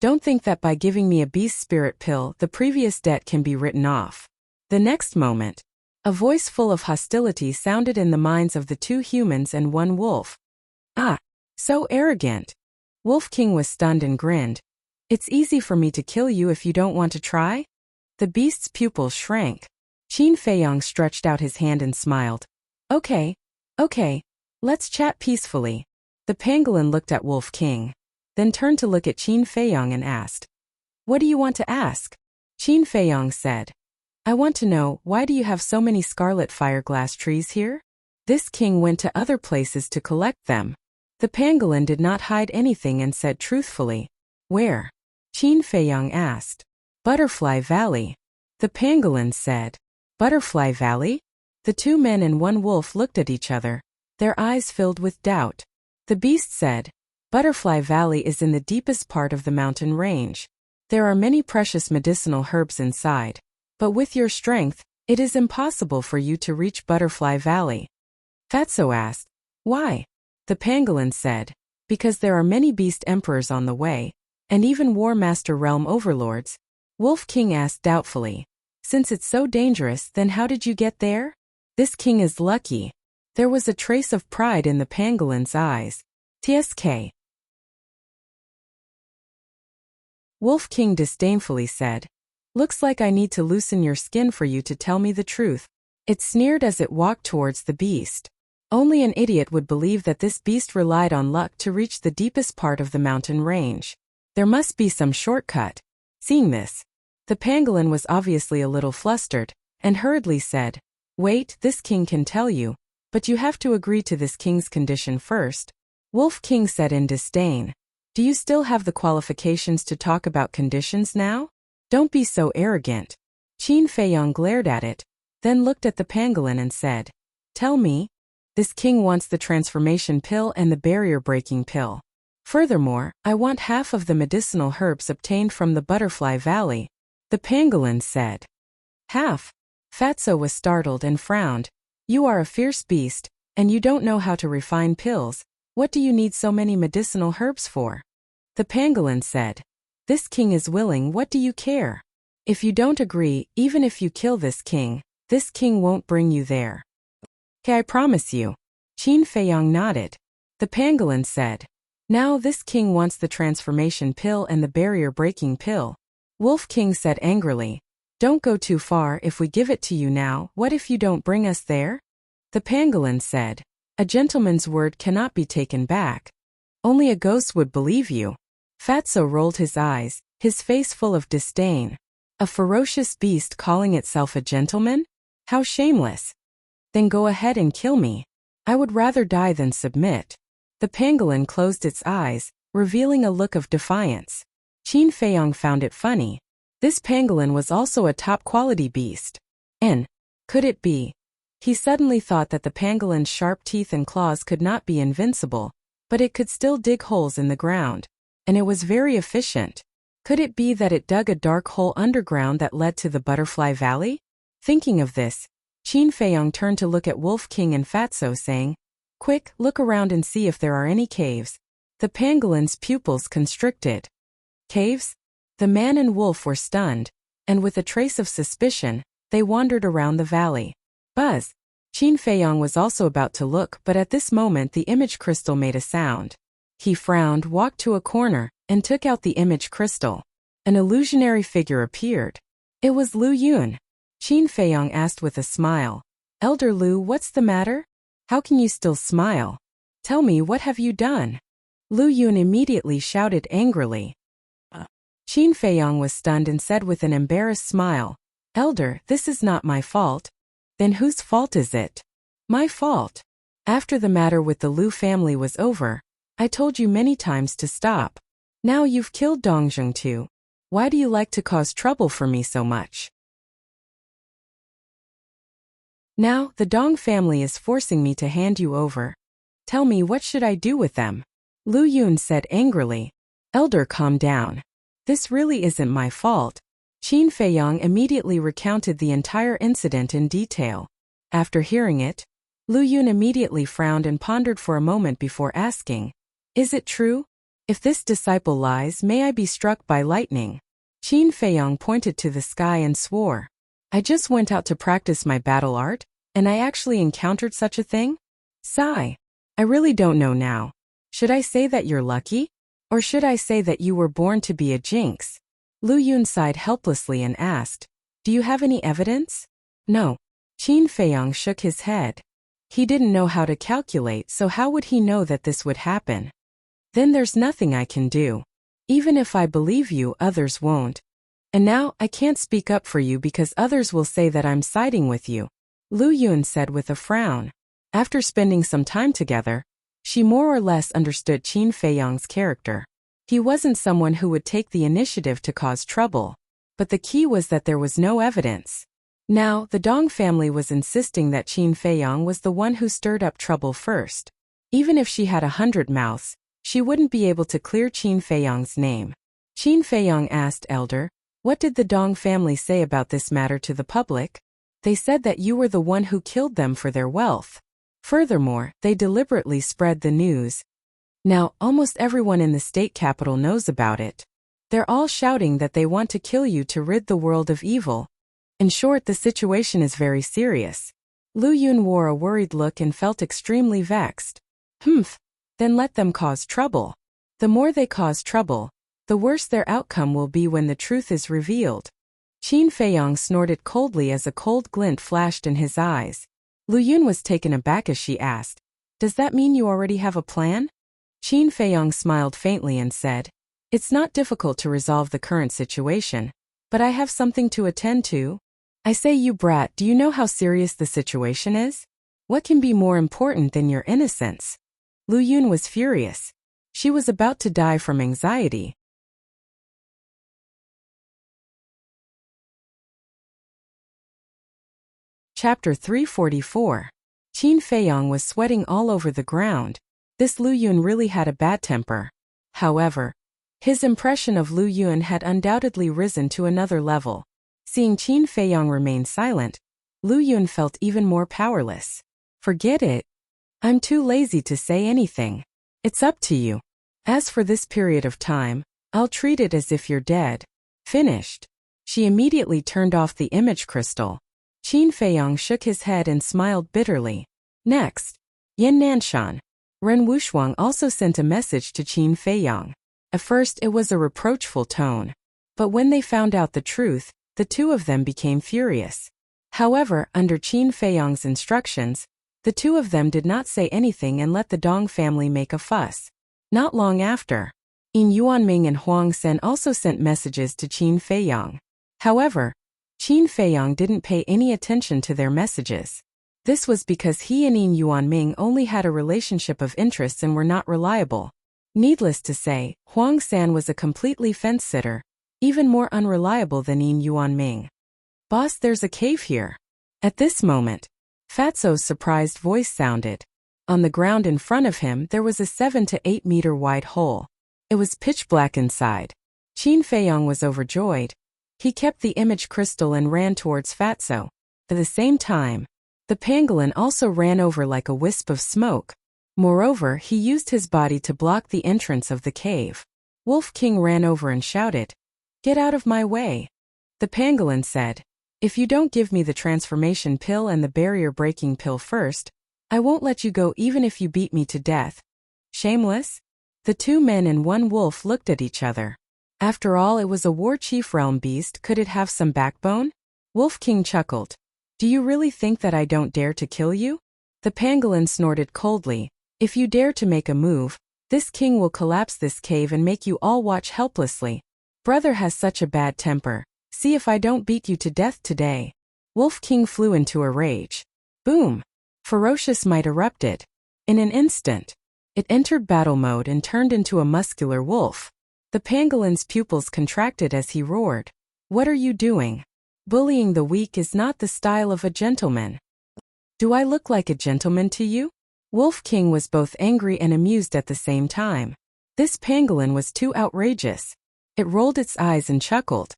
"Don't think that by giving me a beast spirit pill, the previous debt can be written off." The next moment, a voice full of hostility sounded in the minds of the 2 humans and 1 wolf. "Ah, so arrogant." Wolf King was stunned and grinned. "It's easy for me to kill you if you don't want to try?" The beast's pupils shrank. Qin Feiyong stretched out his hand and smiled. Okay, let's chat peacefully." The pangolin looked at Wolf King. then turned to look at Qin Feiyong and asked, "What do you want to ask?" Qin Feiyong said, "I want to know, why do you have so many scarlet fireglass trees here?" This king went to other places to collect them. The pangolin did not hide anything and said truthfully, "Where?" Qin Feiyong asked. "Butterfly Valley." The pangolin said, "Butterfly Valley?" The two men and one wolf looked at each other, their eyes filled with doubt. The beast said, "Butterfly Valley is in the deepest part of the mountain range. There are many precious medicinal herbs inside, but with your strength, it is impossible for you to reach Butterfly Valley." Fatso asked, "Why?" The pangolin said, "Because there are many beast emperors on the way, and even war master realm overlords." Wolf King asked doubtfully, "Since it's so dangerous, then how did you get there?" "This king is lucky." There was a trace of pride in the pangolin's eyes. TSK. Wolf King disdainfully said, "Looks like I need to loosen your skin for you to tell me the truth." It sneered as it walked towards the beast. Only an idiot would believe that this beast relied on luck to reach the deepest part of the mountain range. There must be some shortcut. Seeing this, the pangolin was obviously a little flustered, and hurriedly said, "Wait, this king can tell you, but you have to agree to this king's condition first." Wolf King said in disdain, "Do you still have the qualifications to talk about conditions now? Don't be so arrogant." Qin Feiyong glared at it, then looked at the pangolin and said, "Tell me." This king wants the transformation pill and the barrier-breaking pill. Furthermore, I want half of the medicinal herbs obtained from the Butterfly Valley. The pangolin said. "Half?" Fatso was startled and frowned. "You are a fierce beast, and you don't know how to refine pills. What do you need so many medicinal herbs for?" The pangolin said, "This king is willing, what do you care? If you don't agree, even if you kill this king won't bring you there." "Okay, I promise you." Qin Feiyong nodded. The pangolin said, "Now this king wants the transformation pill and the barrier-breaking pill." Wolf King said angrily, "Don't go too far. If we give it to you now, what if you don't bring us there?" The pangolin said, "A gentleman's word cannot be taken back. Only a ghost would believe you." Fatso rolled his eyes, his face full of disdain. A ferocious beast calling itself a gentleman? How shameless. "Then go ahead and kill me. I would rather die than submit." The pangolin closed its eyes, revealing a look of defiance. Qin Feiyong found it funny. This pangolin was also a top-quality beast. And could it be? He suddenly thought that the pangolin's sharp teeth and claws could not be invincible, but it could still dig holes in the ground. And it was very efficient. Could it be that it dug a dark hole underground that led to the Butterfly Valley? Thinking of this, Qin Feiyong turned to look at Wolf King and Fatso, saying, "Quick, look around and see if there are any caves." The pangolin's pupils constricted. Caves? The man and wolf were stunned, and with a trace of suspicion, they wandered around the valley. Buzz! Qin Feiyong was also about to look, but at this moment the image crystal made a sound. He frowned, walked to a corner, and took out the image crystal. An illusionary figure appeared. It was Lu Yun. Qin Feiyong asked with a smile, "Elder Lu, what's the matter? How can you still smile? Tell me, what have you done?" Lu Yun immediately shouted angrily. Qin Feiyong was stunned and said with an embarrassed smile, "Elder, this is not my fault." "Then whose fault is it?" "My fault. After the matter with the Lu family was over, I told you many times to stop. Now you've killed Dongjung too. Why do you like to cause trouble for me so much? Now, the Dong family is forcing me to hand you over. Tell me, what should I do with them?" Lu Yun said angrily. "Elder, calm down. This really isn't my fault." Qin Feiyong immediately recounted the entire incident in detail. After hearing it, Lu Yun immediately frowned and pondered for a moment before asking, "Is it true? If this disciple lies, may I be struck by lightning." Qin Feiyong pointed to the sky and swore, "I just went out to practice my battle art, and I actually encountered such a thing? Sigh. I really don't know now. Should I say that you're lucky? Or should I say that you were born to be a jinx?" Lu Yun sighed helplessly and asked, "Do you have any evidence?" "No." Qin Feiyong shook his head. He didn't know how to calculate, so how would he know that this would happen? then there's nothing I can do. Even if I believe you, others won't. And now, I can't speak up for you because others will say that I'm siding with you, Lu Yun said with a frown. After spending some time together, she more or less understood Qin Feiyang's character. He wasn't someone who would take the initiative to cause trouble. But the key was that there was no evidence. Now, the Dong family was insisting that Qin Feiyang was the one who stirred up trouble first. Even if she had 100 mouths, she wouldn't be able to clear Qin Feiyang's name. Qin Feiyang asked Elder, "What did the Dong family say about this matter to the public?" "They said that you were the one who killed them for their wealth. Furthermore, they deliberately spread the news. Now, almost everyone in the state capital knows about it. They're all shouting that they want to kill you to rid the world of evil. In short, the situation is very serious." Lu Yun wore a worried look and felt extremely vexed. "Humph. Then let them cause trouble. The more they cause trouble, the worse their outcome will be when the truth is revealed." Qin Feiyang snorted coldly as a cold glint flashed in his eyes. Lu Yun was taken aback as she asked, "Does that mean you already have a plan?" Qin Feiyang smiled faintly and said, "It's not difficult to resolve the current situation, but I have something to attend to." "I say, you brat, do you know how serious the situation is? What can be more important than your innocence?" Lu Yun was furious. She was about to die from anxiety. Chapter 344. Qin Feiyang was sweating all over the ground. This Lu Yun really had a bad temper. However, his impression of Lu Yun had undoubtedly risen to another level. Seeing Qin Feiyang remain silent, Lu Yun felt even more powerless. "Forget it. I'm too lazy to say anything. It's up to you. As for this period of time, I'll treat it as if you're dead." Finished. She immediately turned off the image crystal. Qin Feiyang shook his head and smiled bitterly. Next, Yan Nanshan. Ren Wushuang also sent a message to Qin Feiyang. At first it was a reproachful tone. But when they found out the truth, the two of them became furious. However, under Qin Feiyang's instructions, the two of them did not say anything and let the Dong family make a fuss. Not long after, Yin Yuanming and Huang Sen also sent messages to Qin Feiyang. However, Qin Feiyang didn't pay any attention to their messages. This was because he and Yin Yuanming only had a relationship of interest and were not reliable. Needless to say, Huang San was a completely fence-sitter, even more unreliable than Yin Yuanming. "Boss, there's a cave here." At this moment, Fatso's surprised voice sounded. On the ground in front of him there was a 7 to 8 meter wide hole. It was pitch black inside. Qin Feiyang was overjoyed. He kept the image crystal and ran towards Fatso. At the same time, the pangolin also ran over like a wisp of smoke. Moreover, he used his body to block the entrance of the cave. Wolf King ran over and shouted, "Get out of my way." The pangolin said, "If you don't give me the transformation pill and the barrier-breaking pill first, I won't let you go even if you beat me to death." Shameless? The two men and one wolf looked at each other. After all, it was a war chief realm beast. Could it have some backbone? Wolf King chuckled. "Do you really think that I don't dare to kill you?" The pangolin snorted coldly. "If you dare to make a move, this king will collapse this cave and make you all watch helplessly. Brother has such a bad temper. See if I don't beat you to death today." Wolf King flew into a rage. Boom! Ferocious might erupted. In an instant, it entered battle mode and turned into a muscular wolf. The pangolin's pupils contracted as he roared. "What are you doing? Bullying the weak is not the style of a gentleman." "Do I look like a gentleman to you?" Wolf King was both angry and amused at the same time. This pangolin was too outrageous. It rolled its eyes and chuckled.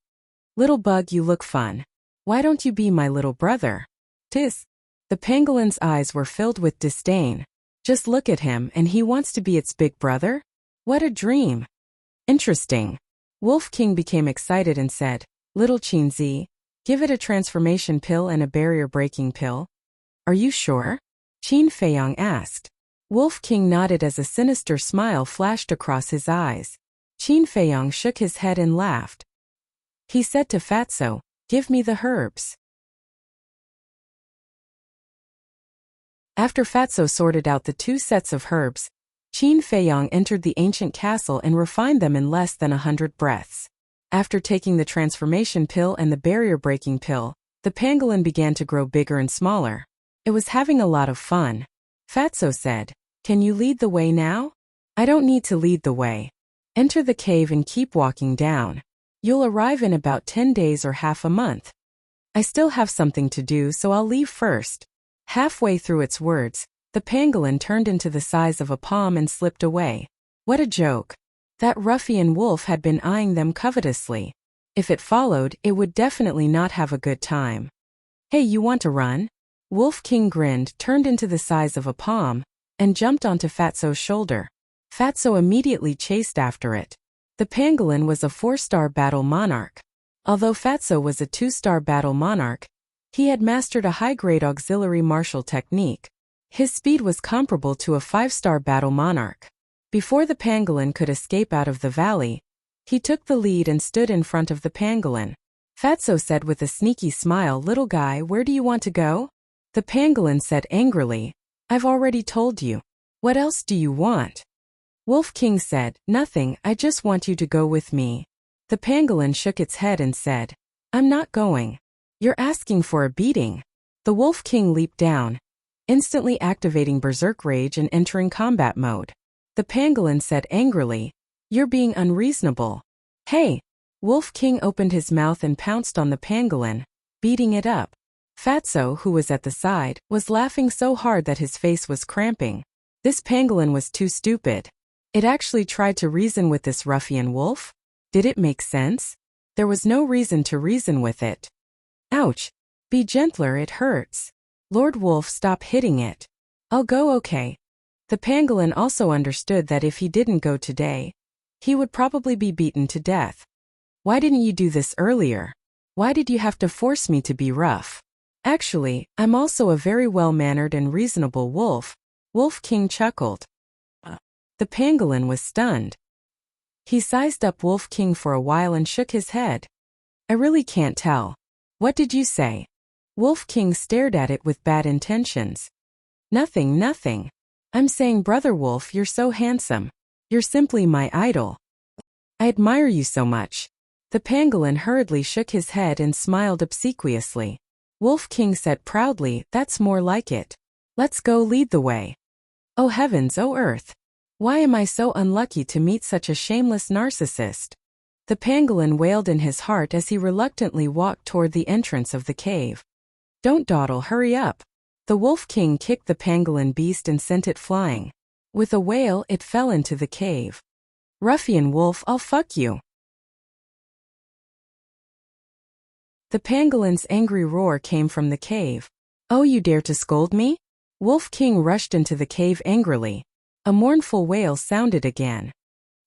"Little bug, you look fun. Why don't you be my little brother?" "Tis." The pangolin's eyes were filled with disdain. "Just look at him and he wants to be its big brother? What a dream." "Interesting." Wolf King became excited and said, "Little Qinzi, give it a transformation pill and a barrier-breaking pill." "Are you sure?" Qin Feiyang asked. Wolf King nodded as a sinister smile flashed across his eyes. Qin Feiyang shook his head and laughed. He said to Fatso, "Give me the herbs." After Fatso sorted out the 2 sets of herbs, Qin Feiyang entered the ancient castle and refined them in less than 100 breaths. After taking the transformation pill and the barrier-breaking pill, the pangolin began to grow bigger and smaller. It was having a lot of fun. Fatso said, "Can you lead the way now?" "I don't need to lead the way. Enter the cave and keep walking down. You'll arrive in about 10 days or half a month. I still have something to do, so I'll leave first." Halfway through its words, the pangolin turned into the size of a palm and slipped away. What a joke. That ruffian wolf had been eyeing them covetously. If it followed, it would definitely not have a good time. "Hey, you want to run?" Wolf King grinned, turned into the size of a palm, and jumped onto Fatso's shoulder. Fatso immediately chased after it. The pangolin was a 4-star battle monarch. Although Fatso was a 2-star battle monarch, he had mastered a high-grade auxiliary martial technique. His speed was comparable to a 5-star battle monarch. Before the pangolin could escape out of the valley, he took the lead and stood in front of the pangolin. Fatso said with a sneaky smile, "Little guy, where do you want to go?" The pangolin said angrily, "I've already told you. What else do you want?" Wolf King said, "Nothing, I just want you to go with me." The pangolin shook its head and said, "I'm not going. You're asking for a beating." The Wolf King leaped down, instantly activating Berserk Rage and entering combat mode. The pangolin said angrily, "You're being unreasonable." "Hey!" Wolf King opened his mouth and pounced on the pangolin, beating it up. Fatso, who was at the side, was laughing so hard that his face was cramping. This pangolin was too stupid. It actually tried to reason with this ruffian wolf? Did it make sense? There was no reason to reason with it. "Ouch! Be gentler, it hurts." "Lord Wolf, stop hitting it." "I'll go, okay." The pangolin also understood that if he didn't go today, he would probably be beaten to death. "Why didn't you do this earlier? Why did you have to force me to be rough?" "Actually, I'm also a very well-mannered and reasonable wolf," Wolf King chuckled. The pangolin was stunned. He sized up Wolf King for a while and shook his head. "I really can't tell. What did you say?" Wolf King stared at it with bad intentions. "Nothing, nothing. I'm saying, Brother Wolf, you're so handsome. You're simply my idol. I admire you so much." The pangolin hurriedly shook his head and smiled obsequiously. Wolf King said proudly, "That's more like it. Let's go, lead the way." "Oh heavens, oh earth. Why am I so unlucky to meet such a shameless narcissist?" The pangolin wailed in his heart as he reluctantly walked toward the entrance of the cave. "Don't dawdle, hurry up." The Wolf King kicked the pangolin beast and sent it flying. With a wail, it fell into the cave. "Ruffian wolf, I'll fuck you." The pangolin's angry roar came from the cave. "Oh, you dare to scold me?" Wolf King rushed into the cave angrily. A mournful wail sounded again.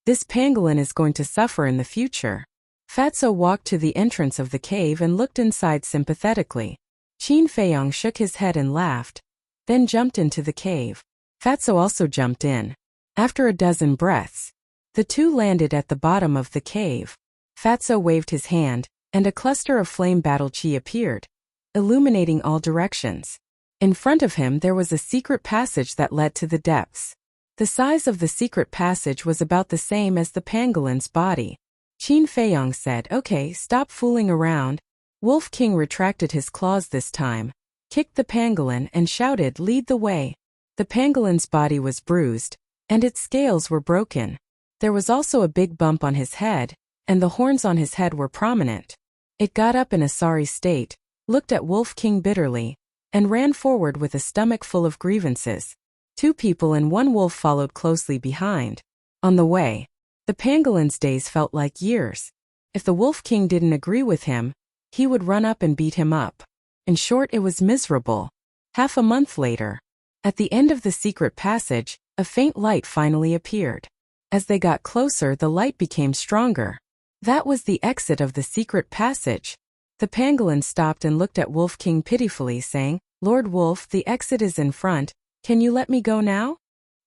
"This pangolin is going to suffer in the future." Fatso walked to the entrance of the cave and looked inside sympathetically. Qin Feiyang shook his head and laughed, then jumped into the cave. Fatso also jumped in. After a dozen breaths, the two landed at the bottom of the cave. Fatso waved his hand, and a cluster of flame battle chi appeared, illuminating all directions. In front of him there was a secret passage that led to the depths. The size of the secret passage was about the same as the pangolin's body. Qin Feiyang said, "Okay, stop fooling around." Wolf King retracted his claws this time, kicked the pangolin and shouted, "Lead the way." The pangolin's body was bruised, and its scales were broken. There was also a big bump on his head, and the horns on his head were prominent. It got up in a sorry state, looked at Wolf King bitterly, and ran forward with a stomach full of grievances. 2 people and 1 wolf followed closely behind. On the way, the pangolin's days felt like years. If the Wolf King didn't agree with him, he would run up and beat him up. In short, it was miserable. Half a month later, at the end of the secret passage, a faint light finally appeared. As they got closer, the light became stronger. That was the exit of the secret passage. The pangolin stopped and looked at Wolf King pitifully, saying, "Lord Wolf, the exit is in front. Can you let me go now?"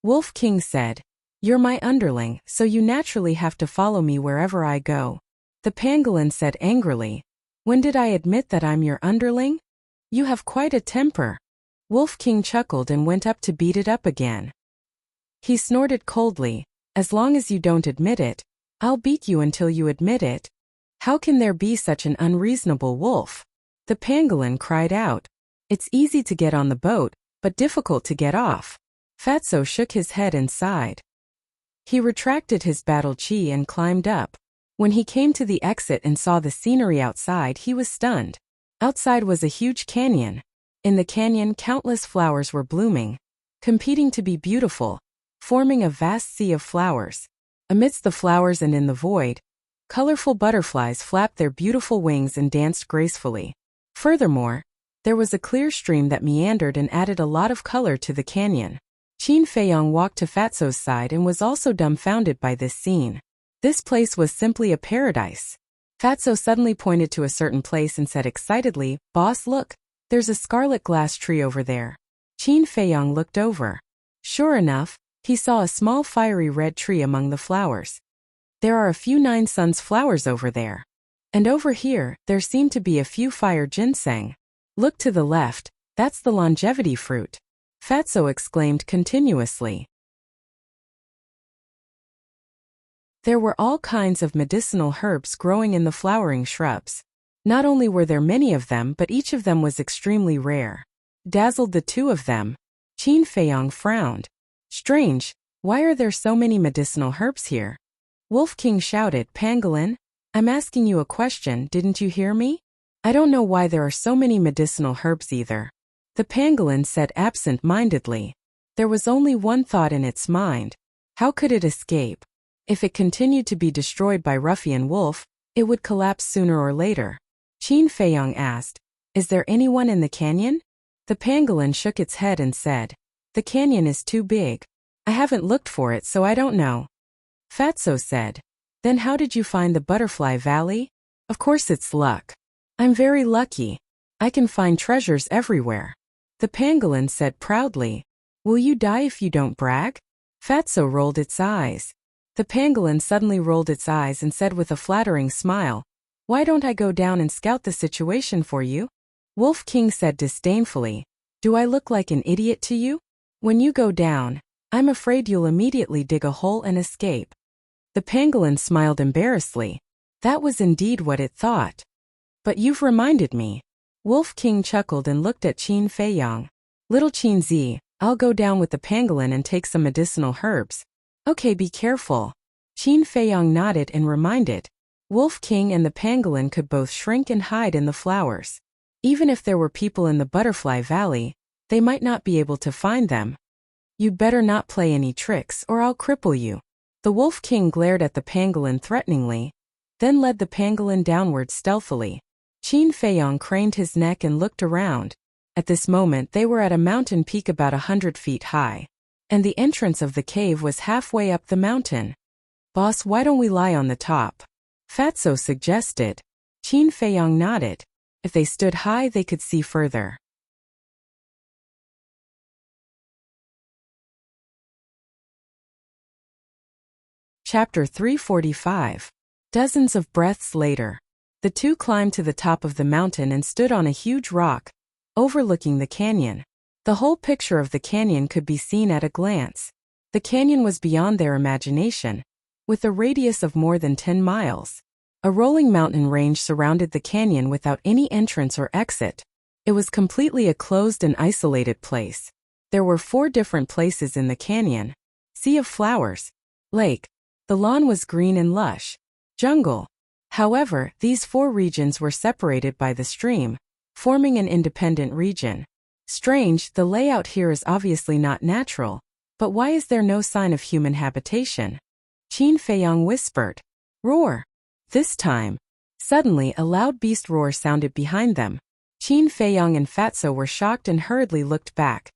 Wolf King said, "You're my underling, so you naturally have to follow me wherever I go." The pangolin said angrily, "When did I admit that I'm your underling? You have quite a temper." Wolf King chuckled and went up to beat it up again. He snorted coldly. As long as you don't admit it, I'll beat you until you admit it. How can there be such an unreasonable wolf? The pangolin cried out. It's easy to get on the boat, but difficult to get off. Fatso shook his head and sighed. He retracted his battle chi and climbed up. When he came to the exit and saw the scenery outside, he was stunned. Outside was a huge canyon. In the canyon, countless flowers were blooming, competing to be beautiful, forming a vast sea of flowers. Amidst the flowers and in the void, colorful butterflies flapped their beautiful wings and danced gracefully. Furthermore, there was a clear stream that meandered and added a lot of color to the canyon. Qin Feiyong walked to Fatso's side and was also dumbfounded by this scene. This place was simply a paradise. Fatso suddenly pointed to a certain place and said excitedly, "Boss, look, there's a scarlet glass tree over there." Qin Feiyong looked over. Sure enough, he saw a small fiery red tree among the flowers. There are a few 9 suns flowers over there. And over here, there seem to be a few fire ginseng. Look to the left, that's the longevity fruit. Fatso exclaimed continuously. There were all kinds of medicinal herbs growing in the flowering shrubs. Not only were there many of them, but each of them was extremely rare. Dazzled the two of them, Qin Feiyong frowned. Strange, why are there so many medicinal herbs here? Wolf King shouted, "Pangolin, I'm asking you a question, didn't you hear me? I don't know why there are so many medicinal herbs either." The pangolin said absent-mindedly. There was only one thought in its mind. How could it escape? If it continued to be destroyed by ruffian wolf, it would collapse sooner or later. Qin Feiyong asked, "Is there anyone in the canyon?" The pangolin shook its head and said, "The canyon is too big. I haven't looked for it, so I don't know." Fatso said, "Then how did you find the Butterfly Valley?" "Of course it's luck. I'm very lucky. I can find treasures everywhere." The pangolin said proudly, "Will you die if you don't brag?" Fatso rolled its eyes. The pangolin suddenly rolled its eyes and said with a flattering smile, "Why don't I go down and scout the situation for you?" Wolf King said disdainfully, "Do I look like an idiot to you? When you go down, I'm afraid you'll immediately dig a hole and escape." The pangolin smiled embarrassedly. That was indeed what it thought. "But you've reminded me." Wolf King chuckled and looked at Qin Feiyong. "Little Qin Zi, I'll go down with the pangolin and take some medicinal herbs." "Okay, be careful." Qin Feiyong nodded and reminded. Wolf King and the pangolin could both shrink and hide in the flowers. Even if there were people in the Butterfly Valley, they might not be able to find them. "You'd better not play any tricks or I'll cripple you." The Wolf King glared at the pangolin threateningly, then led the pangolin downward stealthily. Qin Feiyong craned his neck and looked around. At this moment they were at a mountain peak about 100 feet high, and the entrance of the cave was halfway up the mountain. "Boss, why don't we lie on the top?" Fatso suggested. Qin Feiyong nodded. If they stood high they could see further. Chapter 345. Dozens of breaths later. The two climbed to the top of the mountain and stood on a huge rock, overlooking the canyon. The whole picture of the canyon could be seen at a glance. The canyon was beyond their imagination, with a radius of more than 10 miles. A rolling mountain range surrounded the canyon without any entrance or exit. It was completely a closed and isolated place. There were 4 different places in the canyon: sea of flowers, lake, the lawn was green and lush, jungle. However, these 4 regions were separated by the stream, forming an independent region. Strange, the layout here is obviously not natural, but why is there no sign of human habitation? Qin Feiyong whispered. "Roar!" This time, suddenly a loud beast roar sounded behind them. Qin Feiyong and Fatso were shocked and hurriedly looked back,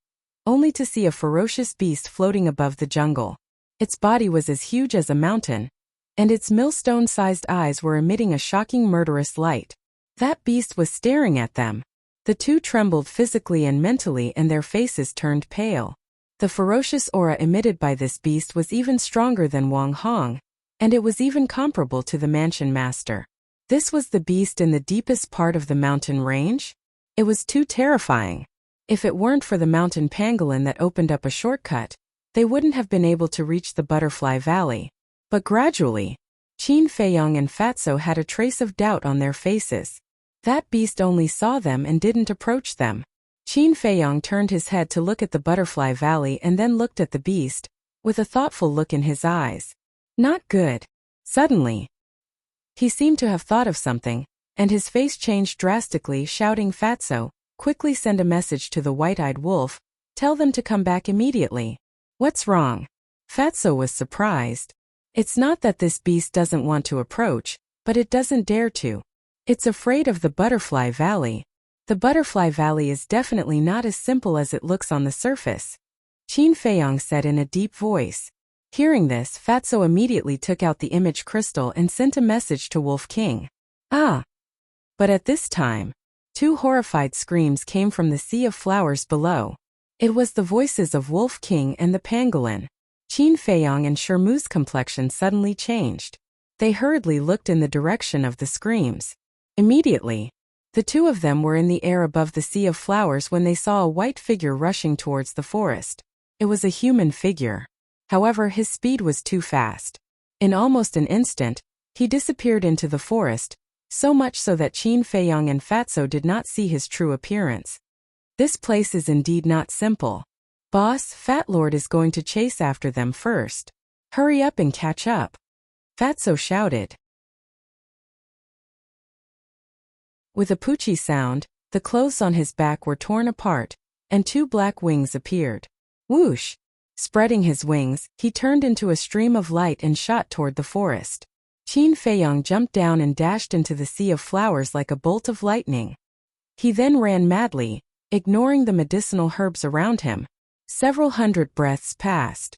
only to see a ferocious beast floating above the jungle. Its body was as huge as a mountain, and its millstone-sized eyes were emitting a shocking murderous light. That beast was staring at them. The two trembled physically and mentally, and their faces turned pale. The ferocious aura emitted by this beast was even stronger than Wang Hong, and it was even comparable to the mansion master. This was the beast in the deepest part of the mountain range? It was too terrifying. If it weren't for the mountain pangolin that opened up a shortcut, they wouldn't have been able to reach the Butterfly Valley. But gradually, Qin Feiyong and Fatso had a trace of doubt on their faces. That beast only saw them and didn't approach them. Qin Feiyong turned his head to look at the Butterfly Valley and then looked at the beast, with a thoughtful look in his eyes. Not good. Suddenly, he seemed to have thought of something, and his face changed drastically, shouting, "Fatso, quickly send a message to the white-eyed wolf, tell them to come back immediately." What's wrong? Fatso was surprised. It's not that this beast doesn't want to approach, but it doesn't dare to. It's afraid of the Butterfly Valley. The Butterfly Valley is definitely not as simple as it looks on the surface, Qin Feiyong said in a deep voice. Hearing this, Fatso immediately took out the image crystal and sent a message to Wolf King. Ah! But at this time, two horrified screams came from the sea of flowers below. It was the voices of Wolf King and the pangolin. Qin Feiyong and Shermu's complexion suddenly changed. They hurriedly looked in the direction of the screams. Immediately, the two of them were in the air above the sea of flowers when they saw a white figure rushing towards the forest. It was a human figure. However, his speed was too fast. In almost an instant, he disappeared into the forest, so much so that Qin Feiyong and Fatso did not see his true appearance. This place is indeed not simple. Boss, Fat Lord is going to chase after them first. Hurry up and catch up. Fatso shouted. With a poochie sound, the clothes on his back were torn apart, and two black wings appeared. Whoosh! Spreading his wings, he turned into a stream of light and shot toward the forest. Qin Feiyong jumped down and dashed into the sea of flowers like a bolt of lightning. He then ran madly, ignoring the medicinal herbs around him. Several hundred breaths passed.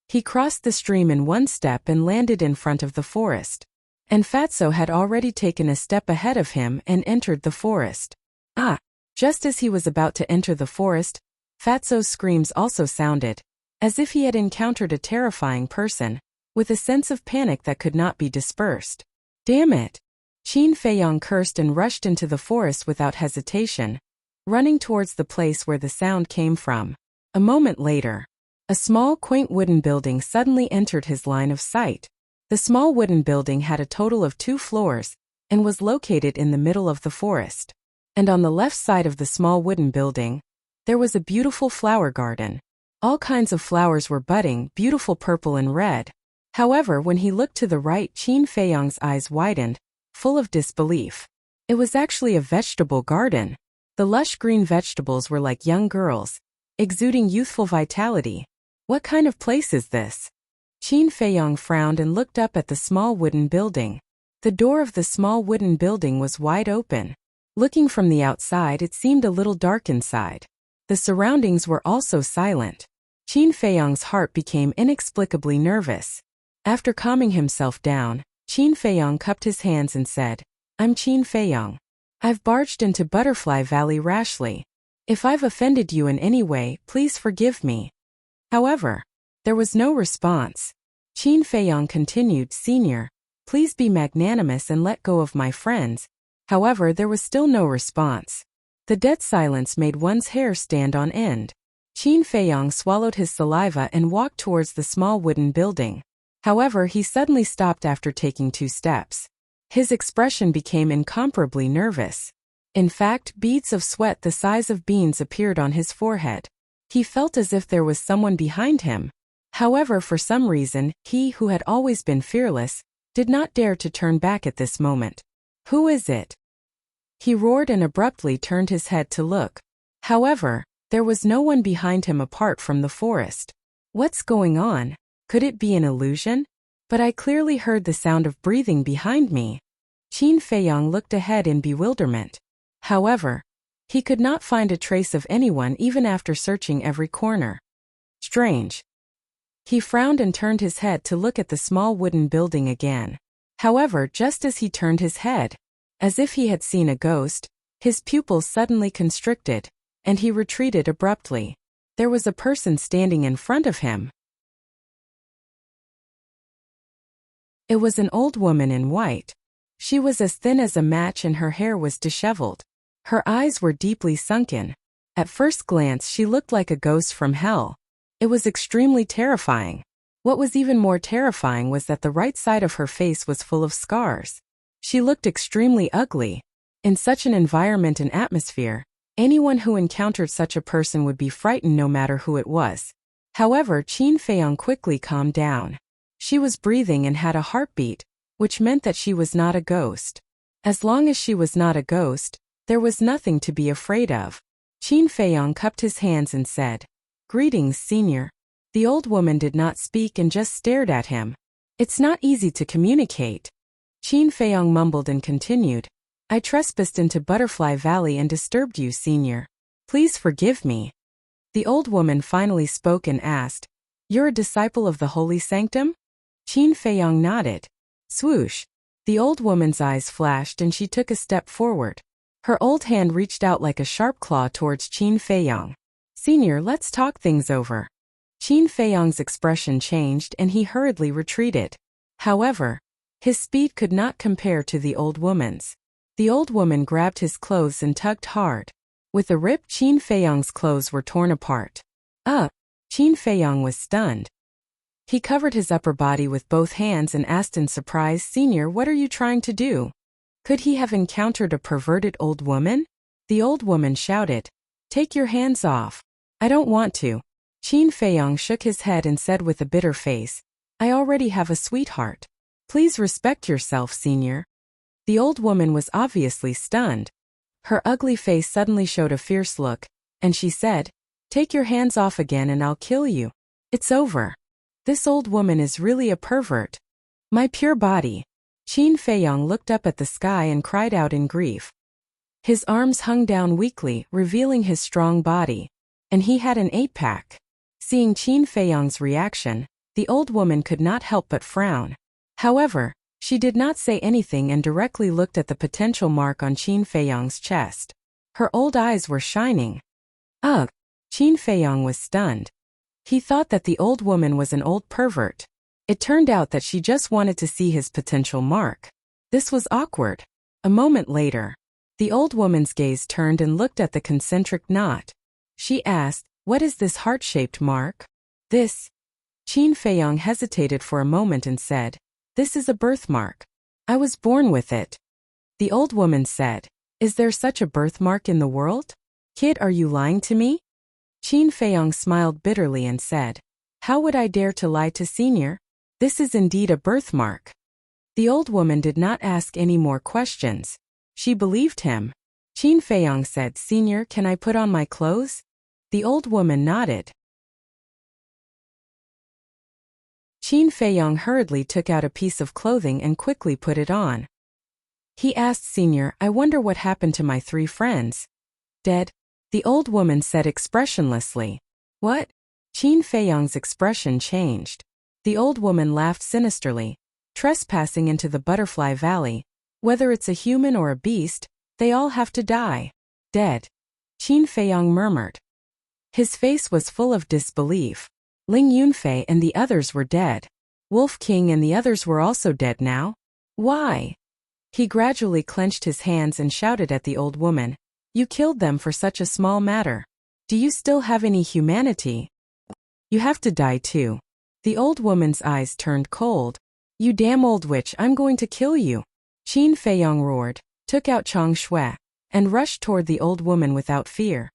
He crossed the stream in one step and landed in front of the forest. And Fatso had already taken a step ahead of him and entered the forest. Ah! Just as he was about to enter the forest, Fatso's screams also sounded, as if he had encountered a terrifying person, with a sense of panic that could not be dispersed. Damn it! Qin Feiyong cursed and rushed into the forest without hesitation, running towards the place where the sound came from. A moment later, a small, quaint wooden building suddenly entered his line of sight. The small wooden building had a total of 2 floors, and was located in the middle of the forest. And on the left side of the small wooden building, there was a beautiful flower garden. All kinds of flowers were budding, beautiful purple and red. However, when he looked to the right, Qin Feiyong's eyes widened, full of disbelief. It was actually a vegetable garden. The lush green vegetables were like young girls, exuding youthful vitality. What kind of place is this? Qin Feiyong frowned and looked up at the small wooden building. The door of the small wooden building was wide open. Looking from the outside, it seemed a little dark inside. The surroundings were also silent. Qin Feiyong's heart became inexplicably nervous. After calming himself down, Qin Feiyong cupped his hands and said, "I'm Qin Feiyong. I've barged into Butterfly Valley rashly. If I've offended you in any way, please forgive me." However, there was no response. Qin Feiyong continued, "Senior, please be magnanimous and let go of my friends." However, there was still no response. The dead silence made one's hair stand on end. Qin Feiyong swallowed his saliva and walked towards the small wooden building. However, he suddenly stopped after taking 2 steps. His expression became incomparably nervous. In fact, beads of sweat the size of beans appeared on his forehead. He felt as if there was someone behind him. However, for some reason, he who had always been fearless, did not dare to turn back at this moment. "Who is it?" He roared and abruptly turned his head to look. However, there was no one behind him apart from the forest. What's going on? Could it be an illusion? But I clearly heard the sound of breathing behind me. Qin Feiyong looked ahead in bewilderment. However, he could not find a trace of anyone even after searching every corner. Strange. He frowned and turned his head to look at the small wooden building again. However, just as he turned his head, as if he had seen a ghost, his pupils suddenly constricted, and he retreated abruptly. There was a person standing in front of him. It was an old woman in white. She was as thin as a match and her hair was disheveled. Her eyes were deeply sunken. At first glance she looked like a ghost from hell. It was extremely terrifying. What was even more terrifying was that the right side of her face was full of scars. She looked extremely ugly. In such an environment and atmosphere, anyone who encountered such a person would be frightened no matter who it was. However, Qin Feiyong quickly calmed down. She was breathing and had a heartbeat, which meant that she was not a ghost. As long as she was not a ghost, there was nothing to be afraid of. Qin Feiyong cupped his hands and said, "Greetings, senior." The old woman did not speak and just stared at him. "It's not easy to communicate." Qin Feiyong mumbled and continued, "I trespassed into Butterfly Valley and disturbed you, senior. Please forgive me." The old woman finally spoke and asked, "You're a disciple of the Holy Sanctum?" Qin Feiyong nodded. Swoosh! The old woman's eyes flashed and she took a step forward. Her old hand reached out like a sharp claw towards Qin Feiyong. "Senior, let's talk things over." Qin Feiyong's expression changed and he hurriedly retreated. However, his speed could not compare to the old woman's. The old woman grabbed his clothes and tugged hard. With a rip, Qin Feiyong's clothes were torn apart. Qin Feiyong was stunned. He covered his upper body with both hands and asked in surprise, "Senior, what are you trying to do?" Could he have encountered a perverted old woman? The old woman shouted, "Take your hands off." "I don't want to." Qin Feiyong shook his head and said with a bitter face, "I already have a sweetheart. Please respect yourself, senior." The old woman was obviously stunned. Her ugly face suddenly showed a fierce look, and she said, "Take your hands off again and I'll kill you. It's over. This old woman is really a pervert. My pure body." Qin Feiyong looked up at the sky and cried out in grief. His arms hung down weakly, revealing his strong body. And he had an 8-pack. Seeing Qin Feiyong's reaction, the old woman could not help but frown. However, she did not say anything and directly looked at the potential mark on Qin Feiyong's chest. Her old eyes were shining. Ugh! Qin Feiyong was stunned. He thought that the old woman was an old pervert. It turned out that she just wanted to see his potential mark. This was awkward. A moment later, the old woman's gaze turned and looked at the concentric knot. She asked, "What is this heart-shaped mark?" "This." Qin Feiyong hesitated for a moment and said, "This is a birthmark. I was born with it." The old woman said, "Is there such a birthmark in the world? Kid, are you lying to me?" Qin Feiyong smiled bitterly and said, "How would I dare to lie to senior? This is indeed a birthmark." The old woman did not ask any more questions. She believed him. Qin Feiyong said, "Senior, can I put on my clothes?" The old woman nodded. Qin Feiyong hurriedly took out a piece of clothing and quickly put it on. He asked, "Senior, I wonder what happened to my 3 friends." "Dead," the old woman said expressionlessly. "What?" Qin Feiyong's expression changed. The old woman laughed sinisterly. "Trespassing into the Butterfly Valley, whether it's a human or a beast, they all have to die." "Dead," Qin Feiyong murmured. His face was full of disbelief. Ling Yunfei and the others were dead. Wolf King and the others were also dead now. Why? He gradually clenched his hands and shouted at the old woman, "You killed them for such a small matter. Do you still have any humanity? You have to die too." The old woman's eyes turned cold. "You damn old witch, I'm going to kill you." Qin Feiyong roared, took out Chang Shui, and rushed toward the old woman without fear.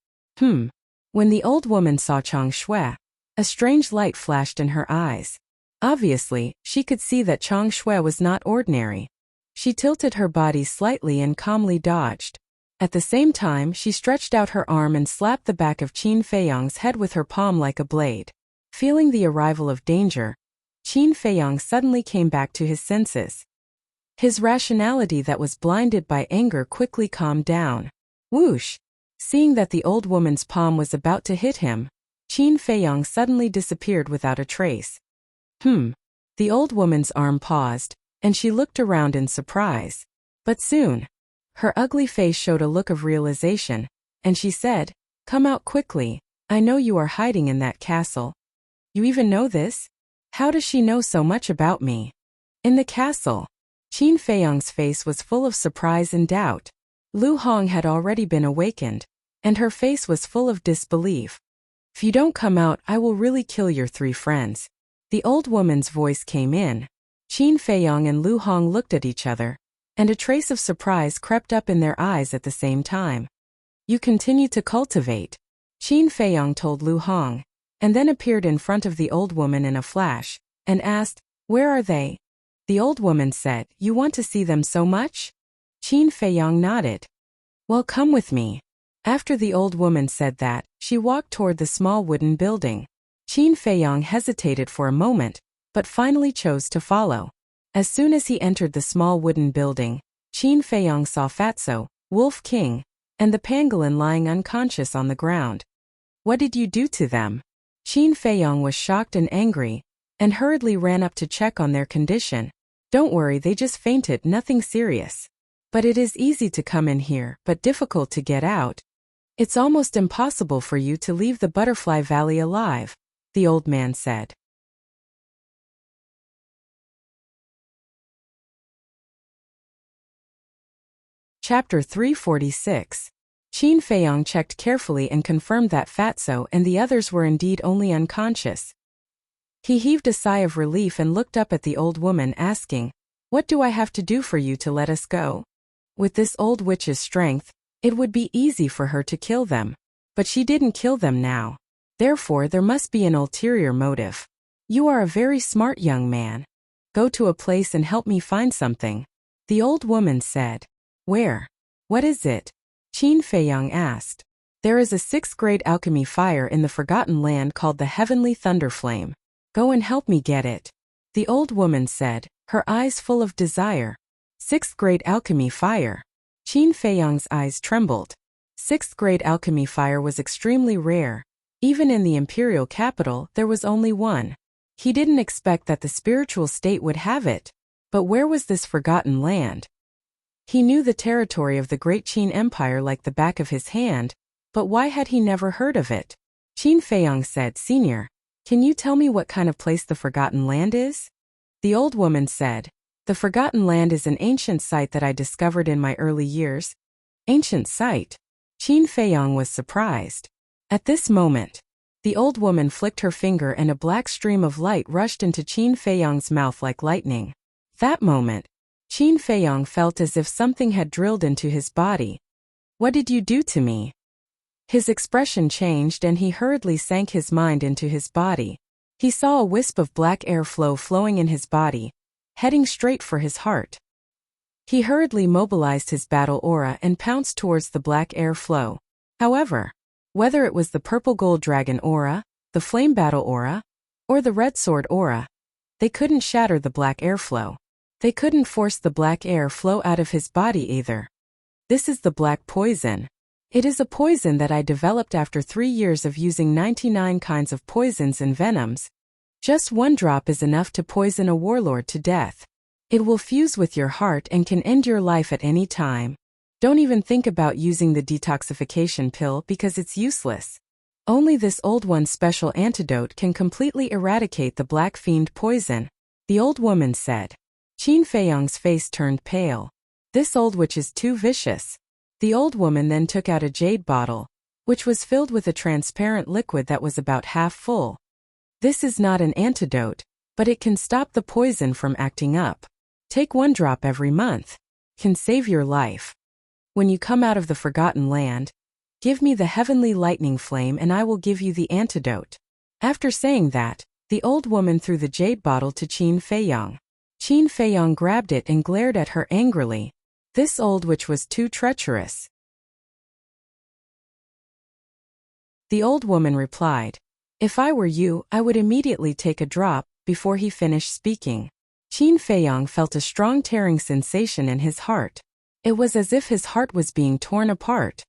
When the old woman saw Chang Shui, a strange light flashed in her eyes. Obviously, she could see that Chang Shui was not ordinary. She tilted her body slightly and calmly dodged. At the same time, she stretched out her arm and slapped the back of Qin Feiyong's head with her palm like a blade. Feeling the arrival of danger, Qin Feiyong suddenly came back to his senses. His rationality that was blinded by anger quickly calmed down. Whoosh! Seeing that the old woman's palm was about to hit him, Qin Feiyong suddenly disappeared without a trace. The old woman's arm paused, and she looked around in surprise. But soon, her ugly face showed a look of realization, and she said, "Come out quickly. I know you are hiding in that castle." "You even know this? How does she know so much about me?" "In the castle." Qin Feiyong's face was full of surprise and doubt. Lu Hong had already been awakened, and her face was full of disbelief. If you don't come out, I will really kill your 3 friends. The old woman's voice came in. Qin Feiyong and Lu Hong looked at each other, and a trace of surprise crept up in their eyes at the same time. You continue to cultivate, Qin Feiyong told Lu Hong, and then appeared in front of the old woman in a flash, and asked, "Where are they?" The old woman said, "You want to see them so much?" Qin Feiyong nodded. "Well, come with me." After the old woman said that, she walked toward the small wooden building. Qin Feiyong hesitated for a moment, but finally chose to follow. As soon as he entered the small wooden building, Qin Feiyong saw Fatso, Wolf King, and the pangolin lying unconscious on the ground. "What did you do to them?" Qin Feiyong was shocked and angry, and hurriedly ran up to check on their condition. "Don't worry, they just fainted, nothing serious. But it is easy to come in here, but difficult to get out. It's almost impossible for you to leave the Butterfly Valley alive," the old man said. Chapter 346. Qin Feiyong checked carefully and confirmed that Fatso and the others were indeed only unconscious. He heaved a sigh of relief and looked up at the old woman, asking, "What do I have to do for you to let us go?" With this old witch's strength, it would be easy for her to kill them. But she didn't kill them now. Therefore, there must be an ulterior motive. "You are a very smart young man. Go to a place and help me find something," the old woman said. "Where? What is it?" Qin Feiyong asked. "There is a 6th-grade alchemy fire in the Forgotten Land called the Heavenly Thunderflame. Go and help me get it," the old woman said, her eyes full of desire. 6th-grade alchemy fire. Qin Feiyong's eyes trembled. 6th-grade alchemy fire was extremely rare. Even in the imperial capital, there was only one. He didn't expect that the spiritual state would have it. But where was this forgotten land? He knew the territory of the Great Qin Empire like the back of his hand, but why had he never heard of it? Qin Feiyong said, "Senior, can you tell me what kind of place the Forgotten Land is?" The old woman said, "The Forgotten Land is an ancient site that I discovered in my early years." Ancient site? Qin Feiyong was surprised. At this moment, the old woman flicked her finger and a black stream of light rushed into Qin Feiyong's mouth like lightning. That moment, Qin Feiyong felt as if something had drilled into his body. "What did you do to me?" His expression changed and he hurriedly sank his mind into his body. He saw a wisp of black air flowing in his body, heading straight for his heart. He hurriedly mobilized his battle aura and pounced towards the black air flow. However, whether it was the purple gold dragon aura, the flame battle aura, or the red sword aura, they couldn't shatter the black airflow. They couldn't force the black air flow out of his body either. "This is the black poison. It is a poison that I developed after 3 years of using 99 kinds of poisons and venoms. Just 1 drop is enough to poison a warlord to death. It will fuse with your heart and can end your life at any time. Don't even think about using the detoxification pill because it's useless. Only this old one's special antidote can completely eradicate the black fiend poison," the old woman said. Qin Feiyong's face turned pale. "This old witch is too vicious." The old woman then took out a jade bottle, which was filled with a transparent liquid that was about half full. "This is not an antidote, but it can stop the poison from acting up. Take 1 drop every month. Can save your life. When you come out of the Forgotten Land, give me the heavenly lightning flame and I will give you the antidote." After saying that, the old woman threw the jade bottle to Qin Feiyong. Qin Feiyong grabbed it and glared at her angrily. This old witch was too treacherous. The old woman replied, "If I were you, I would immediately take a drop." Before he finished speaking, Qin Feiyong felt a strong tearing sensation in his heart. It was as if his heart was being torn apart.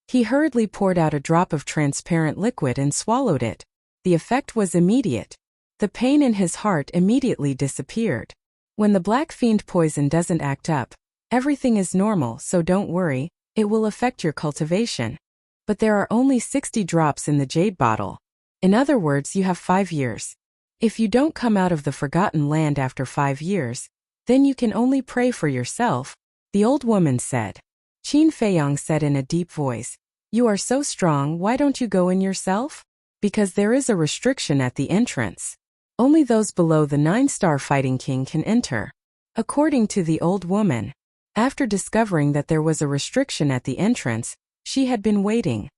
He hurriedly poured out a drop of transparent liquid and swallowed it. The effect was immediate. The pain in his heart immediately disappeared. When the black fiend poison doesn't act up, everything is normal, so don't worry, it will affect your cultivation. But there are only 60 drops in the jade bottle. In other words, you have 5 years. If you don't come out of the Forgotten Land after 5 years, then you can only pray for yourself," the old woman said. Qin Feiyong said in a deep voice, "You are so strong, why don't you go in yourself?" because there is a restriction at the entrance. Only those below the 9-star fighting king can enter. According to the old woman, after discovering that there was a restriction at the entrance, she had been waiting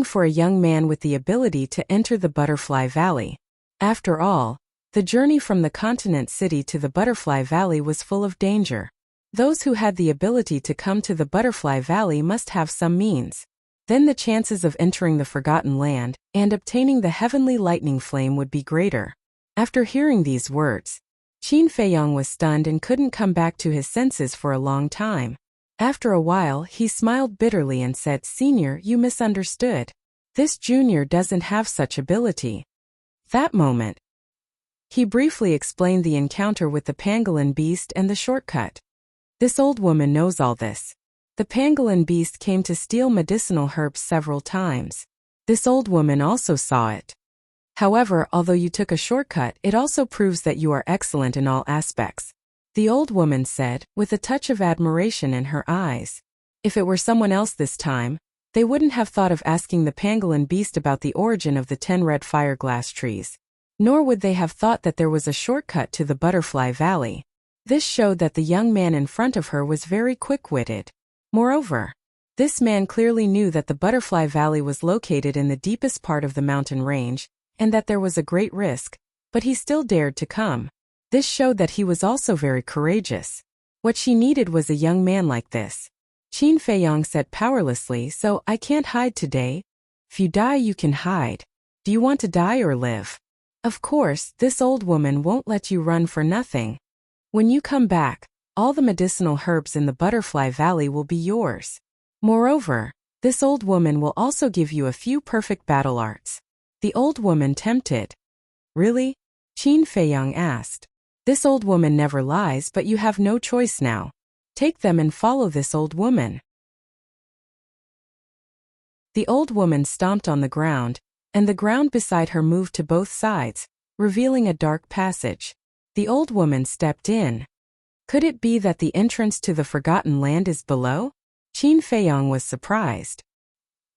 for a young man with the ability to enter the Butterfly Valley. After all, the journey from the continent city to the Butterfly Valley was full of danger. Those who had the ability to come to the Butterfly Valley must have some means. Then the chances of entering the Forgotten Land and obtaining the heavenly lightning flame would be greater. After hearing these words, Qin Feiyang was stunned and couldn't come back to his senses for a long time. After a while, he smiled bitterly and said, "Senior, you misunderstood. This junior doesn't have such ability." That moment, he briefly explained the encounter with the pangolin beast and the shortcut. This old woman knows all this. The pangolin beast came to steal medicinal herbs several times. This old woman also saw it. However, although you took a shortcut, it also proves that you are excellent in all aspects, the old woman said, with a touch of admiration in her eyes. If it were someone else this time, they wouldn't have thought of asking the pangolin beast about the origin of the 10 red fireglass trees. Nor would they have thought that there was a shortcut to the Butterfly Valley. This showed that the young man in front of her was very quick-witted. Moreover, this man clearly knew that the Butterfly Valley was located in the deepest part of the mountain range, and that there was a great risk, but he still dared to come. This showed that he was also very courageous. What she needed was a young man like this. Qin Feiyang said powerlessly, "So I can't hide today? If you die, you can hide. Do you want to die or live?" Of course, this old woman won't let you run for nothing. When you come back, all the medicinal herbs in the Butterfly Valley will be yours. Moreover, this old woman will also give you a few perfect battle arts. The old woman tempted. "Really?" Qin Feiyang asked. "This old woman never lies, but you have no choice now. Take them and follow this old woman." The old woman stomped on the ground, and the ground beside her moved to both sides, revealing a dark passage. The old woman stepped in. Could it be that the entrance to the Forgotten Land is below? Qin Feiyang was surprised.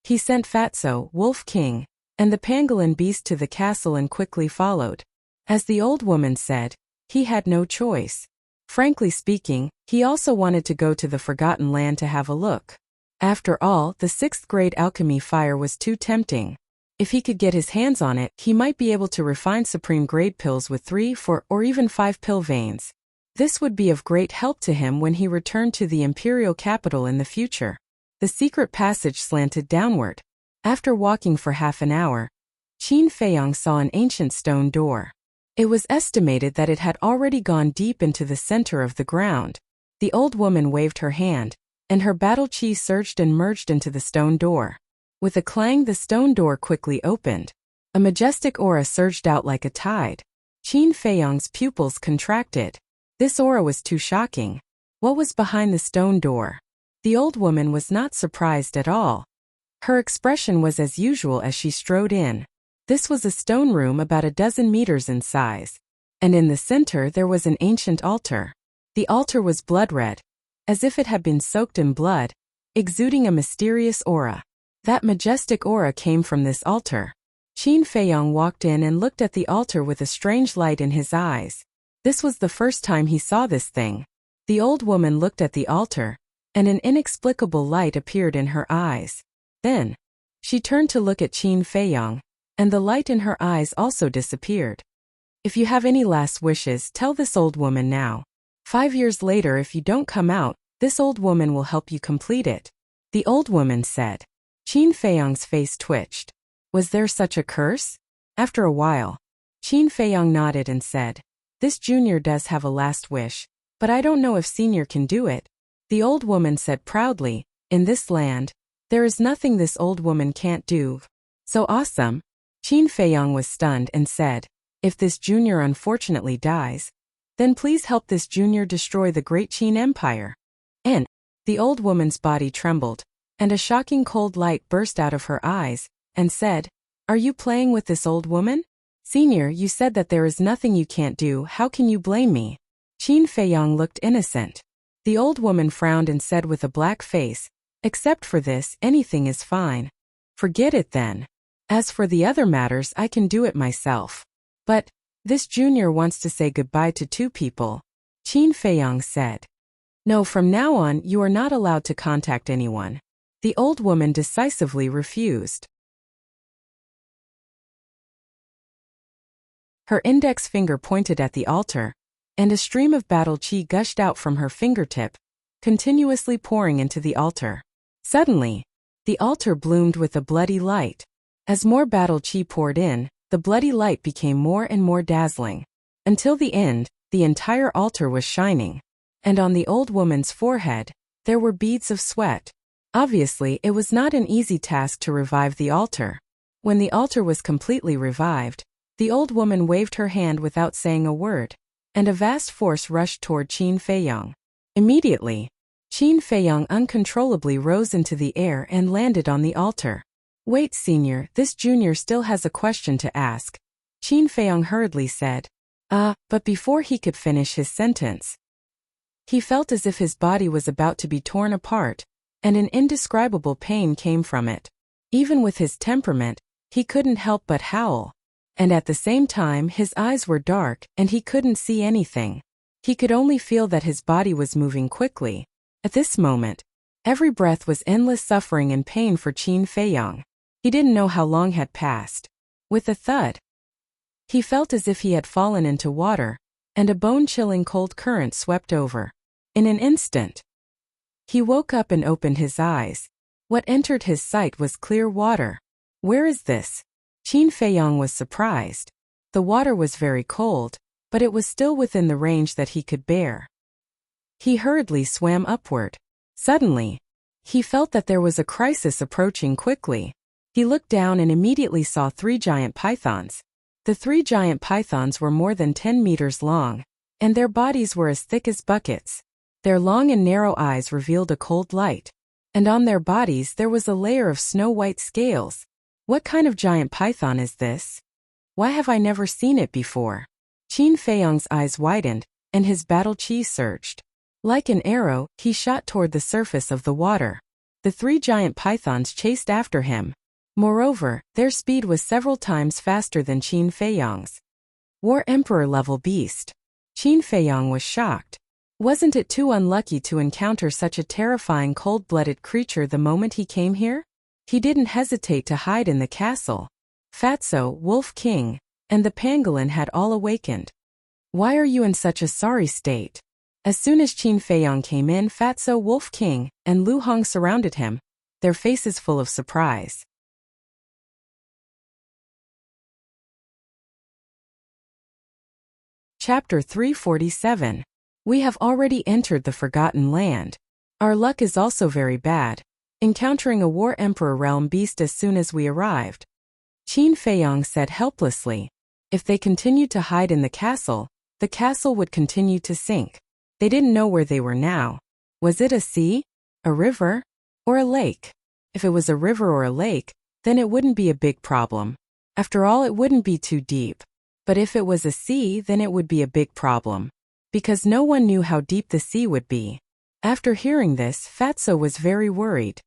He sent Fatso, Wolf King, and the pangolin beast to the castle and quickly followed. As the old woman said, he had no choice. Frankly speaking, he also wanted to go to the Forgotten Land to have a look. After all, the 6th grade alchemy fire was too tempting. If he could get his hands on it, he might be able to refine supreme grade pills with 3, 4, or even 5 pill veins. This would be of great help to him when he returned to the imperial capital in the future. The secret passage slanted downward. After walking for half an hour, Qin Feiyang saw an ancient stone door. It was estimated that it had already gone deep into the center of the ground. The old woman waved her hand, and her battle chi surged and merged into the stone door. With a clang, the stone door quickly opened. A majestic aura surged out like a tide. Qin Feiyang's pupils contracted. This aura was too shocking. What was behind the stone door? The old woman was not surprised at all. Her expression was as usual as she strode in. This was a stone room about a dozen meters in size. And in the center there was an ancient altar. The altar was blood-red, as if it had been soaked in blood, exuding a mysterious aura. That majestic aura came from this altar. Qin Feiyang walked in and looked at the altar with a strange light in his eyes. This was the first time he saw this thing. The old woman looked at the altar, and an inexplicable light appeared in her eyes. Then, she turned to look at Qin Feiyang, and the light in her eyes also disappeared. "If you have any last wishes, tell this old woman now. 5 years later, if you don't come out, this old woman will help you complete it," the old woman said. Qin Feiyang's face twitched. Was there such a curse? After a while, Qin Feiyang nodded and said, "This junior does have a last wish, but I don't know if senior can do it." The old woman said proudly, "In this land, there is nothing this old woman can't do." "So awesome." Qin Feiyang was stunned and said, "If this junior unfortunately dies, then please help this junior destroy the great Qin Empire." And the old woman's body trembled, and a shocking cold light burst out of her eyes, and said, "Are you playing with this old woman? Senior, you said that there is nothing you can't do. How can you blame me?" Qin Feiyang looked innocent. The old woman frowned and said with a black face, "Except for this, anything is fine." "Forget it then." As for the other matters, I can do it myself. But this junior wants to say goodbye to two people, Qin Feiyang said. No, from now on you are not allowed to contact anyone. The old woman decisively refused. Her index finger pointed at the altar, and a stream of battle qi gushed out from her fingertip, continuously pouring into the altar. Suddenly, the altar bloomed with a bloody light. As more battle qi poured in, the bloody light became more and more dazzling. Until the end, the entire altar was shining. And on the old woman's forehead, there were beads of sweat. Obviously, it was not an easy task to revive the altar. When the altar was completely revived, the old woman waved her hand without saying a word, and a vast force rushed toward Qin Feiyang. Immediately, Qin Feiyang uncontrollably rose into the air and landed on the altar. Wait, senior, this junior still has a question to ask, Qin Feiyang hurriedly said. But before he could finish his sentence, he felt as if his body was about to be torn apart, and an indescribable pain came from it. Even with his temperament, he couldn't help but howl. And at the same time his eyes were dark and he couldn't see anything. He could only feel that his body was moving quickly. At this moment, every breath was endless suffering and pain for Qin Feiyang. He didn't know how long had passed. With a thud, he felt as if he had fallen into water, and a bone-chilling cold current swept over. In an instant, he woke up and opened his eyes. What entered his sight was clear water. Where is this? Qin Feiyang was surprised. The water was very cold, but it was still within the range that he could bear. He hurriedly swam upward. Suddenly, he felt that there was a crisis approaching quickly. He looked down and immediately saw 3 giant pythons. The 3 giant pythons were more than 10 meters long, and their bodies were as thick as buckets. Their long and narrow eyes revealed a cold light, and on their bodies there was a layer of snow-white scales. What kind of giant python is this? Why have I never seen it before? Qin Feiyang's eyes widened, and his battle qi surged. Like an arrow, he shot toward the surface of the water. The 3 giant pythons chased after him. Moreover, their speed was several times faster than Qin Feiyang's. War Emperor level beast. Qin Feiyang was shocked. Wasn't it too unlucky to encounter such a terrifying cold-blooded creature the moment he came here? He didn't hesitate to hide in the castle. Fatso, Wolf King, and the pangolin had all awakened. Why are you in such a sorry state? As soon as Qin Feiyang came in, Fatso, Wolf King, and Lu Hong surrounded him, their faces full of surprise. Chapter 347. We have already entered the Forgotten Land. Our luck is also very bad, encountering a War Emperor realm beast as soon as we arrived. Qin Feiyang said helplessly. If they continued to hide in the castle would continue to sink. They didn't know where they were now. Was it a sea, a river, or a lake? If it was a river or a lake, then it wouldn't be a big problem. After all, it wouldn't be too deep. But if it was a sea, then it would be a big problem, because no one knew how deep the sea would be. After hearing this, Fatso was very worried.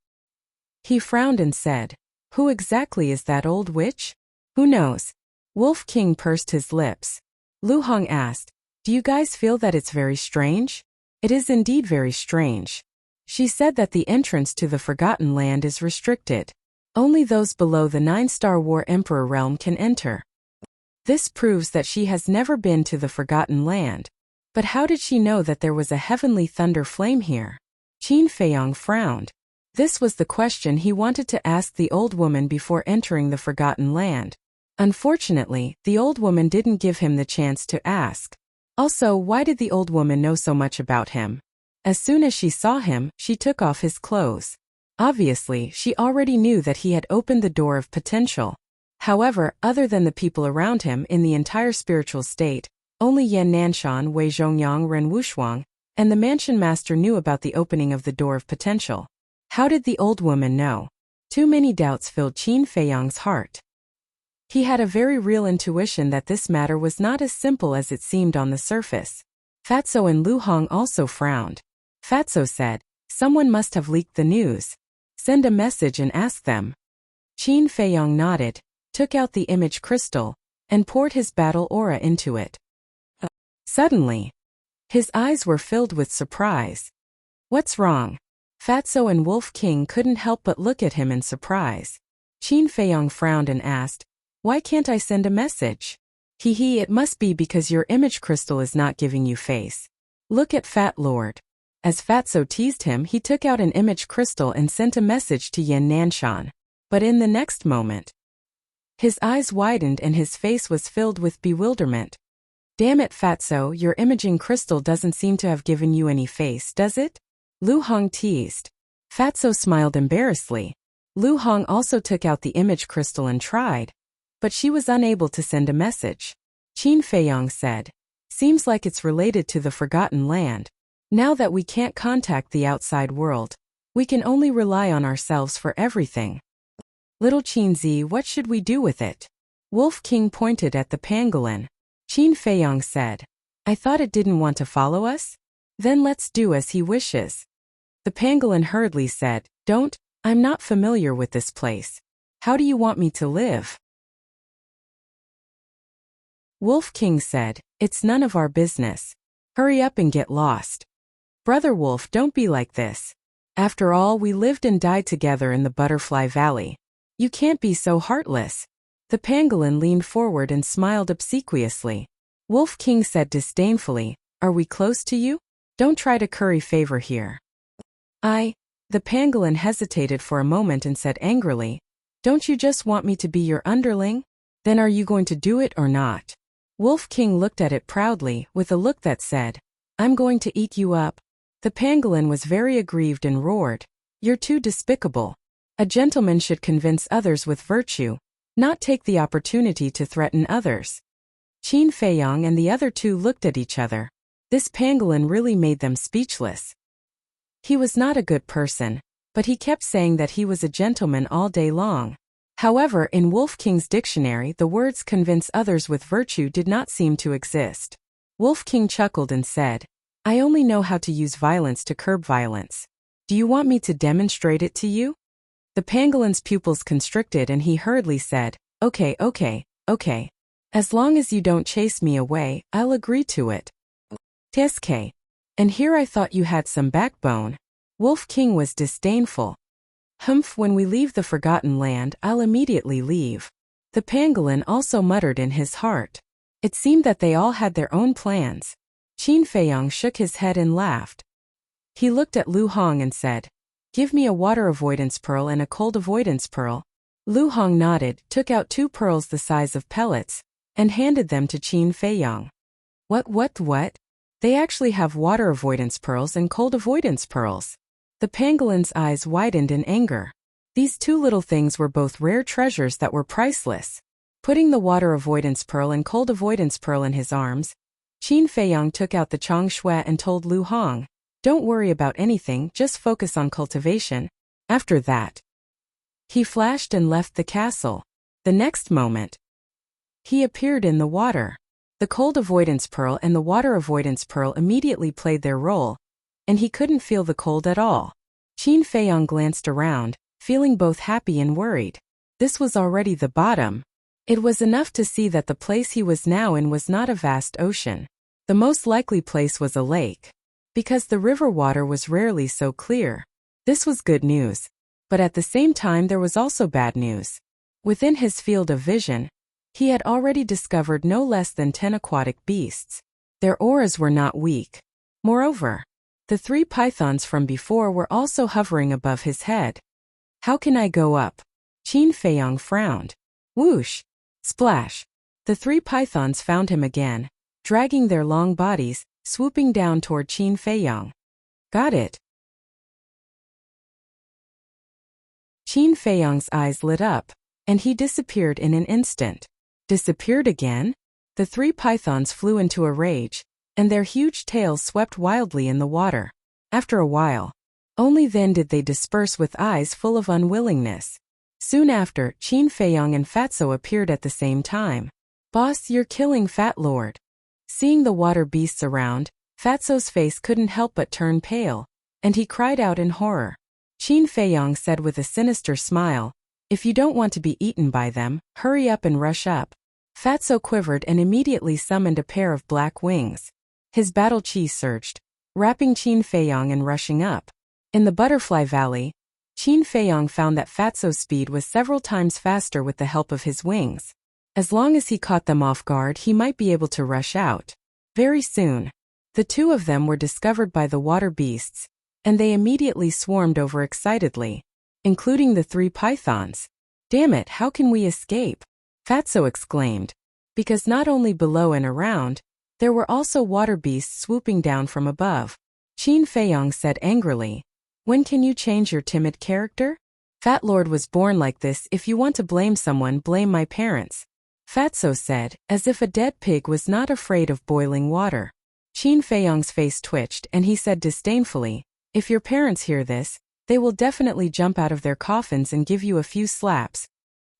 He frowned and said, "Who exactly is that old witch?" "Who knows?" Wolf King pursed his lips. Lu Hong asked, "Do you guys feel that it's very strange?" "It is indeed very strange." She said that the entrance to the Forgotten Land is restricted. Only those below the 9-star War Emperor realm can enter. This proves that she has never been to the Forgotten Land. But how did she know that there was a heavenly thunder flame here? Qin Feiyang frowned. This was the question he wanted to ask the old woman before entering the Forgotten Land. Unfortunately, the old woman didn't give him the chance to ask. Also, why did the old woman know so much about him? As soon as she saw him, she took off his clothes. Obviously, she already knew that he had opened the door of potential. However, other than the people around him in the entire spiritual state, only Yan Nanshan, Wei Zhongyang, Ren Wushuang, and the mansion master knew about the opening of the door of potential. How did the old woman know? Too many doubts filled Qin Feiyang's heart. He had a very real intuition that this matter was not as simple as it seemed on the surface. Fatso and Lu Hong also frowned. Fatso said, "Someone must have leaked the news. Send a message and ask them." Qin Feiyang nodded, took out the image crystal, and poured his battle aura into it. Suddenly, his eyes were filled with surprise. What's wrong? Fatso and Wolf King couldn't help but look at him in surprise. Qin Feiyong frowned and asked, "Why can't I send a message?" It must be because your image crystal is not giving you face. Look at Fat Lord. As Fatso teased him, he took out an image crystal and sent a message to Yin Nanshan. But in the next moment, his eyes widened and his face was filled with bewilderment. Damn it, Fatso, your imaging crystal doesn't seem to have given you any face, does it? Lu Hong teased. Fatso smiled embarrassedly. Lu Hong also took out the image crystal and tried, but she was unable to send a message. Qin Feiyong said, "Seems like it's related to the Forgotten Land. Now that we can't contact the outside world, we can only rely on ourselves for everything. Little Qinzi, what should we do with it?" Wolf King pointed at the pangolin. Qin Feiyong said, "I thought it didn't want to follow us? Then let's do as he wishes." The pangolin hurriedly said, "Don't, I'm not familiar with this place. How do you want me to live?" Wolf King said, "It's none of our business. Hurry up and get lost." "Brother Wolf, don't be like this. After all, we lived and died together in the Butterfly Valley. You can't be so heartless." The pangolin leaned forward and smiled obsequiously. Wolf King said disdainfully, "Are we close to you? Don't try to curry favor here." The pangolin hesitated for a moment and said angrily, "Don't you just want me to be your underling? Then are you going to do it or not?" Wolf King looked at it proudly, with a look that said, "I'm going to eat you up." The pangolin was very aggrieved and roared, "You're too despicable. A gentleman should convince others with virtue, not take the opportunity to threaten others." Qin Feiyong and the other two looked at each other. This pangolin really made them speechless. He was not a good person, but he kept saying that he was a gentleman all day long. However, in Wolf King's dictionary, the words "convince others with virtue" did not seem to exist. Wolf King chuckled and said, "I only know how to use violence to curb violence. Do you want me to demonstrate it to you?" The pangolin's pupils constricted and he hurriedly said, Okay. As long as you don't chase me away, I'll agree to it." "TSK. And here I thought you had some backbone." Wolf King was disdainful. "Humph, when we leave the Forgotten Land, I'll immediately leave." The pangolin also muttered in his heart. It seemed that they all had their own plans. Qin Feiyong shook his head and laughed. He looked at Lu Hong and said, "Give me a water avoidance pearl and a cold avoidance pearl." Lu Hong nodded, took out 2 pearls the size of pellets, and handed them to Qin Feiyong. What? They actually have water avoidance pearls and cold avoidance pearls." The pangolin's eyes widened in anger. These 2 little things were both rare treasures that were priceless. Putting the water avoidance pearl and cold avoidance pearl in his arms, Qin Feiyong took out the Chong Shui and told Lu Hong, "Don't worry about anything, just focus on cultivation." After that, he flashed and left the castle. The next moment, he appeared in the water. The cold avoidance pearl and the water avoidance pearl immediately played their role, and he couldn't feel the cold at all. Qin Feiyong glanced around, feeling both happy and worried. This was already the bottom. It was enough to see that the place he was now in was not a vast ocean. The most likely place was a lake, because the river water was rarely so clear. This was good news, but at the same time there was also bad news. Within his field of vision, he had already discovered no less than 10 aquatic beasts. Their auras were not weak. Moreover, the 3 pythons from before were also hovering above his head. "How can I go up?" Qin Feiyong frowned. Whoosh! Splash! The 3 pythons found him again, dragging their long bodies, swooping down toward Qin Feiyong. "Got it." Qin Feiyong's eyes lit up, and he disappeared in an instant. Disappeared again? The 3 pythons flew into a rage, and their huge tails swept wildly in the water. After a while, only then did they disperse with eyes full of unwillingness. Soon after, Qin Feiyong and Fatso appeared at the same time. "Boss, you're killing Fat Lord." Seeing the water beasts around, Fatso's face couldn't help but turn pale, and he cried out in horror. Qin Feiyong said with a sinister smile, If you don't want to be eaten by them, hurry up and rush up. Fatso quivered and immediately summoned a pair of black wings. His battle chi surged, wrapping Qin Feiyong and rushing up. In the Butterfly Valley, Qin Feiyong found that Fatso's speed was several times faster with the help of his wings. As long as he caught them off guard, he might be able to rush out. Very soon, the two of them were discovered by the water beasts, and they immediately swarmed over excitedly, including the 3 pythons. "Damn it, how can we escape?" Fatso exclaimed. Because not only below and around, there were also water beasts swooping down from above. Qin Feiyong said angrily, "When can you change your timid character? Fat Lord was born like this. If you want to blame someone, blame my parents." Fatso said, as if a dead pig was not afraid of boiling water. Qin Feiyong's face twitched and he said disdainfully, "If your parents hear this, they will definitely jump out of their coffins and give you a few slaps."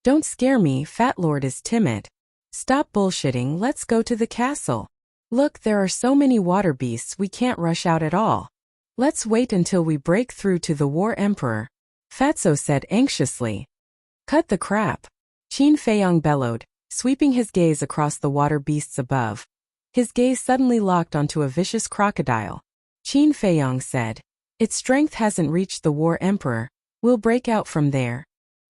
"Don't scare me, Fat Lord is timid." "Stop bullshitting, let's go to the castle. Look, there are so many water beasts we can't rush out at all. Let's wait until we break through to the War Emperor," Fatso said anxiously. "Cut the crap," Qin Feiyong bellowed, sweeping his gaze across the water beasts above. His gaze suddenly locked onto a vicious crocodile. Qin Feiyong said, "Its strength hasn't reached the War Emperor. We'll break out from there."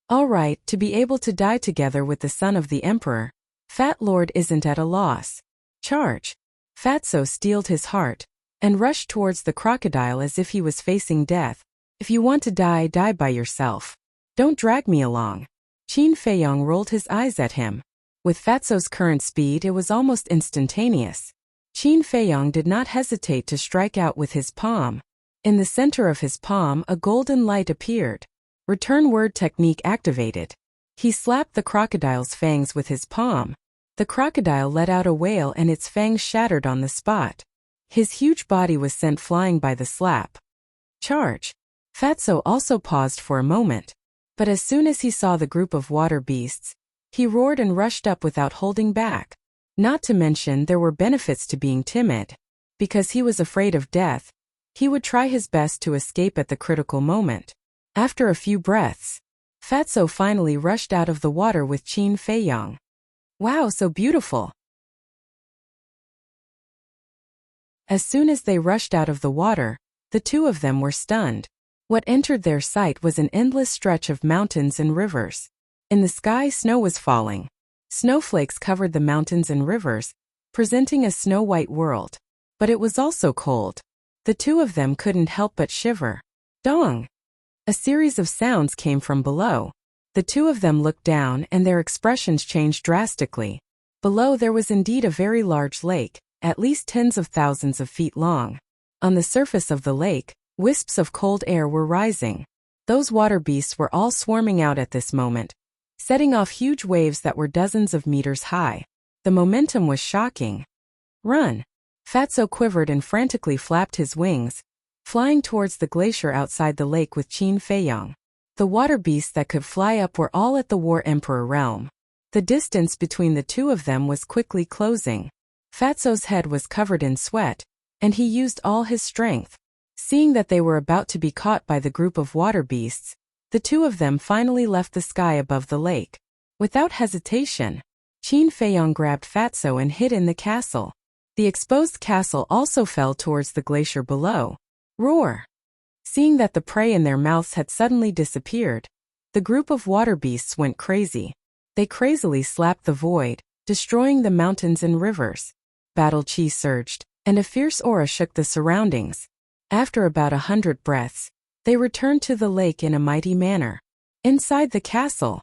"All right, to be able to die together with the son of the Emperor, Fat Lord isn't at a loss. Charge!" Fatso steeled his heart and rushed towards the crocodile as if he was facing death. "If you want to die, die by yourself. Don't drag me along." Qin Feiyong rolled his eyes at him. With Fatso's current speed, it was almost instantaneous. Qin Feiyong did not hesitate to strike out with his palm. In the center of his palm, a golden light appeared. Return word technique activated. He slapped the crocodile's fangs with his palm. The crocodile let out a wail and its fangs shattered on the spot. His huge body was sent flying by the slap. Charge! Fatso also paused for a moment. But as soon as he saw the group of water beasts, he roared and rushed up without holding back. Not to mention there were benefits to being timid. Because he was afraid of death, he would try his best to escape at the critical moment. After a few breaths, Fatso finally rushed out of the water with Qin Feiyong. "Wow, so beautiful." As soon as they rushed out of the water, the two of them were stunned. What entered their sight was an endless stretch of mountains and rivers. In the sky, snow was falling. Snowflakes covered the mountains and rivers, presenting a snow-white world. But it was also cold. The two of them couldn't help but shiver. Dong! A series of sounds came from below. The two of them looked down and their expressions changed drastically. Below there was indeed a very large lake, at least tens of thousands of feet long. On the surface of the lake, wisps of cold air were rising. Those water beasts were all swarming out at this moment, setting off huge waves that were dozens of meters high. The momentum was shocking. "Run!" Fatso quivered and frantically flapped his wings, flying towards the glacier outside the lake with Qin Feiyong. The water beasts that could fly up were all at the War Emperor realm. The distance between the two of them was quickly closing. Fatso's head was covered in sweat, and he used all his strength. Seeing that they were about to be caught by the group of water beasts, the two of them finally left the sky above the lake. Without hesitation, Qin Feiyong grabbed Fatso and hid in the castle. The exposed castle also fell towards the glacier below. Roar! Seeing that the prey in their mouths had suddenly disappeared, the group of water beasts went crazy. They crazily slapped the void, destroying the mountains and rivers. Battle chi surged, and a fierce aura shook the surroundings. After about 100 breaths, they returned to the lake in a mighty manner. Inside the castle,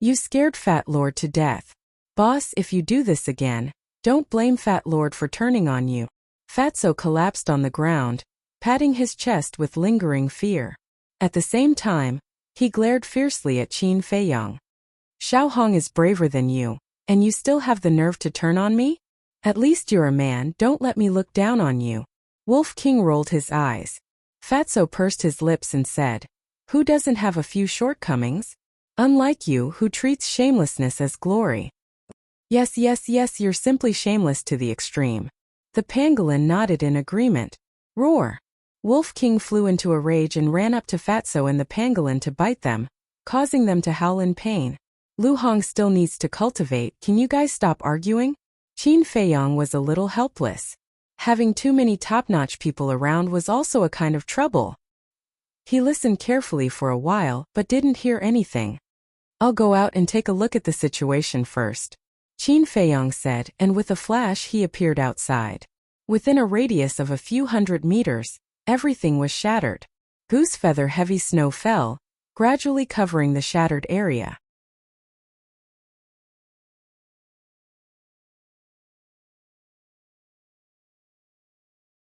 "You scared Fat Lord to death. Boss, if you do this again, don't blame Fat Lord for turning on you." Fatso collapsed on the ground, patting his chest with lingering fear. At the same time, he glared fiercely at Qin Feiyong. "Xiao Hong is braver than you, and you still have the nerve to turn on me? At least you're a man, don't let me look down on you." Wolf King rolled his eyes. Fatso pursed his lips and said, "Who doesn't have a few shortcomings? Unlike you, who treats shamelessness as glory." Yes, you're simply shameless to the extreme." The pangolin nodded in agreement. Roar! Wolf King flew into a rage and ran up to Fatso and the pangolin to bite them, causing them to howl in pain. Lu Hong still needs to cultivate. Can you guys stop arguing? Qin Feiyong was a little helpless. Having too many top-notch people around was also a kind of trouble. He listened carefully for a while, but didn't hear anything. I'll go out and take a look at the situation first, Qin Feiyong said, and with a flash he appeared outside. Within a radius of a few hundred meters, everything was shattered. Goosefeather heavy snow fell, gradually covering the shattered area.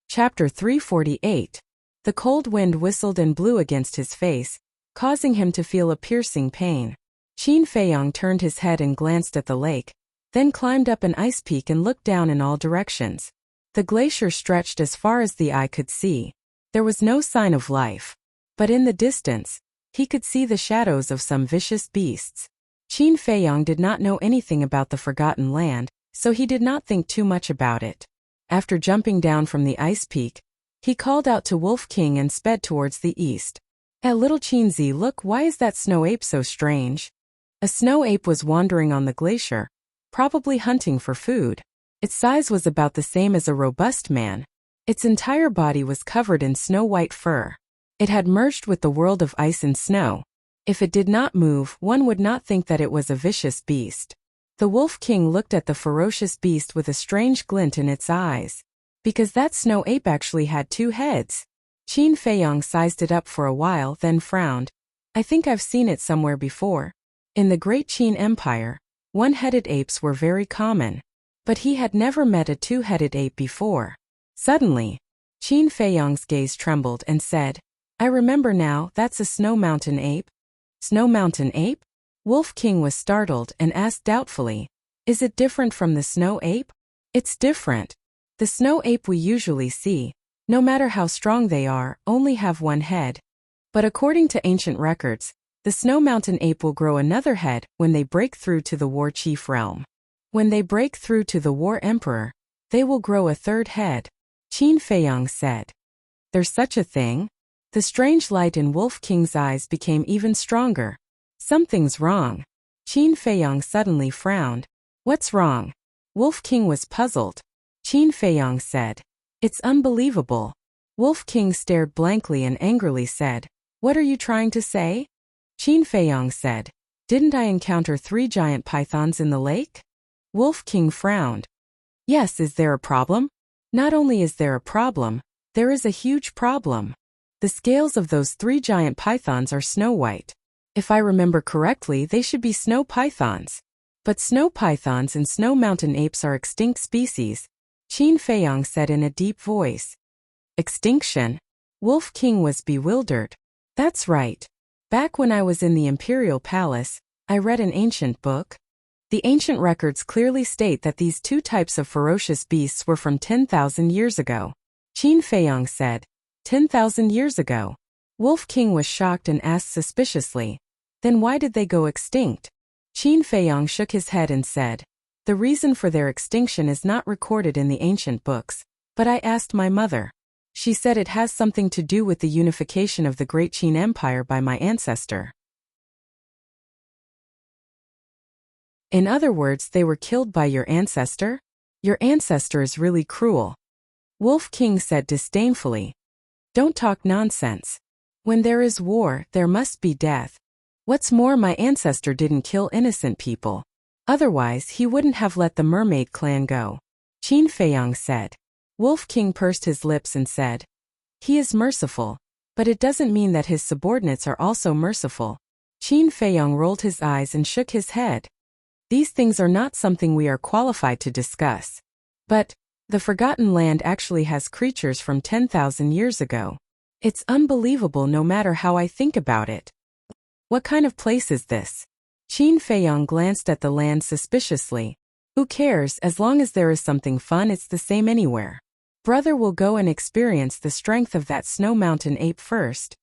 Chapter 348. The cold wind whistled and blew against his face, causing him to feel a piercing pain. Qin Feiyong turned his head and glanced at the lake, then climbed up an ice peak and looked down in all directions. The glacier stretched as far as the eye could see. There was no sign of life. But in the distance, he could see the shadows of some vicious beasts. Qin Feiyong did not know anything about the Forgotten Land, so he did not think too much about it. After jumping down from the ice peak, he called out to Wolf King and sped towards the east. Little Qinzi, look, why is that snow ape so strange? A snow ape was wandering on the glacier, probably hunting for food. Its size was about the same as a robust man. Its entire body was covered in snow-white fur. It had merged with the world of ice and snow. If it did not move, one would not think that it was a vicious beast. The Wolf King looked at the ferocious beast with a strange glint in its eyes. Because that snow ape actually had 2 heads. Qin Feiyong sized it up for a while, then frowned. I think I've seen it somewhere before. In the Great Qin Empire, 1-headed apes were very common. But he had never met a 2-headed ape before. Suddenly, Qin Feiyong's gaze trembled and said, I remember now, that's a Snow Mountain ape. Snow Mountain ape? Wolf King was startled and asked doubtfully, is it different from the snow ape? It's different. The snow ape we usually see, no matter how strong they are, only have 1 head. But according to ancient records, the Snow Mountain ape will grow another head when they break through to the War Chief realm. When they break through to the War Emperor, they will grow a 3rd head. Qin Feiyong said. There's such a thing? The strange light in Wolf King's eyes became even stronger. Something's wrong. Qin Feiyong suddenly frowned. What's wrong? Wolf King was puzzled. Qin Feiyong said. It's unbelievable. Wolf King stared blankly and angrily said, what are you trying to say? Qin Feiyong said, didn't I encounter 3 giant pythons in the lake? Wolf King frowned. Yes, is there a problem? Not only is there a problem, there is a huge problem. The scales of those 3 giant pythons are snow-white. If I remember correctly, they should be snow pythons. But snow pythons and snow mountain apes are extinct species, Qin Feiyong said in a deep voice. Extinction? Wolf King was bewildered. That's right. Back when I was in the Imperial Palace, I read an ancient book. The ancient records clearly state that these 2 types of ferocious beasts were from 10,000 years ago. Qin Feiyong said, 10,000 years ago. Wolf King was shocked and asked suspiciously, then why did they go extinct? Qin Feiyong shook his head and said, the reason for their extinction is not recorded in the ancient books, but I asked my mother. She said it has something to do with the unification of the Great Qin Empire by my ancestor. In other words, they were killed by your ancestor? Your ancestor is really cruel. Wolf King said disdainfully. Don't talk nonsense. When there is war, there must be death. What's more, my ancestor didn't kill innocent people. Otherwise, he wouldn't have let the mermaid clan go. Qin Feiyong said. Wolf King pursed his lips and said, he is merciful, but it doesn't mean that his subordinates are also merciful. Qin Feiyong rolled his eyes and shook his head. These things are not something we are qualified to discuss. But, the Forgotten Land actually has creatures from 10,000 years ago. It's unbelievable no matter how I think about it. What kind of place is this? Qin Feiyong glanced at the land suspiciously. Who cares, as long as there is something fun, it's the same anywhere. Brother will go and experience the strength of that Snow Mountain ape first.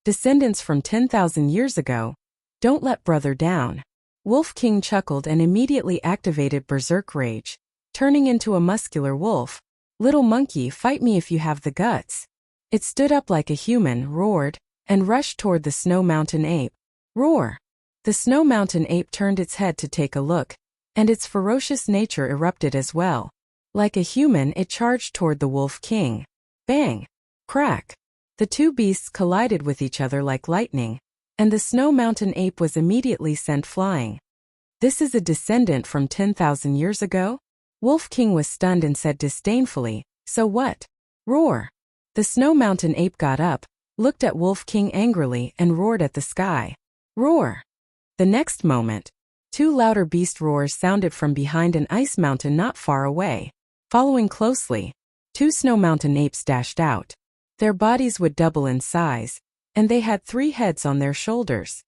Descendants from 10,000 years ago. Don't let brother down. Wolf King chuckled and immediately activated Berserk Rage, turning into a muscular wolf. Little monkey, fight me if you have the guts. It stood up like a human, roared, and rushed toward the Snow Mountain ape. Roar! The Snow Mountain ape turned its head to take a look, and its ferocious nature erupted as well. Like a human, it charged toward the Wolf King. Bang! Crack! The two beasts collided with each other like lightning, and the Snow Mountain ape was immediately sent flying. This is a descendant from 10,000 years ago? Wolf King was stunned and said disdainfully, "So what?" Roar! The Snow Mountain ape got up, looked at Wolf King angrily, and roared at the sky. Roar! The next moment, two louder beast roars sounded from behind an ice mountain not far away. Following closely, two Snow Mountain apes dashed out. Their bodies would double in size, and they had 3 heads on their shoulders.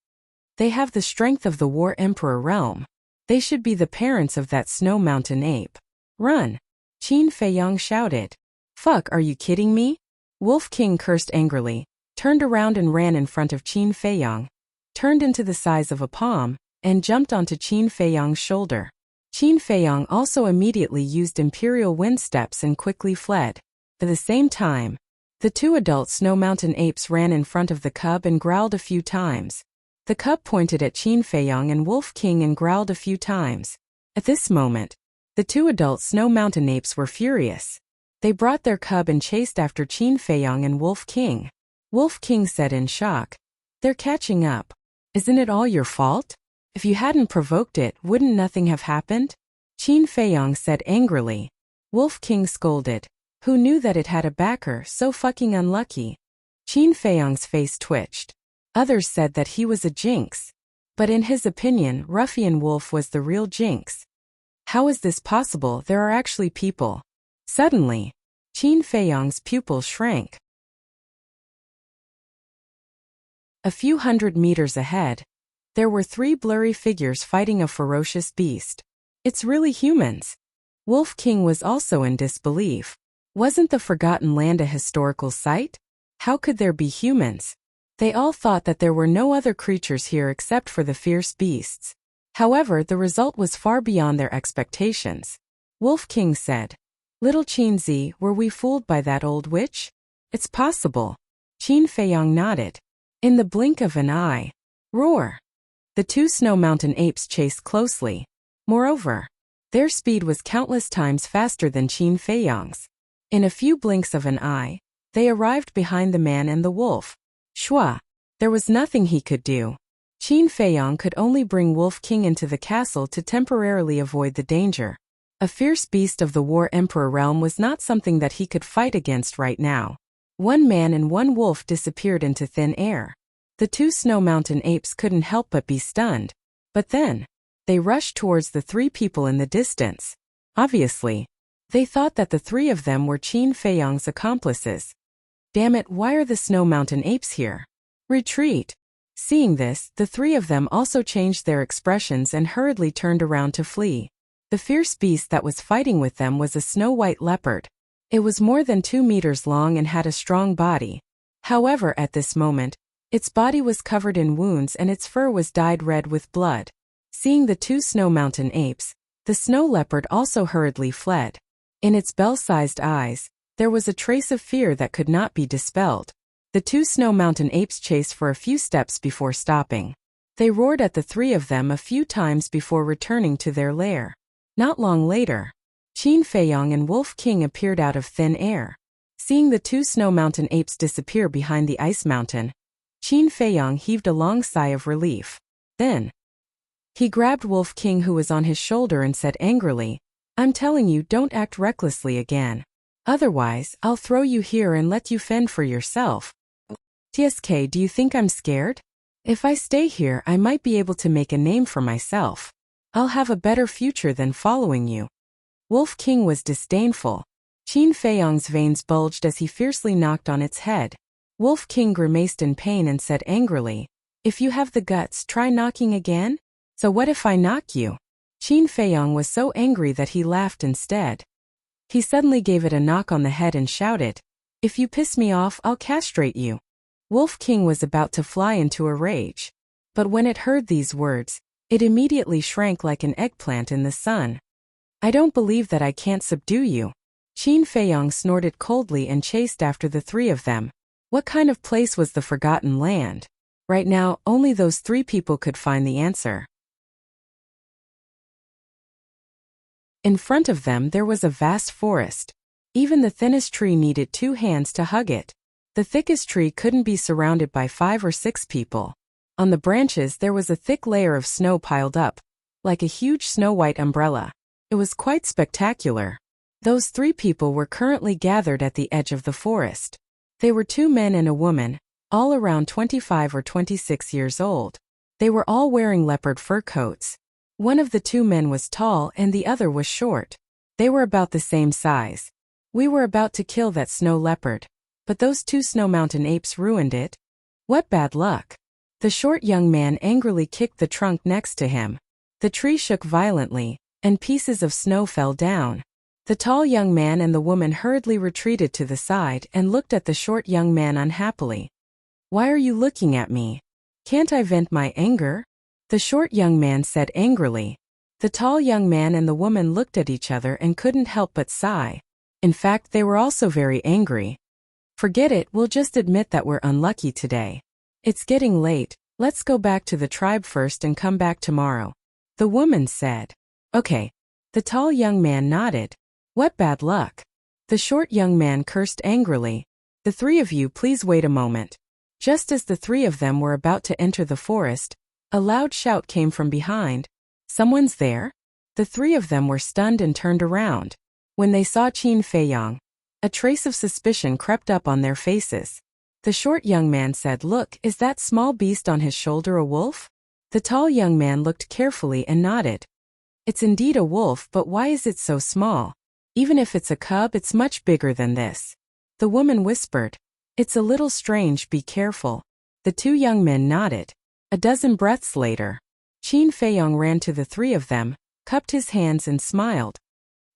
They have the strength of the War Emperor realm. They should be the parents of that Snow Mountain ape. Run! Qin Feiyang shouted. Fuck, are you kidding me? Wolf King cursed angrily, turned around and ran in front of Qin Feiyang, turned into the size of a palm, and jumped onto Qin Feiyang's shoulder. Qin Feiyang also immediately used Imperial Wind Steps and quickly fled. At the same time, the 2 adult Snow Mountain apes ran in front of the cub and growled a few times. The cub pointed at Qin Feiyang and Wolf King and growled a few times. At this moment, the 2 adult Snow Mountain apes were furious. They brought their cub and chased after Qin Feiyang and Wolf King. Wolf King said in shock, "They're catching up. Isn't it all your fault? If you hadn't provoked it, wouldn't nothing have happened?" Qin Feiyang said angrily. Wolf King scolded. Who knew that it had a backer so fucking unlucky? Qin Feiyang's face twitched. Others said that he was a jinx. But in his opinion, Ruffian Wolf was the real jinx. How is this possible? There are actually people. Suddenly, Qin Feiyang's pupils shrank. A few hundred meters ahead, there were 3 blurry figures fighting a ferocious beast. It's really humans. Wolf King was also in disbelief. Wasn't the Forgotten Land a historical site? How could there be humans? They all thought that there were no other creatures here except for the fierce beasts. However, the result was far beyond their expectations. Wolf King said, "Little Qinzi, were we fooled by that old witch?" "It's possible." Qin Feiyang nodded. In the blink of an eye. Roar! The 2 Snow Mountain apes chased closely. Moreover, their speed was countless times faster than Qin Feiyang's. In a few blinks of an eye, they arrived behind the man and the wolf. Shua! There was nothing he could do. Qin Feiyang could only bring Wolf King into the castle to temporarily avoid the danger. A fierce beast of the War Emperor realm was not something that he could fight against right now. 1 man and 1 wolf disappeared into thin air. The 2 Snow Mountain apes couldn't help but be stunned. But then, they rushed towards the 3 people in the distance. Obviously, they thought that the 3 of them were Qin Feiyang's accomplices. Damn it, why are the Snow Mountain apes here? Retreat! Seeing this, the 3 of them also changed their expressions and hurriedly turned around to flee. The fierce beast that was fighting with them was a snow-white leopard. It was more than 2 meters long and had a strong body. However, at this moment, its body was covered in wounds and its fur was dyed red with blood. Seeing the 2 Snow Mountain apes, the snow leopard also hurriedly fled. In its bell-sized eyes, there was a trace of fear that could not be dispelled. The 2 Snow Mountain apes chased for a few steps before stopping. They roared at the 3 of them a few times before returning to their lair. Not long later, Qin Feiyang and Wolf King appeared out of thin air. Seeing the 2 Snow Mountain apes disappear behind the ice mountain, Qin Feiyang heaved a long sigh of relief. Then, he grabbed Wolf King who was on his shoulder and said angrily, "I'm telling you, don't act recklessly again. Otherwise, I'll throw you here and let you fend for yourself." "TSK, do you think I'm scared? If I stay here, I might be able to make a name for myself. I'll have a better future than following you." Wolf King was disdainful. Qin Feiyang's veins bulged as he fiercely knocked on its head. Wolf King grimaced in pain and said angrily, "If you have the guts, try knocking again? So what if I knock you?" Qin Feiyang was so angry that he laughed instead. He suddenly gave it a knock on the head and shouted, "If you piss me off, I'll castrate you." Wolf King was about to fly into a rage. But when it heard these words, it immediately shrank like an eggplant in the sun. "I don't believe that I can't subdue you." Qin Feiyang snorted coldly and chased after the 3 of them. What kind of place was the Forgotten Land? Right now, only those 3 people could find the answer. In front of them there was a vast forest. Even the thinnest tree needed 2 hands to hug it. The thickest tree couldn't be surrounded by 5 or 6 people. On the branches there was a thick layer of snow piled up, like a huge snow-white umbrella. It was quite spectacular. Those 3 people were currently gathered at the edge of the forest. They were 2 men and a woman, all around 25 or 26 years old. They were all wearing leopard fur coats. One of the 2 men was tall and the other was short. They were about the same size. We were about to kill that snow leopard, but those 2 snow mountain apes ruined it. What bad luck! The short young man angrily kicked the trunk next to him. The tree shook violently, and pieces of snow fell down. The tall young man and the woman hurriedly retreated to the side and looked at the short young man unhappily. "Why are you looking at me? Can't I vent my anger?" the short young man said angrily. The tall young man and the woman looked at each other and couldn't help but sigh. In fact, they were also very angry. "Forget it, we'll just admit that we're unlucky today. It's getting late, let's go back to the tribe first and come back tomorrow," the woman said. "Okay." The tall young man nodded. "What bad luck." The short young man cursed angrily. "The 3 of you, please wait a moment." Just as the 3 of them were about to enter the forest, a loud shout came from behind. "Someone's there?" The 3 of them were stunned and turned around. When they saw Qin Feiyang, a trace of suspicion crept up on their faces. The short young man said, "Look, is that small beast on his shoulder a wolf?" The tall young man looked carefully and nodded. "It's indeed a wolf, but why is it so small? Even if it's a cub, it's much bigger than this." The woman whispered, "It's a little strange, be careful." The 2 young men nodded. A dozen breaths later, Qin Feiyang ran to the 3 of them, cupped his hands and smiled.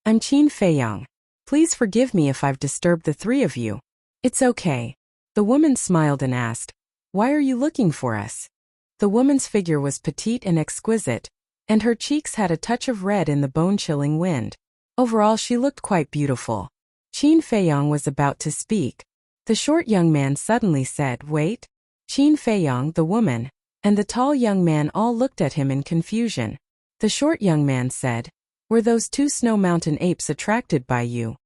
"I'm Qin Feiyang. Please forgive me if I've disturbed the 3 of you." "It's okay." The woman smiled and asked, "Why are you looking for us?" The woman's figure was petite and exquisite, and her cheeks had a touch of red in the bone-chilling wind. Overall, she looked quite beautiful. Qin Feiyang was about to speak. The short young man suddenly said, "Wait." Qin Feiyang, the woman, and the tall young man all looked at him in confusion. The short young man said, "Were those 2 snow mountain apes attracted by you?"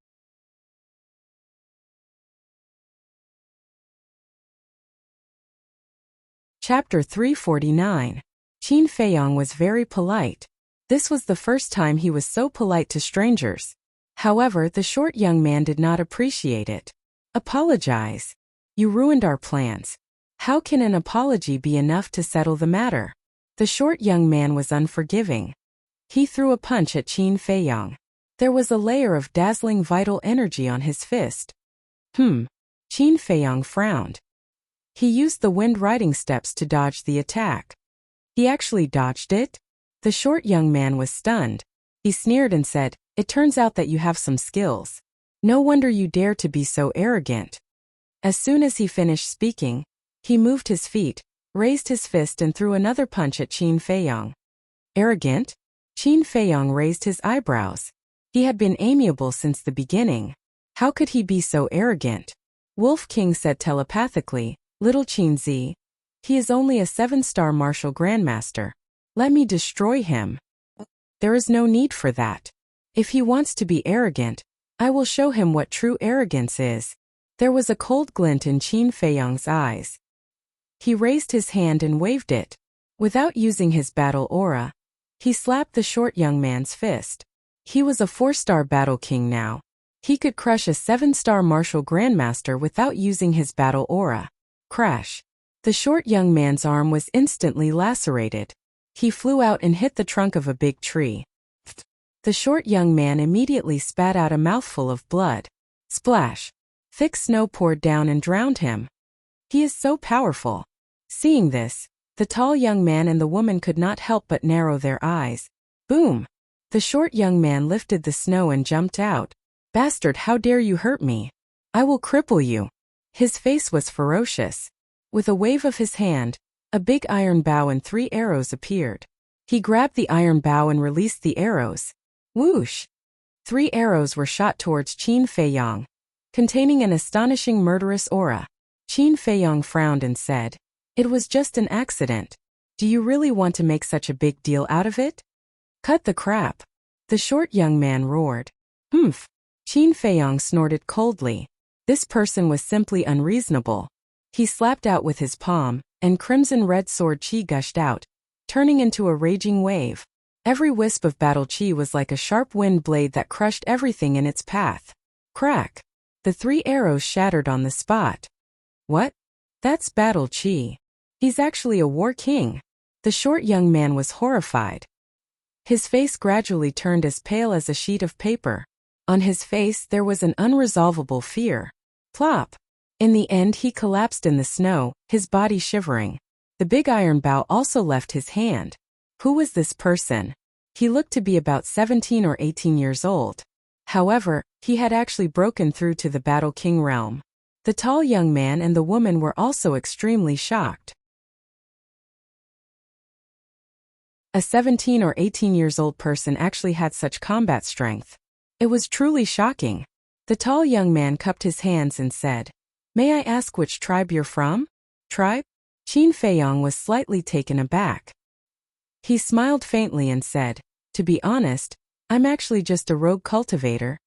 Chapter 349. Qin Feiyang was very polite. This was the first time he was so polite to strangers. However, the short young man did not appreciate it. "Apologize. You ruined our plans. How can an apology be enough to settle the matter?" The short young man was unforgiving. He threw a punch at Qin Feiyang. There was a layer of dazzling vital energy on his fist. Qin Feiyang frowned. He used the wind riding steps to dodge the attack. He actually dodged it? The short young man was stunned. He sneered and said, "It turns out that you have some skills. No wonder you dare to be so arrogant." As soon as he finished speaking, he moved his feet, raised his fist and threw another punch at Qin Feiyang. Arrogant? Qin Feiyang raised his eyebrows. He had been amiable since the beginning. How could he be so arrogant? Wolf King said telepathically, "Little Qin Zi. He is only a 7-star martial grandmaster. Let me destroy him." "There is no need for that. If he wants to be arrogant, I will show him what true arrogance is." There was a cold glint in Qin Feiyang's eyes. He raised his hand and waved it. Without using his battle aura, he slapped the short young man's fist. He was a 4-star battle king now. He could crush a 7-star martial grandmaster without using his battle aura. Crash. The short young man's arm was instantly lacerated. He flew out and hit the trunk of a big tree. The short young man immediately spat out a mouthful of blood. Splash. Thick snow poured down and drowned him. He is so powerful. Seeing this, the tall young man and the woman could not help but narrow their eyes. Boom! The short young man lifted the snow and jumped out. "Bastard, how dare you hurt me? I will cripple you." His face was ferocious. With a wave of his hand, a big iron bow and 3 arrows appeared. He grabbed the iron bow and released the arrows. Whoosh! 3 arrows were shot towards Qin Feiyang, containing an astonishing murderous aura. Qin Feiyang frowned and said, It was just an accident. Do you really want to make such a big deal out of it? Cut the crap. The short young man roared. Humph. Qin Feiyong snorted coldly. This person was simply unreasonable. He slapped out with his palm, and crimson-red sword qi gushed out, turning into a raging wave. Every wisp of battle qi was like a sharp wind blade that crushed everything in its path. Crack! The 3 arrows shattered on the spot. What? That's battle qi. He's actually a war king. The short young man was horrified. His face gradually turned as pale as a sheet of paper. On his face there was an unresolvable fear. Plop! In the end he collapsed in the snow, his body shivering. The big iron bow also left his hand. Who was this person? He looked to be about 17 or 18 years old. However, he had actually broken through to the Battle King realm. The tall young man and the woman were also extremely shocked. A 17 or 18 years old person actually had such combat strength. It was truly shocking. The tall young man cupped his hands and said, "May I ask which tribe you're from?" Tribe? Qin Feiyong was slightly taken aback. He smiled faintly and said, "To be honest, I'm actually just a rogue cultivator."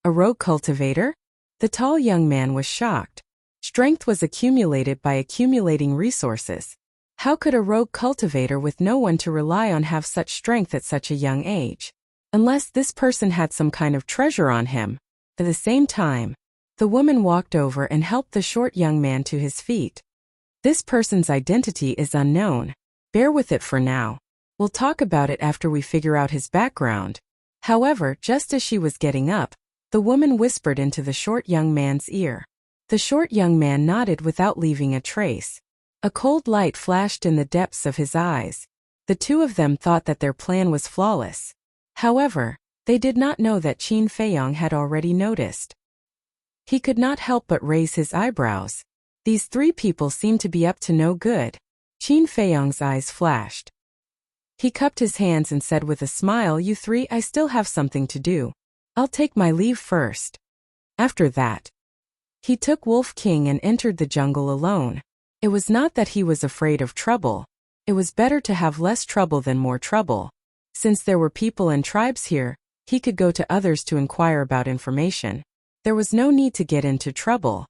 A rogue cultivator? The tall young man was shocked. Strength was accumulated by accumulating resources. How could a rogue cultivator with no one to rely on have such strength at such a young age? Unless this person had some kind of treasure on him. At the same time, the woman walked over and helped the short young man to his feet. This person's identity is unknown. Bear with it for now. We'll talk about it after we figure out his background. However, just as she was getting up, the woman whispered into the short young man's ear. The short young man nodded without leaving a trace. A cold light flashed in the depths of his eyes. The two of them thought that their plan was flawless. However, they did not know that Qin Feiyong had already noticed. He could not help but raise his eyebrows. These 3 people seemed to be up to no good. Qin Feiyong's eyes flashed. He cupped his hands and said with a smile, "You 3, I still have something to do. I'll take my leave first." After that, he took Wolf King and entered the jungle alone. It was not that he was afraid of trouble. It was better to have less trouble than more trouble. Since there were people and tribes here, he could go to others to inquire about information. There was no need to get into trouble.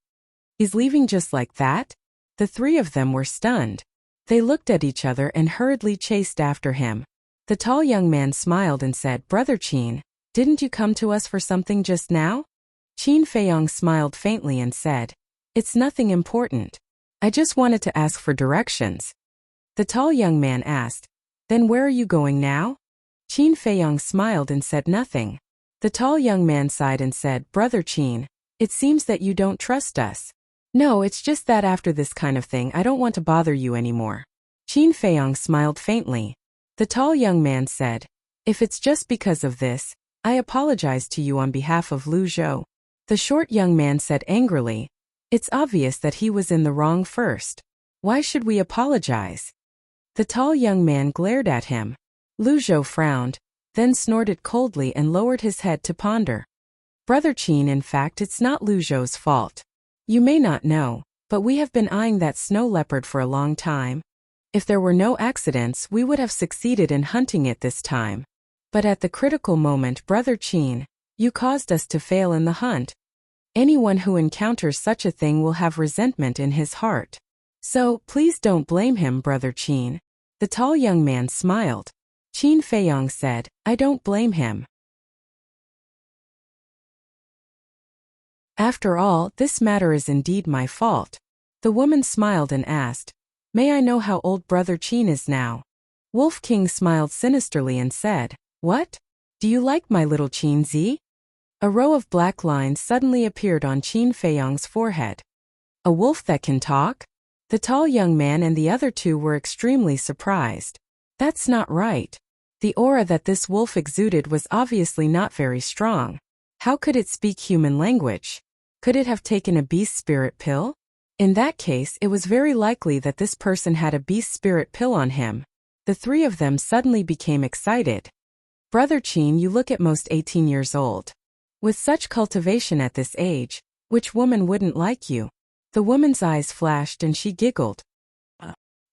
He's leaving just like that? The 3 of them were stunned. They looked at each other and hurriedly chased after him. The tall young man smiled and said, "Brother Qin, didn't you come to us for something just now?" Qin Feiyong smiled faintly and said, "It's nothing important. I just wanted to ask for directions." The tall young man asked, "Then where are you going now?" Qin Feiyong smiled and said nothing. The tall young man sighed and said, "Brother Qin, it seems that you don't trust us." "No, it's just that after this kind of thing I don't want to bother you anymore." Qin Feiyong smiled faintly. The tall young man said, "If it's just because of this, I apologize to you on behalf of Lu Zhou." The short young man said angrily, "It's obvious that he was in the wrong first. Why should we apologize?" The tall young man glared at him. Lu Zhou frowned, then snorted coldly and lowered his head to ponder. "Brother Qin, in fact it's not Lu Zhou's fault. You may not know, but we have been eyeing that snow leopard for a long time. If there were no accidents we would have succeeded in hunting it this time. But at the critical moment, Brother Qin, you caused us to fail in the hunt. Anyone who encounters such a thing will have resentment in his heart. So, please don't blame him, Brother Qin." The tall young man smiled. Qin Feiyong said, "I don't blame him. After all, this matter is indeed my fault." The woman smiled and asked, "May I know how old Brother Qin is now?" Wolf King smiled sinisterly and said, "What? Do you like my little Qin Zi?" A row of black lines suddenly appeared on Qin Feiyong's forehead. "A wolf that can talk?" The tall young man and the other 2 were extremely surprised. That's not right. The aura that this wolf exuded was obviously not very strong. How could it speak human language? Could it have taken a beast spirit pill? In that case, it was very likely that this person had a beast spirit pill on him. The 3 of them suddenly became excited. "Brother Qin, you look at most 18 years old. With such cultivation at this age, which woman wouldn't like you?" The woman's eyes flashed and she giggled.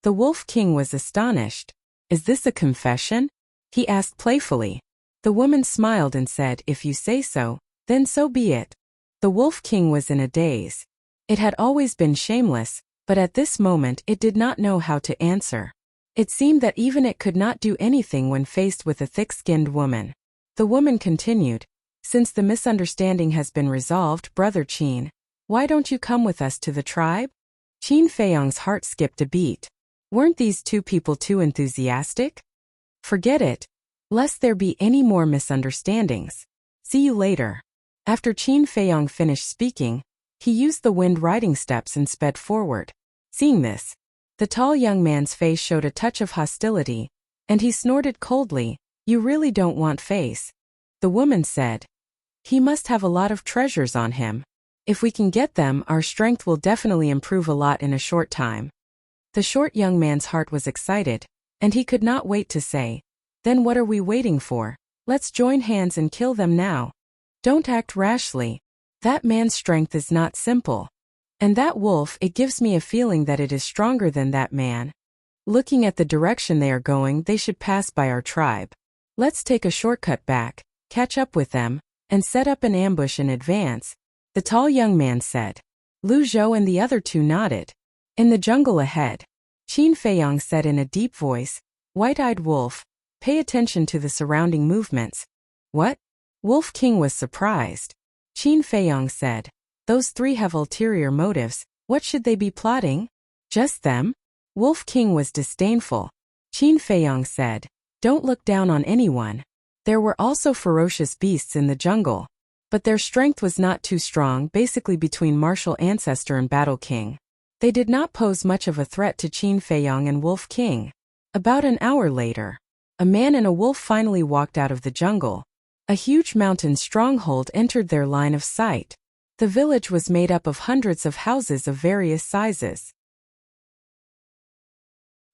The Wolf King was astonished. Is this a confession? He asked playfully. The woman smiled and said, if you say so, then so be it. The Wolf King was in a daze. It had always been shameless, but at this moment it did not know how to answer. It seemed that even it could not do anything when faced with a thick-skinned woman. The woman continued, since the misunderstanding has been resolved, Brother Qin, why don't you come with us to the tribe? Qin Feiyong's heart skipped a beat. Weren't these two people too enthusiastic? Forget it. Lest there be any more misunderstandings. See you later. After Qin Feiyong finished speaking, he used the wind riding steps and sped forward. Seeing this, the tall young man's face showed a touch of hostility, and he snorted coldly, you really don't want face. The woman said, he must have a lot of treasures on him. If we can get them, our strength will definitely improve a lot in a short time. The short young man's heart was excited, and he could not wait to say, then what are we waiting for? Let's join hands and kill them now. Don't act rashly. That man's strength is not simple. And that wolf, it gives me a feeling that it is stronger than that man. Looking at the direction they are going, they should pass by our tribe. Let's take a shortcut back, catch up with them, and set up an ambush in advance, the tall young man said. Lu Zhou and the other two nodded. In the jungle ahead, Qin Feiyong said in a deep voice, White-eyed wolf, pay attention to the surrounding movements. What? Wolf King was surprised. Qin Feiyong said, those three have ulterior motives, what should they be plotting? Just them? Wolf King was disdainful. Qin Feiyong said, don't look down on anyone. There were also ferocious beasts in the jungle, but their strength was not too strong, basically between martial ancestor and battle king. They did not pose much of a threat to Qin Feiyong and Wolf King. About an hour later, a man and a wolf finally walked out of the jungle. A huge mountain stronghold entered their line of sight. The village was made up of hundreds of houses of various sizes.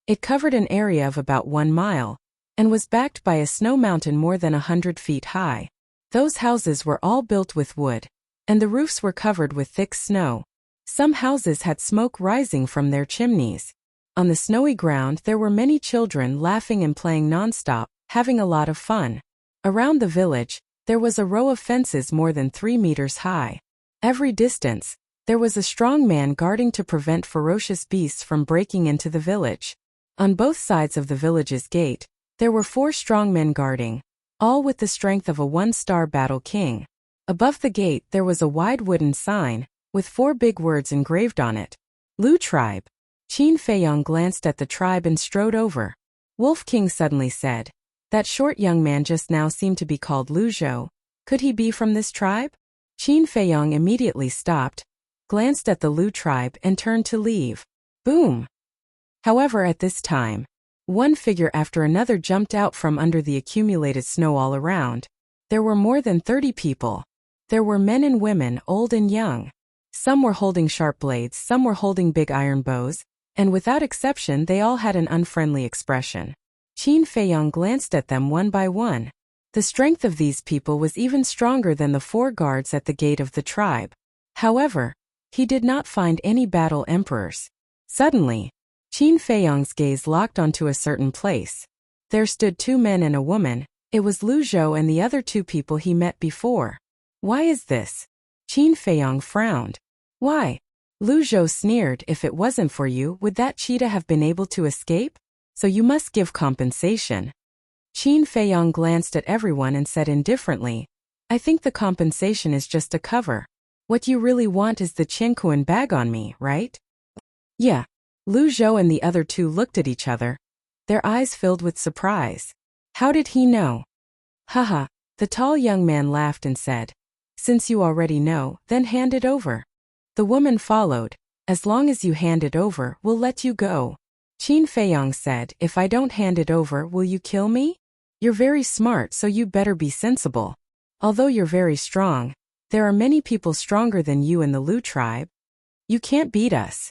It covered an area of about 1 mile, and was backed by a snow mountain more than 100 feet high. Those houses were all built with wood, and the roofs were covered with thick snow. Some houses had smoke rising from their chimneys. On the snowy ground there were many children laughing and playing nonstop, having a lot of fun. Around the village, there was a row of fences more than 3 meters high. Every distance, there was a strong man guarding to prevent ferocious beasts from breaking into the village. On both sides of the village's gate, there were 4 strong men guarding, all with the strength of a 1-star battle king. Above the gate there was a wide wooden sign, with 4 big words engraved on it. Lu Tribe. Qin Feiyong glanced at the tribe and strode over. Wolf King suddenly said, that short young man just now seemed to be called Lu Zhou. Could he be from this tribe? Qin Feiyong immediately stopped, glanced at the Lu tribe and turned to leave. Boom! However, at this time, one figure after another jumped out from under the accumulated snow all around. There were more than 30 people. There were men and women, old and young. Some were holding sharp blades, some were holding big iron bows, and without exception they all had an unfriendly expression. Qin Feiyong glanced at them one by one. The strength of these people was even stronger than the 4 guards at the gate of the tribe. However, he did not find any battle emperors. Suddenly, Qin Feiyong's gaze locked onto a certain place. There stood 2 men and a woman. It was Lu Zhou and the other 2 people he met before. Why is this? Qin Feiyong frowned. Why? Lu Zhou sneered, if it wasn't for you, would that cheetah have been able to escape? So you must give compensation. Qin Feiyong glanced at everyone and said indifferently, I think the compensation is just a cover. What you really want is the Qianquan bag on me, right? Yeah. Lu Zhou and the other 2 looked at each other, their eyes filled with surprise. How did he know? Haha, the tall young man laughed and said, since you already know, then hand it over. The woman followed, as long as you hand it over, we'll let you go. Qin Feiyong said, if I don't hand it over, will you kill me? You're very smart, so you better be sensible. Although you're very strong, there are many people stronger than you in the Lu tribe. You can't beat us.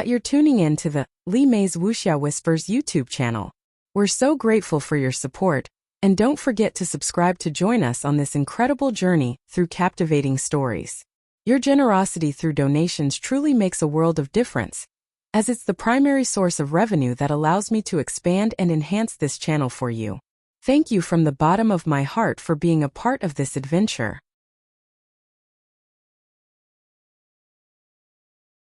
You're tuning in to the Li Mei's Wuxia Whispers YouTube channel. We're so grateful for your support, and don't forget to subscribe to join us on this incredible journey through captivating stories. Your generosity through donations truly makes a world of difference. as it's the primary source of revenue that allows me to expand and enhance this channel for you. Thank you from the bottom of my heart for being a part of this adventure.